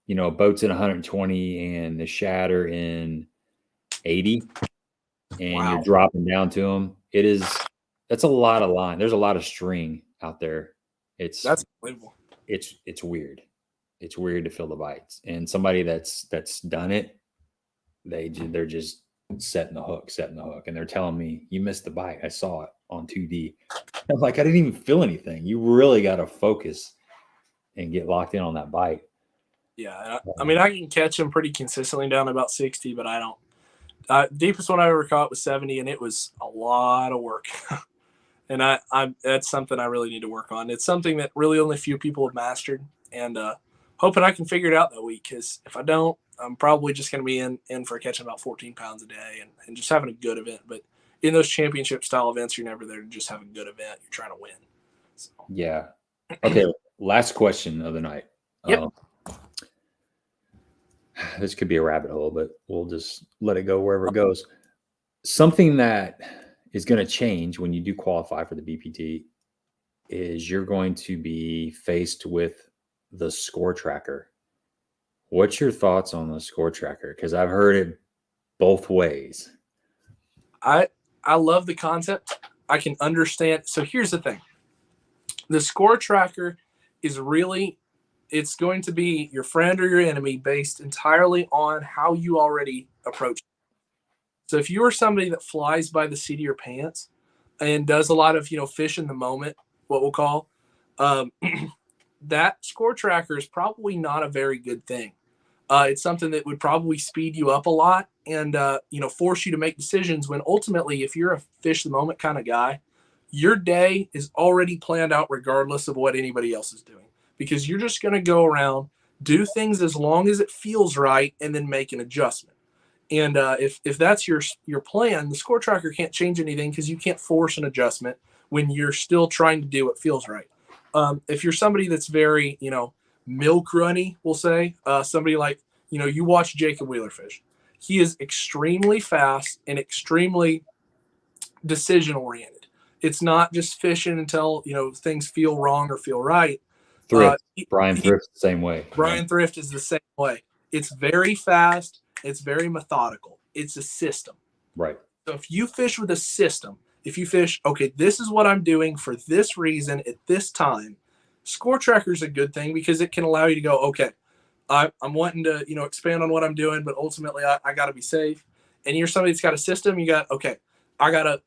You know, boats in 120 and the shatter in 80, and you're dropping down to them. That's a lot of line. There's a lot of string out there. That's unbelievable. It's weird. It's weird to feel the bites. And somebody that's done it, they're just setting the hook, and they're telling me, you missed the bite. I saw it on 2D. I'm like, I didn't even feel anything. You really got to focus and get locked in on that bite. Yeah, I mean, I can catch them pretty consistently down about 60, but I don't. Deepest one I ever caught was 70, and it was a lot of work. And that's something I really need to work on. It's something that really only a few people have mastered, and hoping I can figure it out that week. Because if I don't, I'm probably just going to be in for catching about 14 pounds a day and just having a good event. But in those championship style events, you're never there to just have a good event. You're trying to win. So. Yeah. Okay. Last question of the night. Yep. This could be a rabbit hole, but we'll just let it go wherever it goes. Something that is going to change when you do qualify for the BPT is you're going to be faced with the score tracker. What's your thoughts on the score tracker? Because I've heard it both ways. I love the concept. I can understand. So here's the thing. The score tracker is really, it's going to be your friend or your enemy based entirely on how you already approach it. So if you are somebody that flies by the seat of your pants and does a lot of, you know, fish in the moment, what we'll call, that score tracker is probably not a very good thing. It's something that would probably speed you up a lot and, you know, force you to make decisions when ultimately, if you're a fish the moment kind of guy, your day is already planned out regardless of what anybody else is doing, because you're just going to go around, do things as long as it feels right, and then make an adjustment. And if that's your plan, the score tracker can't change anything because you can't force an adjustment when you're still trying to do what feels right. If you're somebody that's very, you know, milk runny, we'll say, somebody like, you know, you watch Jacob Wheeler fish. He is extremely fast and extremely decision oriented. It's not just fishing until, you know, things feel wrong or feel right. Thrift. Brian Thrift's the same way. Brian Thrift is the same way. It's very fast. It's very methodical. It's a system. Right. So if you fish with a system, if you fish, okay, this is what I'm doing for this reason at this time, score tracker is a good thing because it can allow you to go, okay, I'm wanting to, you know, expand on what I'm doing, but ultimately I got to be safe. And you're somebody that's got a system. You got, okay, I got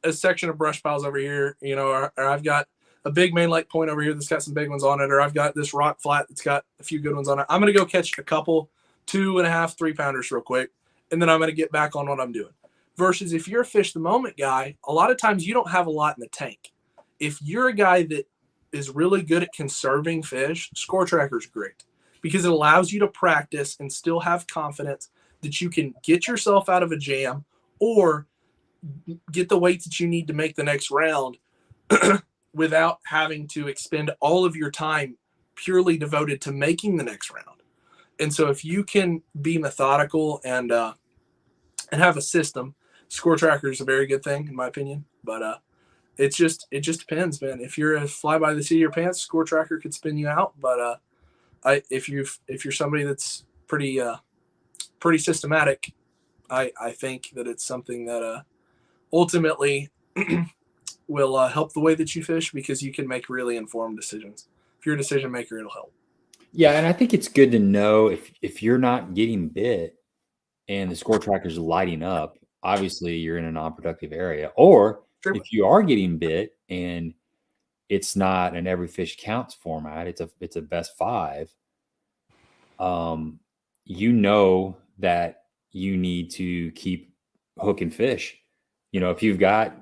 a section of brush piles over here, you know, or I've got a big main lake point over here that's got some big ones on it, or I've got this rock flat that's got a few good ones on it. I'm going to go catch a couple 2.5, 3 pounders real quick, and then I'm going to get back on what I'm doing. Versus if you're a fish the moment guy, a lot of times you don't have a lot in the tank. If you're a guy that is really good at conserving fish, score tracker is great because it allows you to practice and still have confidence that you can get yourself out of a jam or get the weight that you need to make the next round without having to expend all of your time purely devoted to making the next round. And so if you can be methodical and have a system, score tracker is a very good thing in my opinion, but it just depends, man. If you're a fly by the seat of your pants, score tracker could spin you out. But if you're somebody that's pretty systematic, I think that it's something that ultimately will help the way that you fish, because you can make really informed decisions. If you're a decision maker, it'll help. Yeah, and I think it's good to know if you're not getting bit and the score tracker's lighting up, obviously you're in a non-productive area. Or Sure. if you are getting bit and it's not an every fish counts format, it's a best 5. You know that you need to keep hooking fish. You know, if you got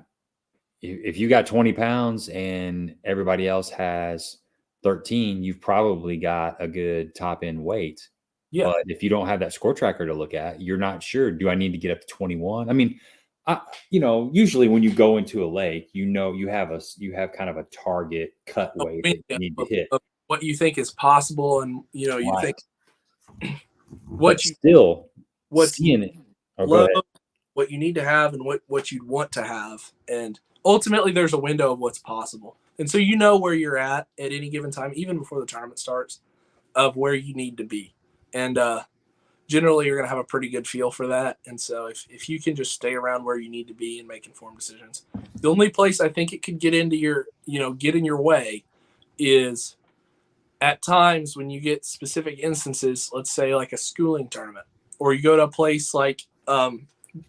20 pounds and everybody else has 13, you've probably got a good top end weight. Yeah. But if you don't have that score tracker to look at, you're not sure, do I need to get up to 21? I mean, usually when you go into a lake, you have kind of a target cut weight that you need to hit. What you think is possible, and you Right. think what's seeing it. Low, what you need to have, and what you'd want to have. And ultimately there's a window of what's possible. And so you know where you're at any given time, even before the tournament starts, of where you need to be. And generally you're going to have a pretty good feel for that. And so if you can just stay around where you need to be and make informed decisions, the only place I think it could get into get in your way is at times when you get specific instances, let's say like a schooling tournament, or you go to a place like the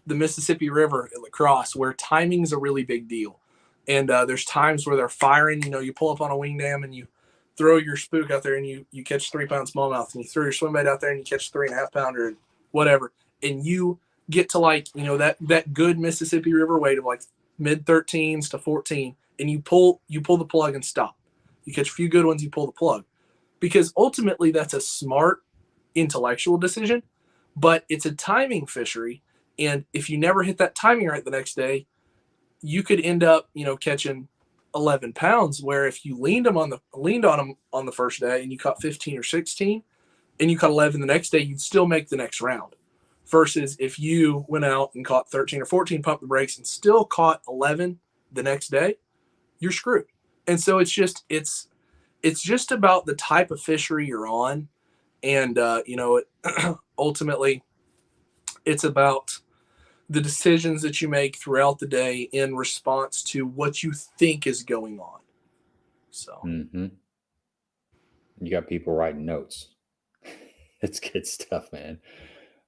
Mississippi River at La Crosse, where timing's a really big deal. And there's times where they're firing, you pull up on a wing dam and you throw your spook out there and you catch 3-pound smallmouth, and you throw your swim bait out there and you catch 3.5 pounder and whatever. And you get to that good Mississippi River weight of like mid 13s to 14, and you pull the plug and stop. You catch a few good ones, you pull the plug, because ultimately that's a smart intellectual decision, but it's a timing fishery. And if you never hit that timing right the next day, you could end up, catching 11 pounds, where if you leaned on them on the first day and you caught 15 or 16 and you caught 11 the next day, you'd still make the next round. Versus if you went out and caught 13 or 14, pumped the brakes, and still caught 11 the next day, you're screwed. And so it's just about the type of fishery you're on. And, ultimately it's about the decisions that you make throughout the day in response to what you think is going on. So you got people writing notes. That's good stuff, man.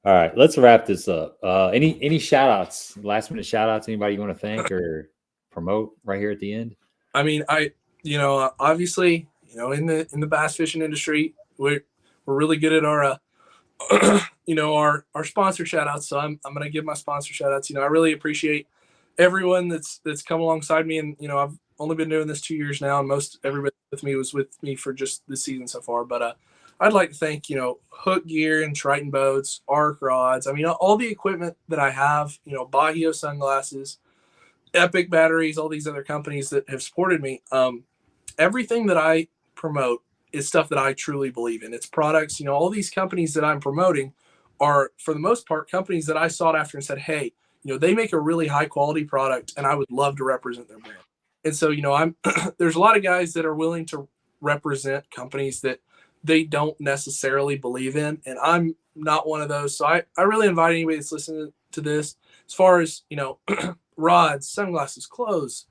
All right, let's wrap this up. Any shout outs, last minute shout outs, anybody you want to thank or promote right here at the end? I mean, obviously, in the bass fishing industry, we're really good at our our sponsor shout outs. So I'm going to give my sponsor shout outs. I really appreciate everyone that's come alongside me. And, I've only been doing this 2 years now, and most everybody with me was with me for just this season so far. But I'd like to thank, Hook Gear and Triton Boats, Arc Rods. I mean, all the equipment that I have, Bahio sunglasses, Epic batteries, all these other companies that have supported me. Everything that I promote is stuff that I truly believe in. It's products, all these companies that I'm promoting are, for the most part, companies that I sought after and said, hey, they make a really high quality product and I would love to represent their brand. And so, there's a lot of guys that are willing to represent companies that they don't necessarily believe in. And I'm not one of those. So I really invite anybody that's listening to this, as far as, rods, sunglasses, clothes,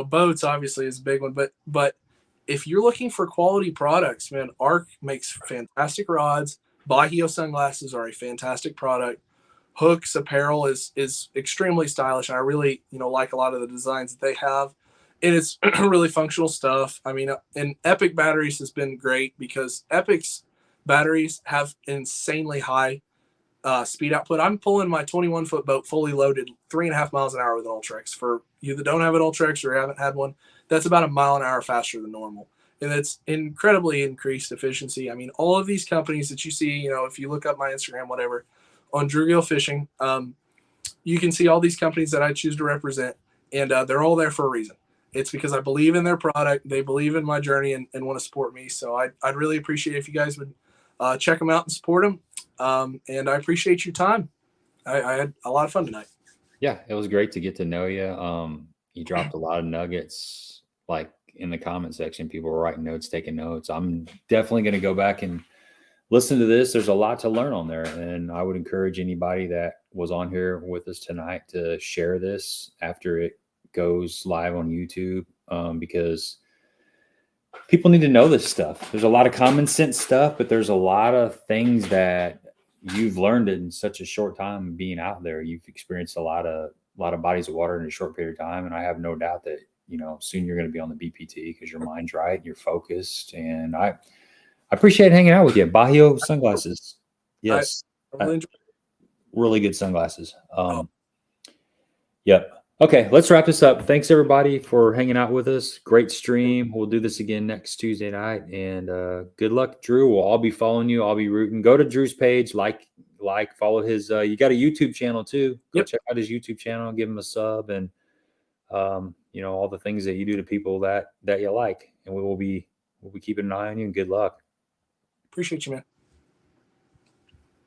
boats obviously is a big one, but if you're looking for quality products, man, Arc makes fantastic rods. Bahio sunglasses are a fantastic product. Hooks apparel is extremely stylish. And I really, like a lot of the designs that they have. And it's really functional stuff. I mean, and Epic batteries has been great, because Epic's batteries have insanely high speed output. I'm pulling my 21-foot boat fully loaded 3.5 miles an hour with an Ultrex. For you that don't have an Ultrex or haven't had one, that's about 1 mile an hour faster than normal. And it's incredibly increased efficiency. I mean, all of these companies that you see, if you look up my Instagram, whatever, on Drew Gill Fishing, you can see all these companies that I choose to represent, and they're all there for a reason. It's because I believe in their product, they believe in my journey, and want to support me. So I'd really appreciate if you guys would check them out and support them. And I appreciate your time. I had a lot of fun tonight. Yeah, it was great to get to know you. You dropped a lot of nuggets, like in the comment section. People were writing notes, taking notes. I'm definitely going to go back and listen to this. There's a lot to learn on there, and I would encourage anybody that was on here with us tonight to share this after it goes live on YouTube, because people need to know this stuff. There's a lot of common sense stuff, but there's a lot of things that you've learned in such a short time being out there. You've experienced a lot of bodies of water in a short period of time, and I have no doubt that soon you're going to be on the BPT because your mind's right, you're focused, and I appreciate hanging out with you. Bahio sunglasses, yes, I really enjoyed really good sunglasses. Yep. Okay, let's wrap this up. Thanks everybody for hanging out with us. Great stream. We'll do this again next Tuesday night. And good luck, Drew. We'll all be following you. I'll be rooting. Go to Drew's page, like, follow his. You got a YouTube channel too. Go check out his YouTube channel. Give him a sub, and all the things that you do to people that you like. And we'll be keeping an eye on you. And good luck. Appreciate you, man.